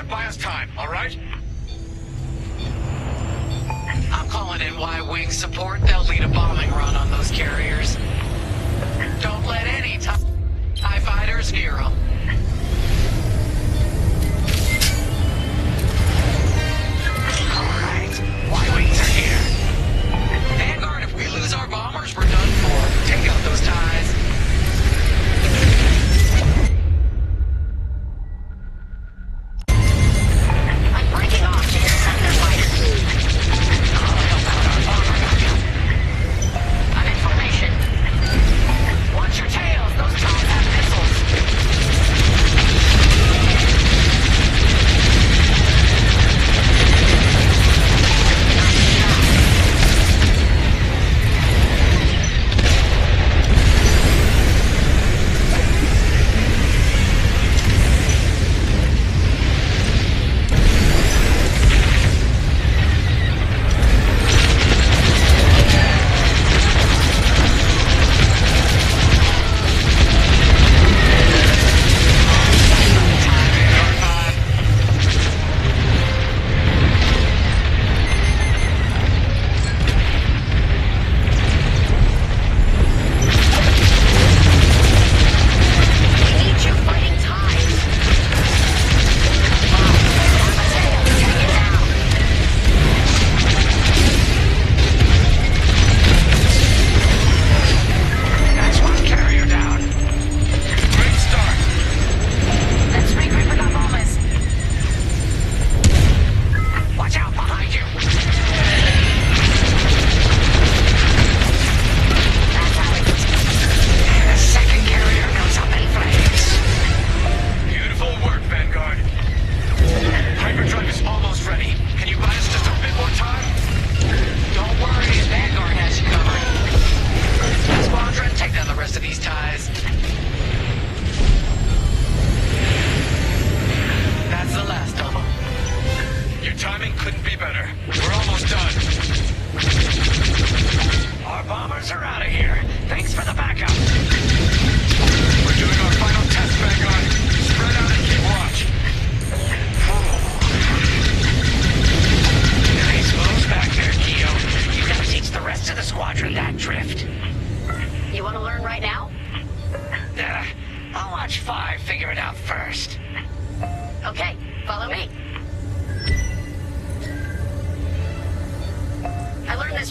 buy us time, all right? I'm calling in Y-Wing support. They'll lead a bombing run on those carriers. Don't let any TIE fighters near them. All right, Y-Wings are here. Vanguard, if we lose our bombers, we're done for. Take out those TIEs. I'm breaking off to intercept their fighters. I'm in formation. Watch your tails, those TIEs have missiles.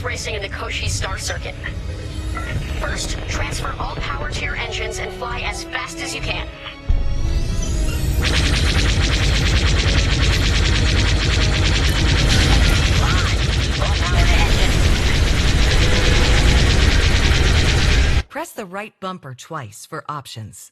racing in the Koshi Star Circuit. First, transfer all power to your engines and fly as fast as you can. Press the right bumper twice for options.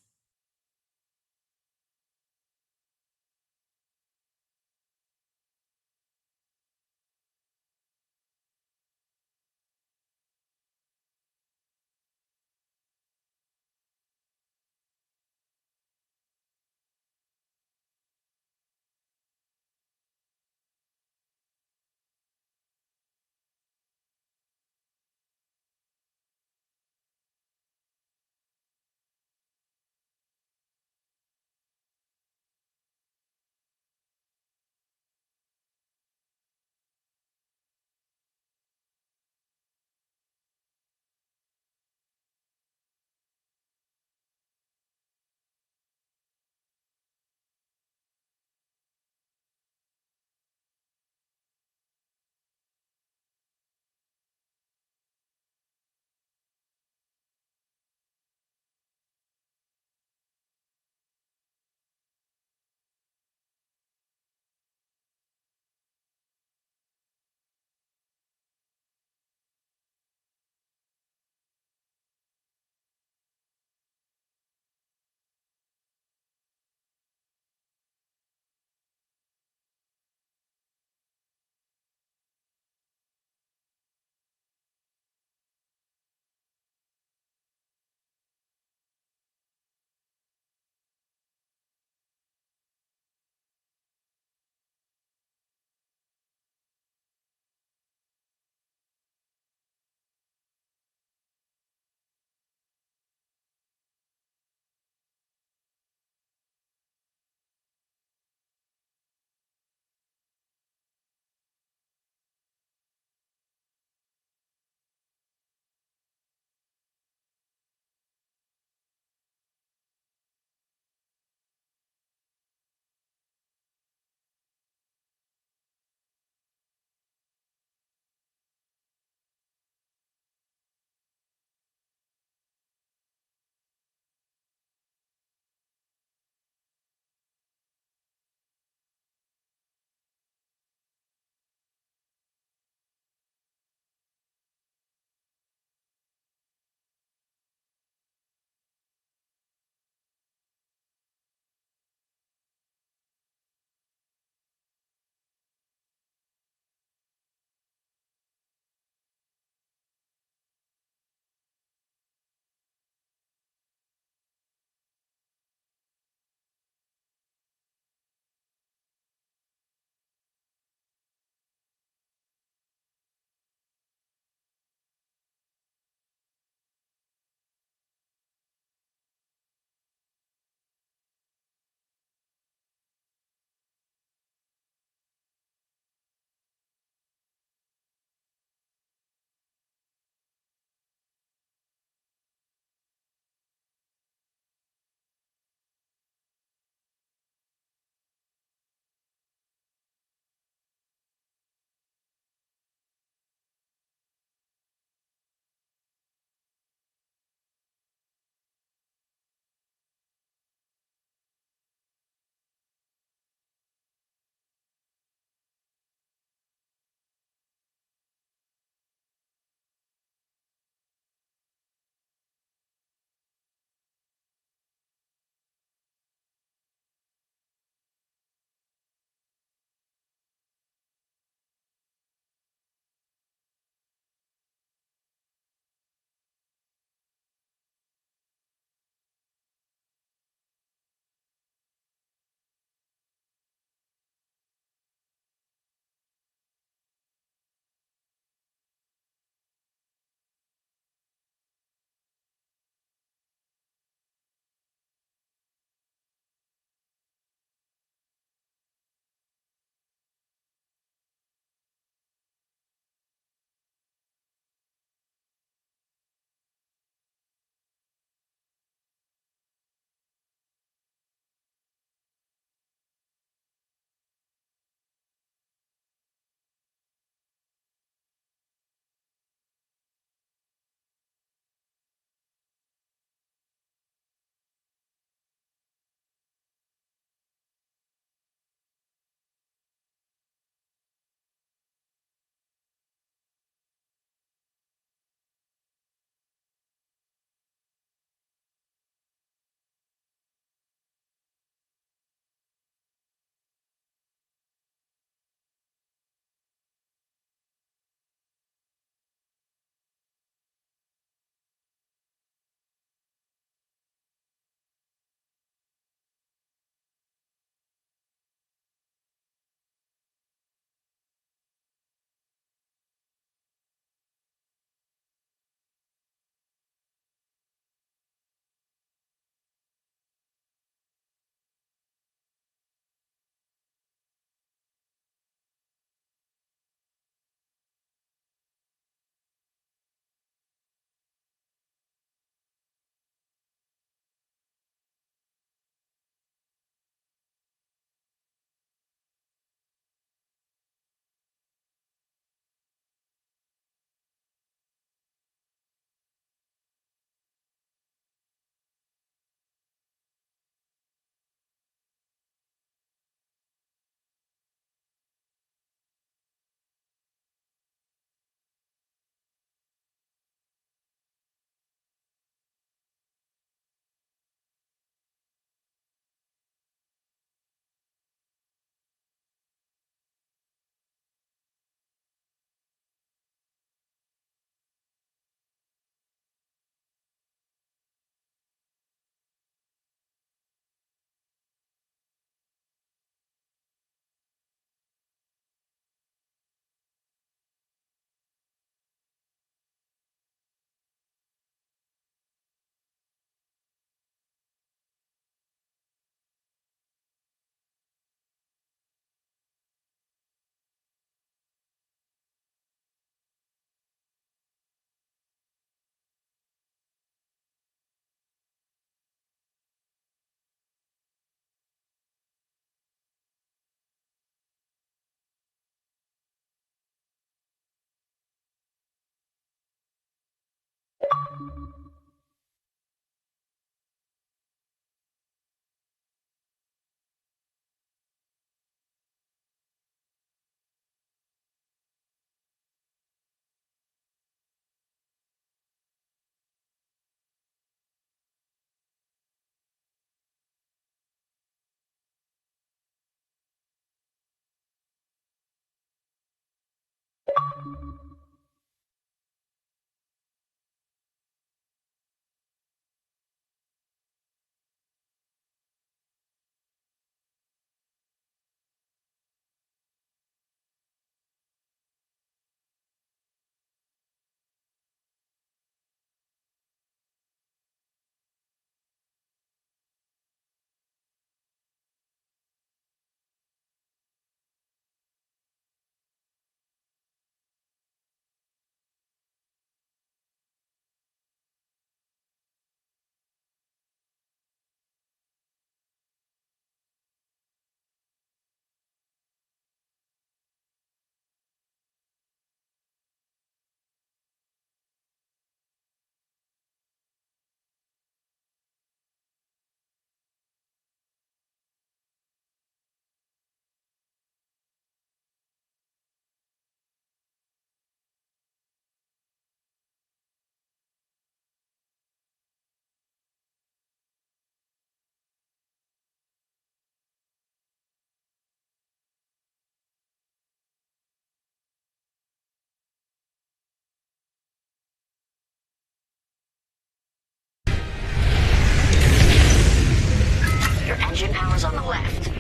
Engine power's on the left.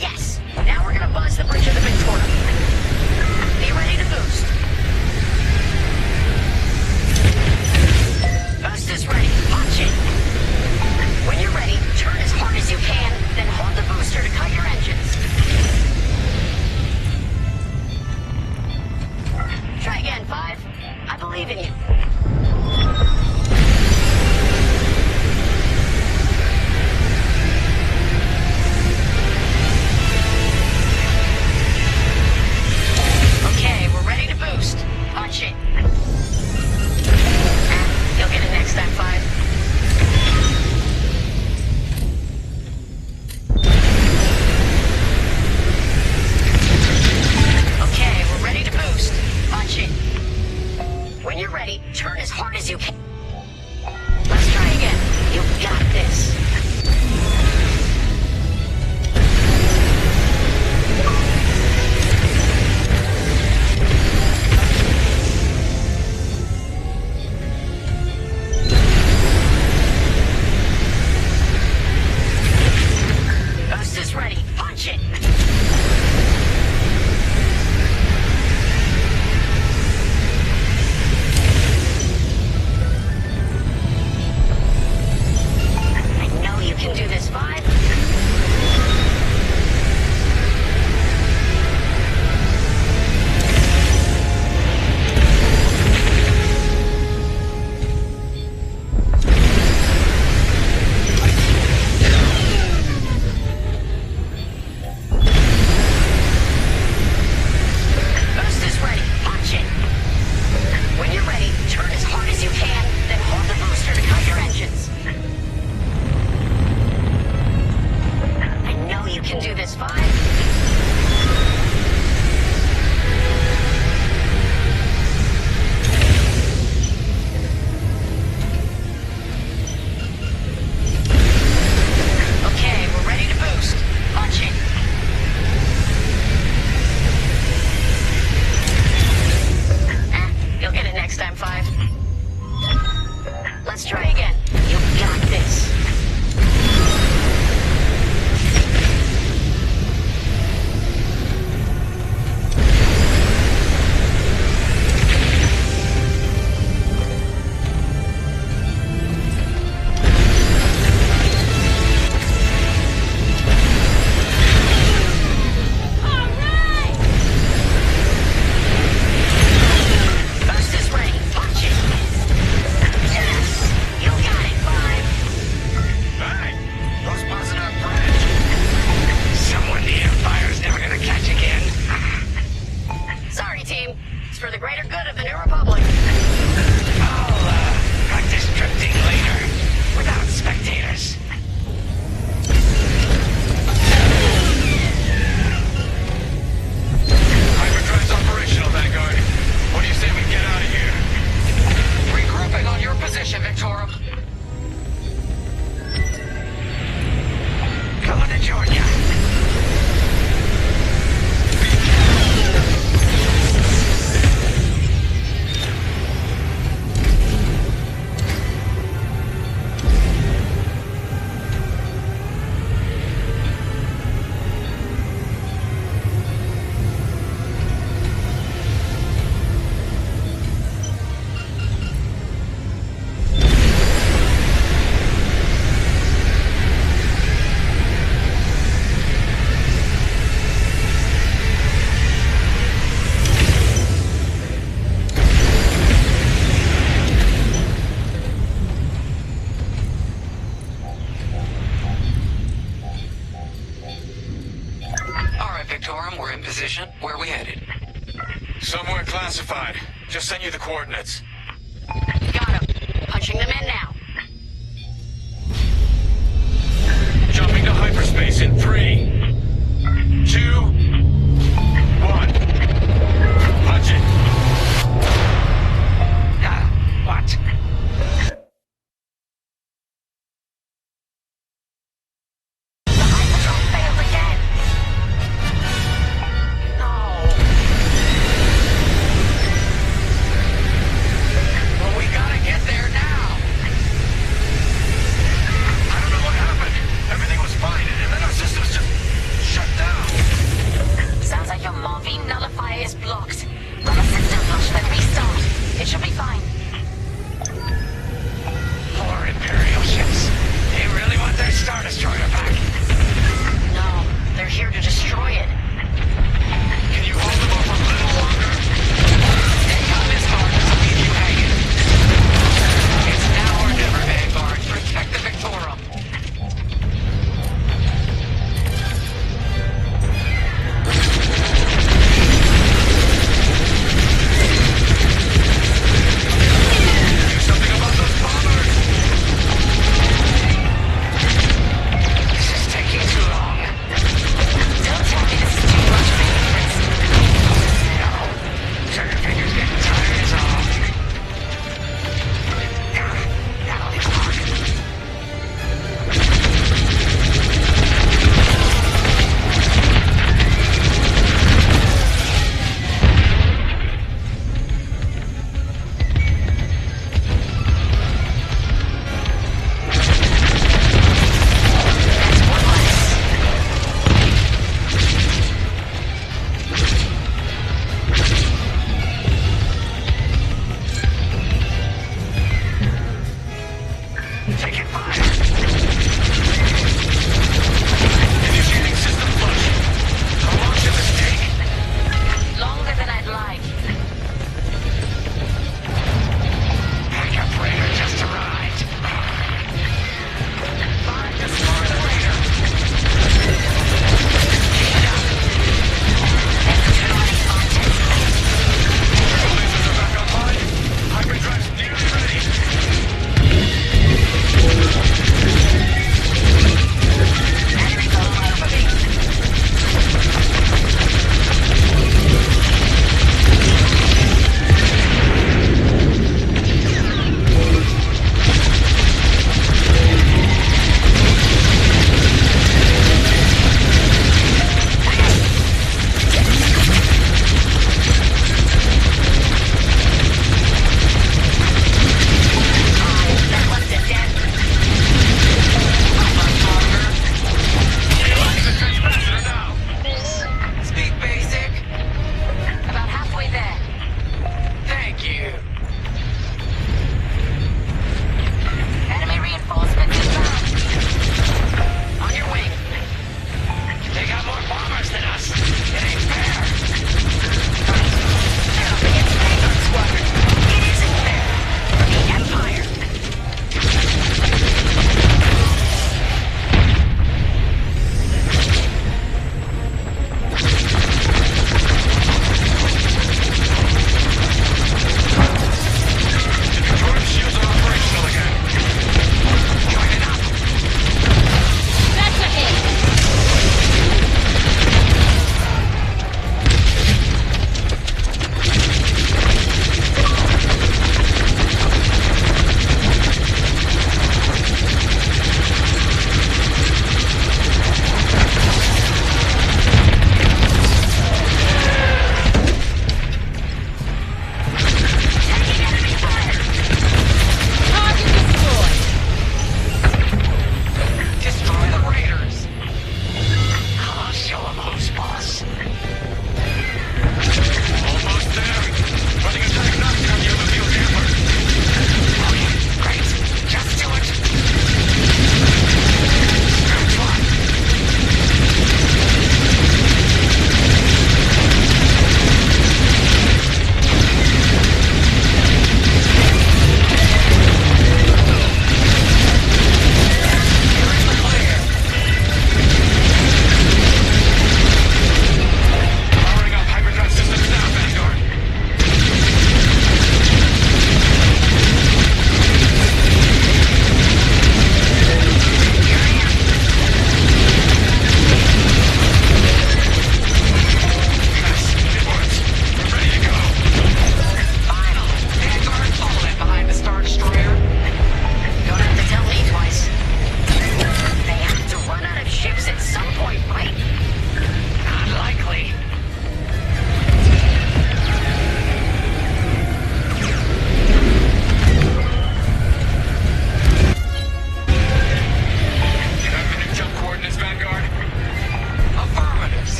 Yes! Now we're gonna buzz the bridge of the big portal. Be ready to boost. Boost is ready. Launch it. When you're ready, turn as hard as you can, then hold the booster to cut your engines. Try again, 5. I believe in you. Punch it. You'll get it next time, 5. Okay, we're ready to boost. Punch it. When you're ready, turn as hard as you can. Let's try again. You've got this. Ready, punch it. I know you can do this, 5. Sectorum, we're in position. Where are we headed? Somewhere classified. Just send you the coordinates. Got him. Punching them in now. Jumping to hyperspace in 3, 2, 1. Punch it. What? Everything was fine, and then our systems just shut down.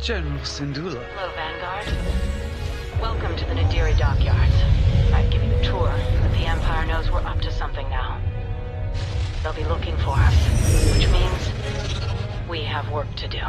General Syndulla. Hello, Vanguard. Welcome to the Nadiri dockyards. I've given you a tour, but the Empire knows we're up to something now. They'll be looking for us, which means we have work to do.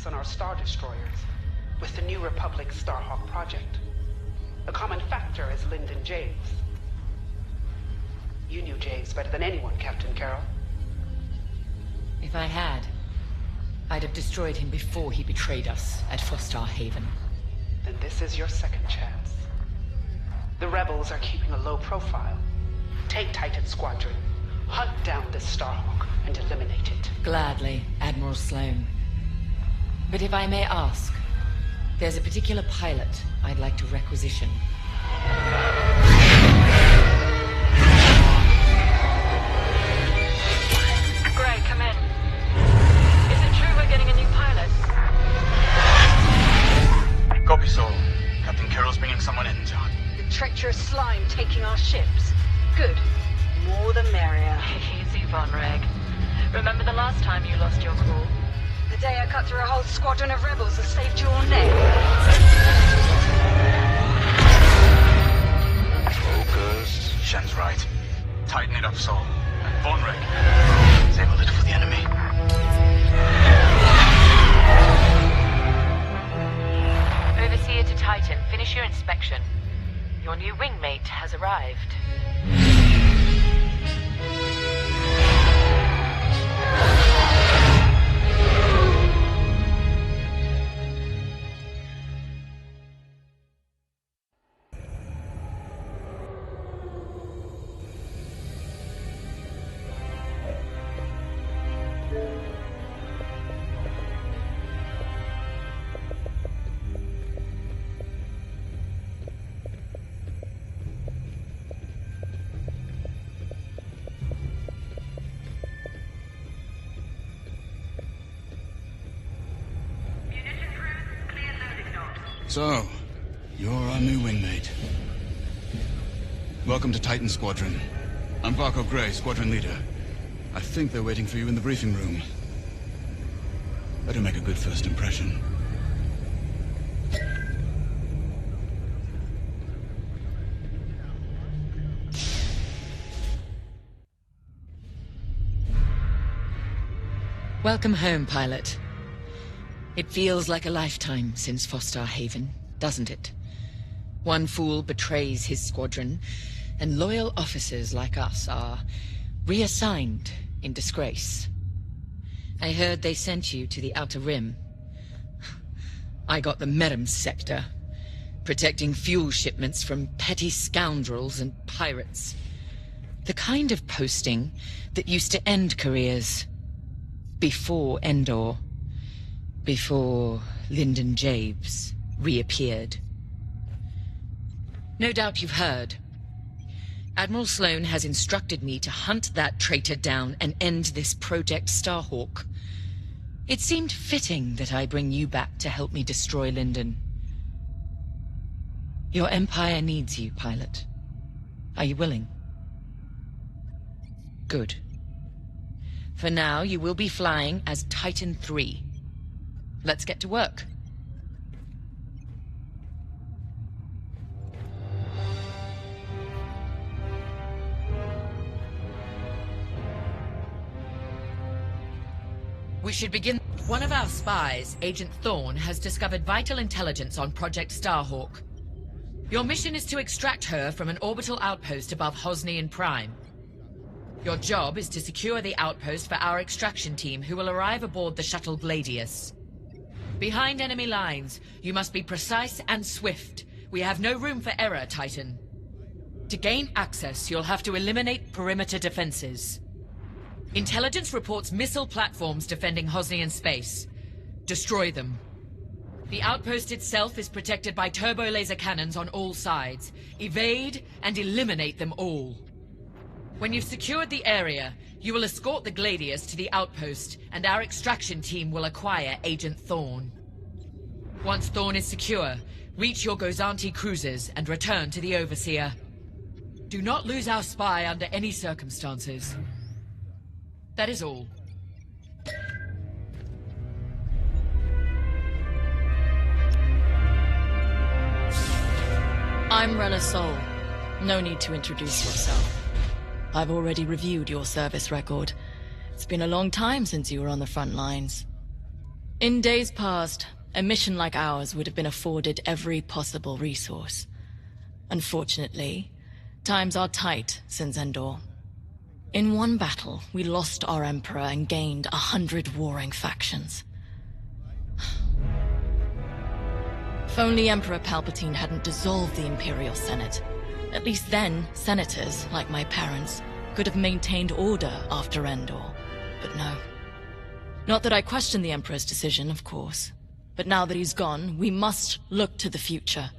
On our Star Destroyers with the New Republic Starhawk project. The common factor is Lyndon James. You knew James better than anyone, Captain Carroll. If I had, I'd have destroyed him before he betrayed us at Fostar Haven. Then this is your second chance. The rebels are keeping a low profile. Take Titan Squadron, hunt down this Starhawk, and eliminate it. Gladly, Admiral Sloan. But if I may ask, there's a particular pilot I'd like to requisition. Gray, come in. Is it true we're getting a new pilot? Copy, Sol. Captain Carroll's bringing someone in, John. The treacherous slime taking our ships. Good. More the merrier. Easy, Von Reg. Remember the last time you lost your cool? The day I cut through a whole squadron of rebels and saved your neck. Focus. Shen's right. Tighten it up, Sol. And Von Reg, disable it for the enemy. Overseer to Titan, finish your inspection. Your new wingmate has arrived. So, you're our new wingmate. Welcome to Titan Squadron. I'm Varco Gray, Squadron Leader. I think they're waiting for you in the briefing room. Better make a good first impression. Welcome home, pilot. It feels like a lifetime since Fostar Haven, doesn't it? One fool betrays his squadron, and loyal officers like us are reassigned in disgrace. I heard they sent you to the Outer Rim. I got the Merim sector, protecting fuel shipments from petty scoundrels and pirates. The kind of posting that used to end careers. Before Endor. Before Lyndon James reappeared. No doubt you've heard. Admiral Sloan has instructed me to hunt that traitor down and end this Project Starhawk. It seemed fitting that I bring you back to help me destroy Lyndon. Your Empire needs you, pilot. Are you willing? Good. For now, you will be flying as Titan 3. Let's get to work. We should begin. One of our spies, Agent Thorne, has discovered vital intelligence on Project Starhawk. Your mission is to extract her from an orbital outpost above Hosnian Prime. Your job is to secure the outpost for our extraction team, who will arrive aboard the shuttle Gladius. Behind enemy lines, you must be precise and swift. We have no room for error, Titan. To gain access, you'll have to eliminate perimeter defenses. Intelligence reports missile platforms defending Hosnian space. Destroy them. The outpost itself is protected by turbo laser cannons on all sides. Evade and eliminate them all. When you've secured the area, you will escort the Gladius to the outpost, and our extraction team will acquire Agent Thorn. Once Thorn is secure, reach your Gozanti cruisers and return to the Overseer. Do not lose our spy under any circumstances. That is all. I'm Rella Sol. No need to introduce yourself. I've already reviewed your service record. It's been a long time since you were on the front lines. In days past, a mission like ours would have been afforded every possible resource. Unfortunately, times are tight since Endor. In one battle, we lost our Emperor and gained 100 warring factions. If only Emperor Palpatine hadn't dissolved the Imperial Senate. At least then, senators, like my parents, could have maintained order after Endor. But no. Not that I question the Emperor's decision, of course. But now that he's gone, we must look to the future.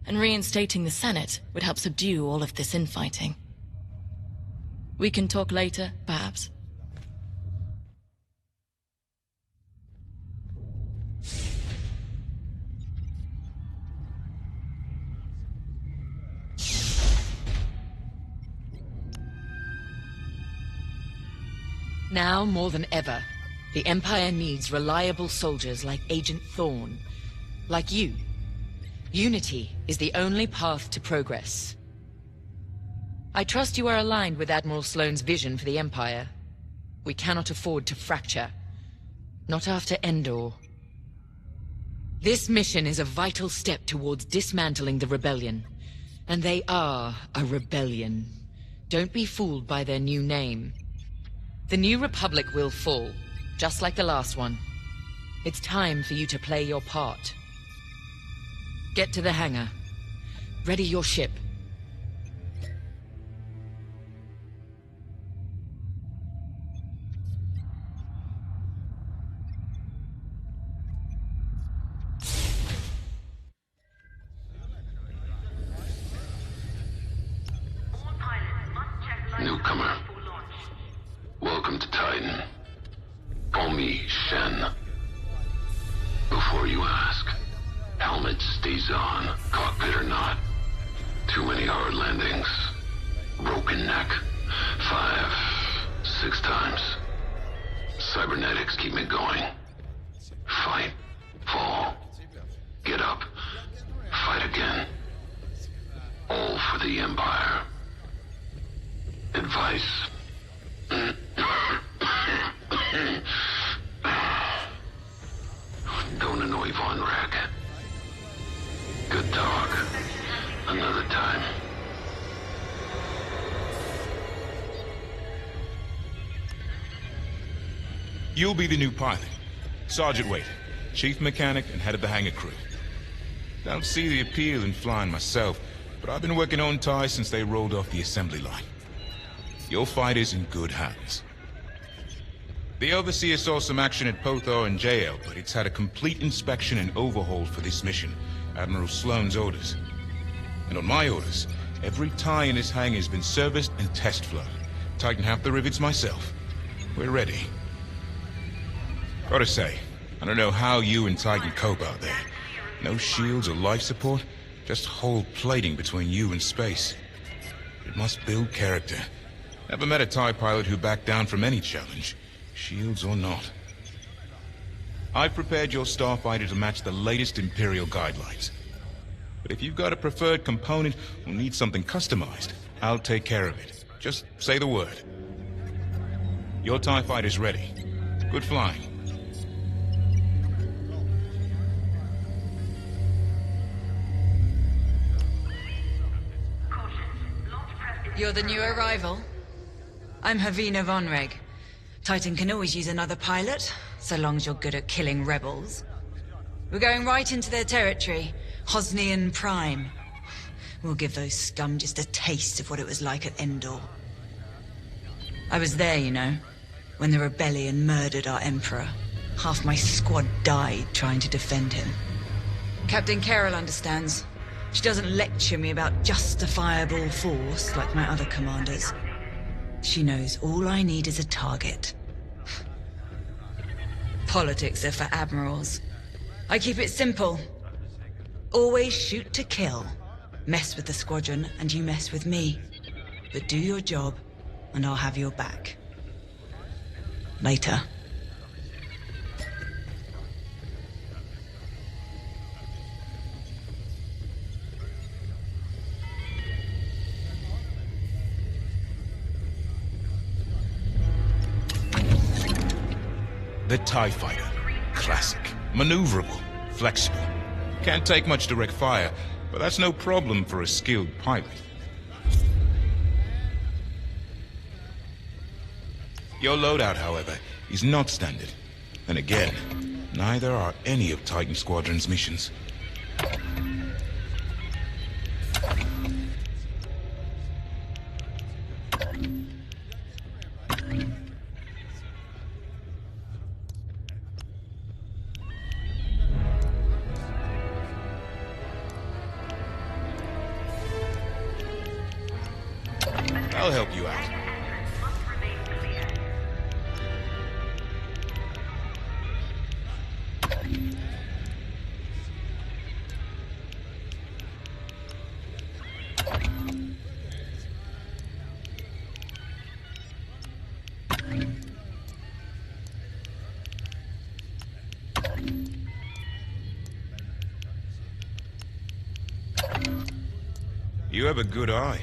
And reinstating the Senate would help subdue all of this infighting. We can talk later, perhaps? Now more than ever, the Empire needs reliable soldiers like Agent Thorn. Like you. Unity is the only path to progress. I trust you are aligned with Admiral Sloane's vision for the Empire. We cannot afford to fracture. Not after Endor. This mission is a vital step towards dismantling the rebellion. And they are a rebellion. Don't be fooled by their new name. The New Republic will fall, just like the last one. It's time for you to play your part. Get to the hangar. Ready your ship. Newcomer. Welcome to Titan. Call me Shen. Before you ask, helmet stays on, cockpit or not. Too many hard landings. Broken neck. 5, 6 times. Cybernetics keep me going. Fight. Fall. Get up. Fight again. All for the Empire. Advice. Don't annoy Von Rack. Good talk. Another time. You'll be the new pilot. Sergeant Wade, chief mechanic and head of the hangar crew. Don't see the appeal in flying myself, but I've been working on TIE since they rolled off the assembly line. Your fight is in good hands. The Overseer saw some action at Pothor and JL, but it's had a complete inspection and overhaul for this mission, Admiral Sloane's orders. And on my orders, every tie in this hangar has been serviced and test flown. Tighten half the rivets myself. We're ready. Gotta say, I don't know how you and Titan cope out there. No shields or life support, just hull plating between you and space. It must build character. Never met a TIE pilot who backed down from any challenge, shields or not. I've prepared your starfighter to match the latest Imperial guidelines. But if you've got a preferred component or need something customized, I'll take care of it. Just say the word. Your TIE fighter's ready. Good flying. You're the new arrival? I'm Havina Vonreg. Titan can always use another pilot, so long as you're good at killing rebels. We're going right into their territory, Hosnian Prime. We'll give those scum just a taste of what it was like at Endor. I was there, you know, when the rebellion murdered our Emperor. Half my squad died trying to defend him. Captain Carroll understands. She doesn't lecture me about justifiable force like my other commanders. She knows all I need is a target. Politics are for admirals. I keep it simple. Always shoot to kill. Mess with the squadron and you mess with me. But do your job and I'll have your back. Later. The TIE Fighter. Classic. Maneuverable. Flexible. Can't take much direct fire, but that's no problem for a skilled pilot. Your loadout, however, is not standard. And again, neither are any of Titan Squadron's missions. I'll help you out. You have a good eye.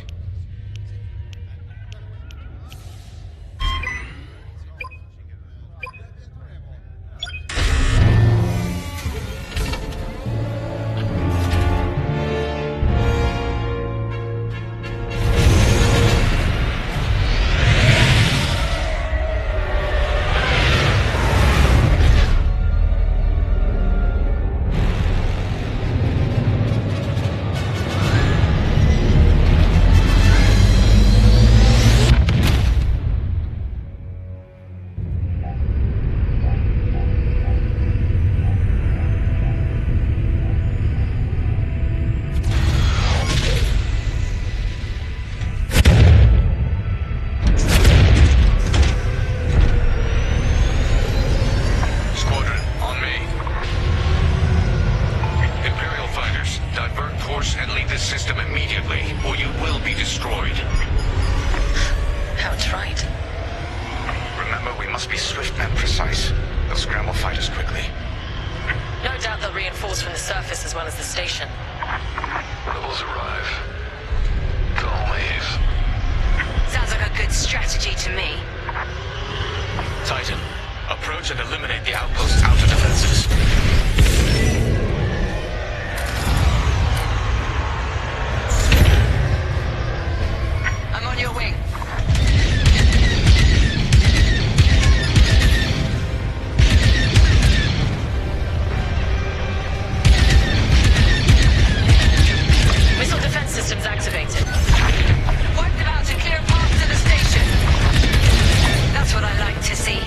That's what I like to see.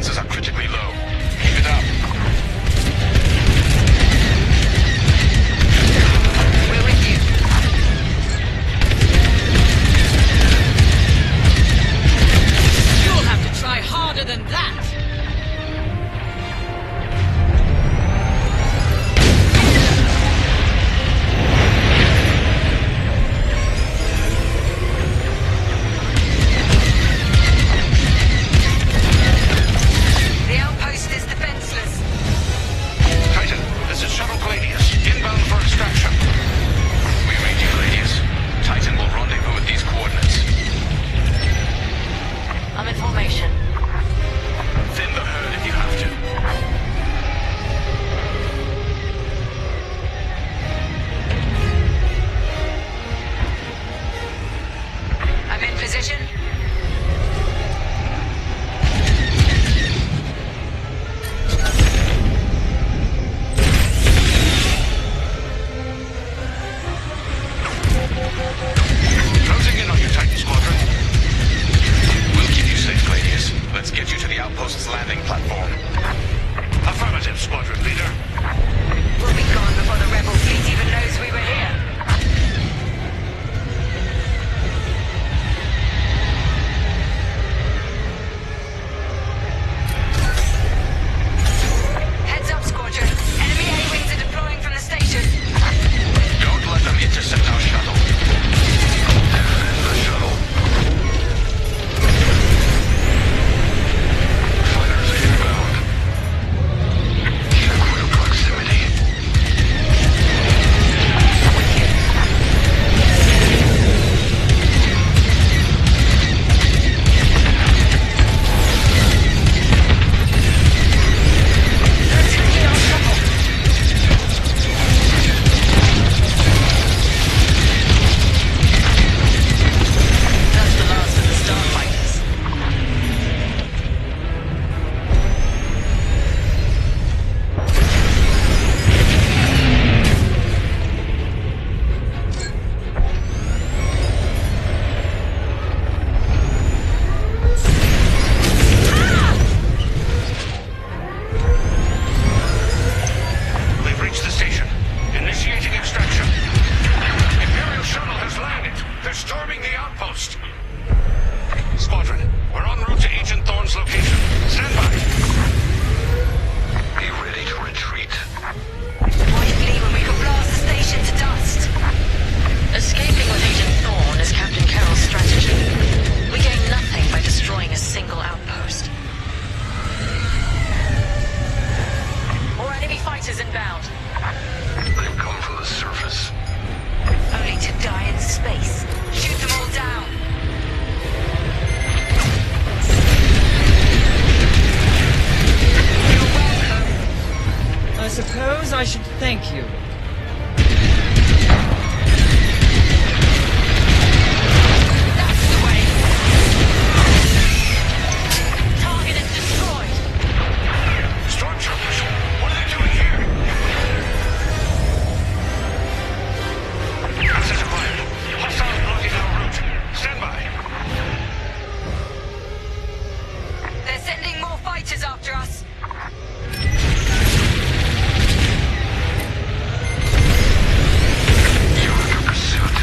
defenses are critically low. Keep it up. We're with you. You'll have to try harder than that. The outpost is defenseless. Titan, this is Shuttle Gladius, inbound for extraction. We read you, Gladius. Titan will rendezvous at these coordinates. I'm in formation. Thin the herd if you have to. I'm in position. Closing in on you, Titan Squadron. We'll keep you safe, Gladius. Let's get you to the outpost's landing platform. Affirmative, Squadron Leader. We'll be gone before the rebel fleet even knows we were here. Heads up, Squadron. Enemy A-wings are deploying from the station. Don't let them intercept our shuttle. Defend the shuttle. Fighters inbound. Check real proximity. That's the last of the starfighters. We've reached the station. Initiating extraction. Imperial shuttle has landed. They're storming the outpost. Squadron, we're en route to Agent Thorne's location. Stand by. Be ready to retreat. Why flee when we could blast the station to dust? Escaping with Agent Thorne is Captain Carroll's strategy. We gain nothing by destroying a single outpost. More enemy fighters inbound. They've come from the surface. Only to die in space. Shoot them all down. You're welcome. I suppose I should thank you. That's the way. Target is destroyed. Stormtroopers, what are they doing here? Access acquired. Hostiles blocking our route. Stand by. They're sending more fighters after us. You're under pursuit.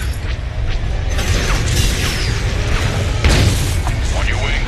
On your wing.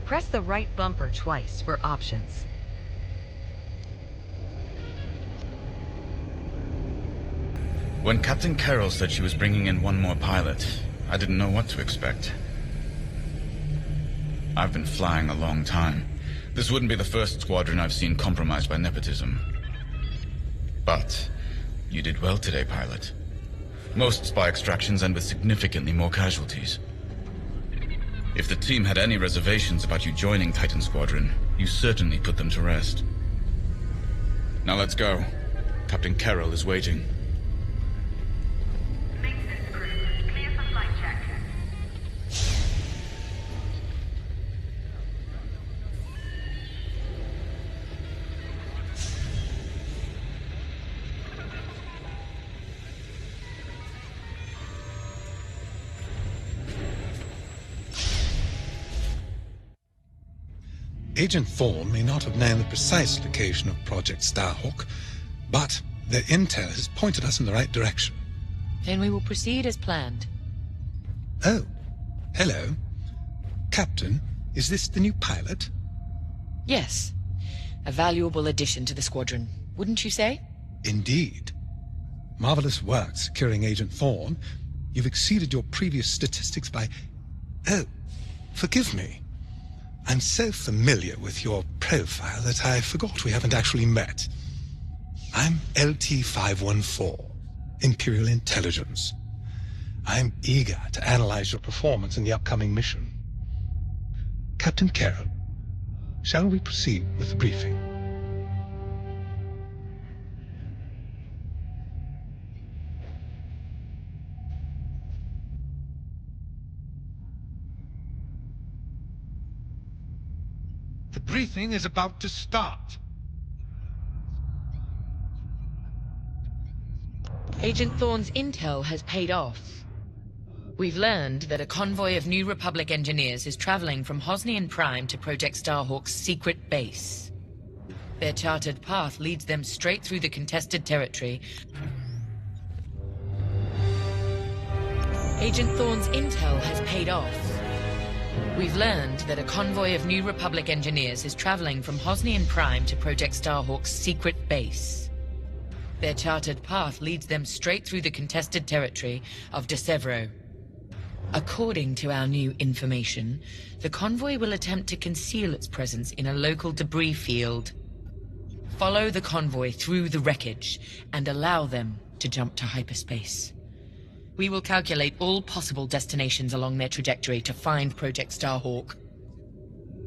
Press the right bumper twice for options. When Captain Carroll said she was bringing in one more pilot, I didn't know what to expect. I've been flying a long time. This wouldn't be the first squadron I've seen compromised by nepotism. But you did well today, pilot. Most spy extractions end with significantly more casualties. If the team had any reservations about you joining Titan Squadron, you certainly put them to rest. Now let's go. Captain Carroll is waiting. Agent Thorne may not have known the precise location of Project Starhawk, but their intel has pointed us in the right direction. Then we will proceed as planned. Oh, hello. Captain, is this the new pilot? Yes. A valuable addition to the squadron, wouldn't you say? Indeed. Marvelous work securing Agent Thorne. You've exceeded your previous statistics by... Oh, forgive me. I'm so familiar with your profile that I forgot we haven't actually met. I'm LT-514, Imperial Intelligence. I'm eager to analyze your performance in the upcoming mission. Captain Carroll, shall we proceed with the briefing? The briefing is about to start. Agent Thorne's intel has paid off. We've learned that a convoy of New Republic engineers is traveling from Hosnian Prime to Project Starhawk's secret base. Their charted path leads them straight through the contested territory. Agent Thorne's intel has paid off. We've learned that a convoy of New Republic engineers is traveling from Hosnian Prime to Project Starhawk's secret base. Their charted path leads them straight through the contested territory of DeSevro. According to our new information, the convoy will attempt to conceal its presence in a local debris field. Follow the convoy through the wreckage and allow them to jump to hyperspace. We will calculate all possible destinations along their trajectory to find Project Starhawk.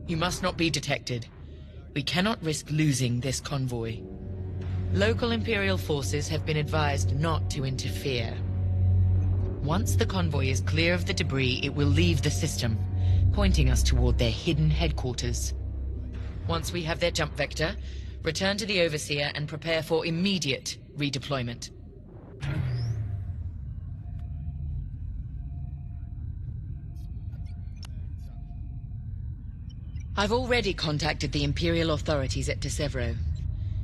You must not be detected. We cannot risk losing this convoy. Local Imperial forces have been advised not to interfere. Once the convoy is clear of the debris, it will leave the system, pointing us toward their hidden headquarters. Once we have their jump vector, return to the Overseer and prepare for immediate redeployment. I've already contacted the Imperial authorities at DeSevro.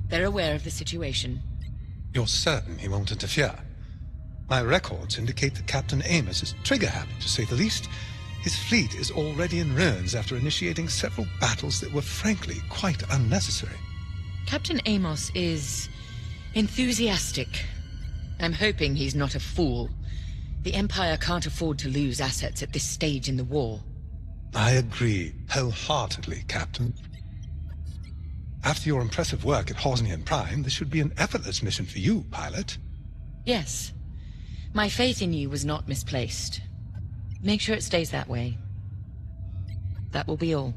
They're aware of the situation. You're certain he won't interfere? My records indicate that Captain Amos is trigger-happy, to say the least. His fleet is already in ruins after initiating several battles that were frankly quite unnecessary. Captain Amos is enthusiastic. I'm hoping he's not a fool. The Empire can't afford to lose assets at this stage in the war. I agree wholeheartedly, Captain. After your impressive work at Hosnian Prime, this should be an effortless mission for you, pilot. Yes. My faith in you was not misplaced. Make sure it stays that way. That will be all.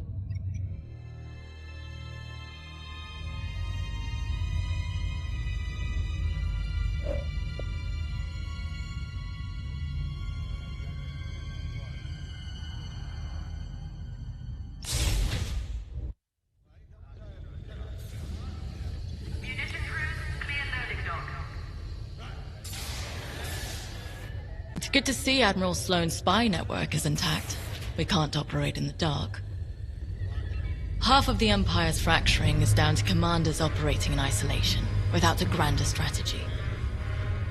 It's good to see Admiral Sloane's spy network is intact. We can't operate in the dark. Half of the Empire's fracturing is down to commanders operating in isolation, without a grander strategy.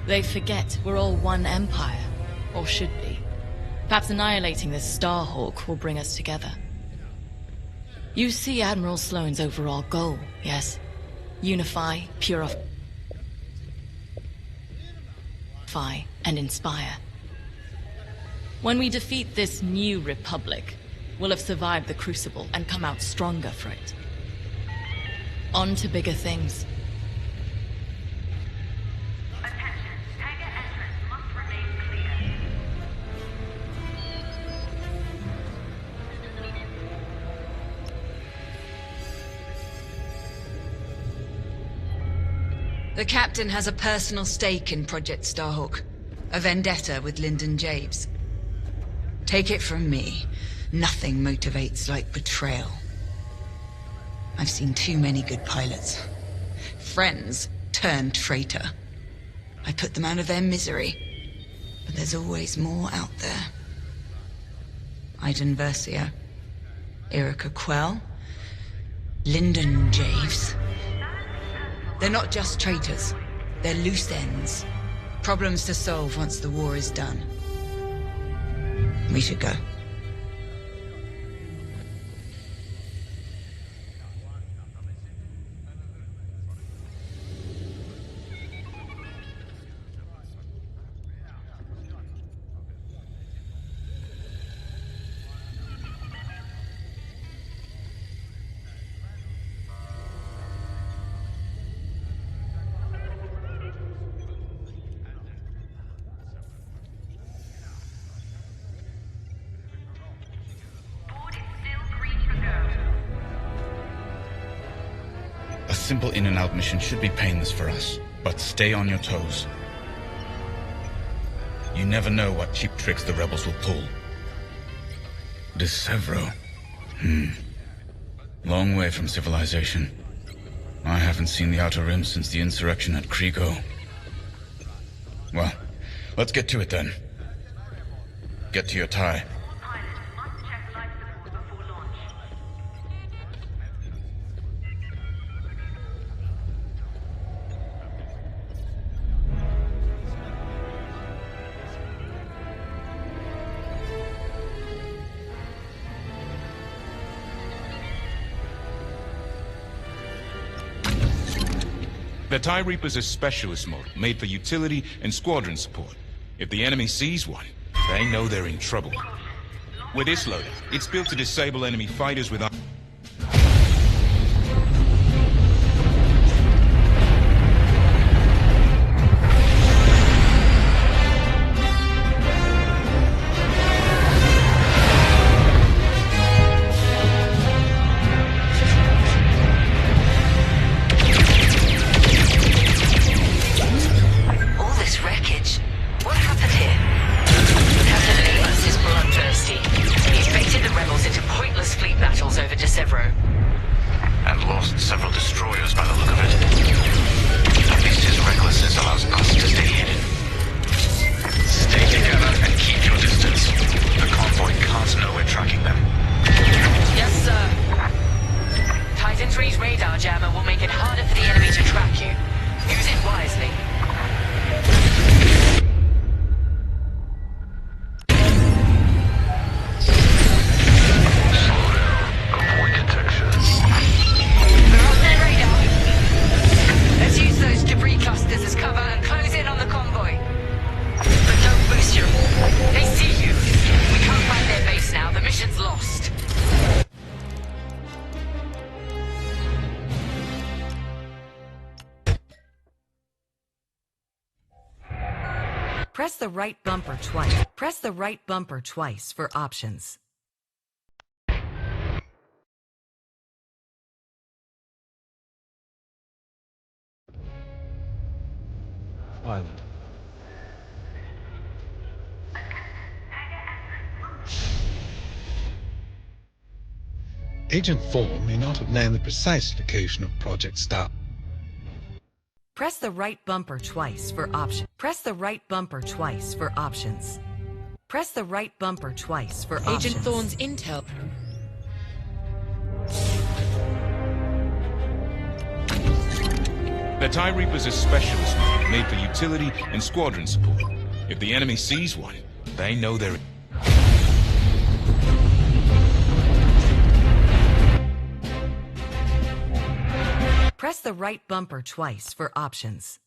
They forget we're all one Empire, or should be. Perhaps annihilating this Starhawk will bring us together. You see Admiral Sloane's overall goal, yes? Unify, purify, and inspire. When we defeat this new republic, we'll have survived the Crucible and come out stronger for it. On to bigger things. The captain has a personal stake in Project Starhawk, a vendetta with Lyndon James. Take it from me, nothing motivates like betrayal. I've seen too many good pilots. Friends turned traitor. I put them out of their misery, but there's always more out there. Iden Versio, Erica Quell, Lyndon James. They're not just traitors, they're loose ends. Problems to solve once the war is done. We should go. A simple in and out mission should be painless for us, but stay on your toes. You never know what cheap tricks the rebels will pull. Decevro. Long way from civilization. I haven't seen the Outer Rim since the insurrection at Kriego. Well, let's get to it then. Get to your tie. The TIE Reaper's a specialist model, made for utility and squadron support. If the enemy sees one, they know they're in trouble. With this loadout, it's built to disable enemy fighters without... Press the right bumper twice. Press the right bumper twice for options. Island. Agent 4 may not have known the precise location of Project Star. Press the right bumper twice for options. Press the right bumper twice for options. Press the right bumper twice for options. Agent Thorne's intel. The TIE Reaper's a specialist model, made for utility and squadron support. If the enemy sees one, they know they're... Press the right bumper twice for options.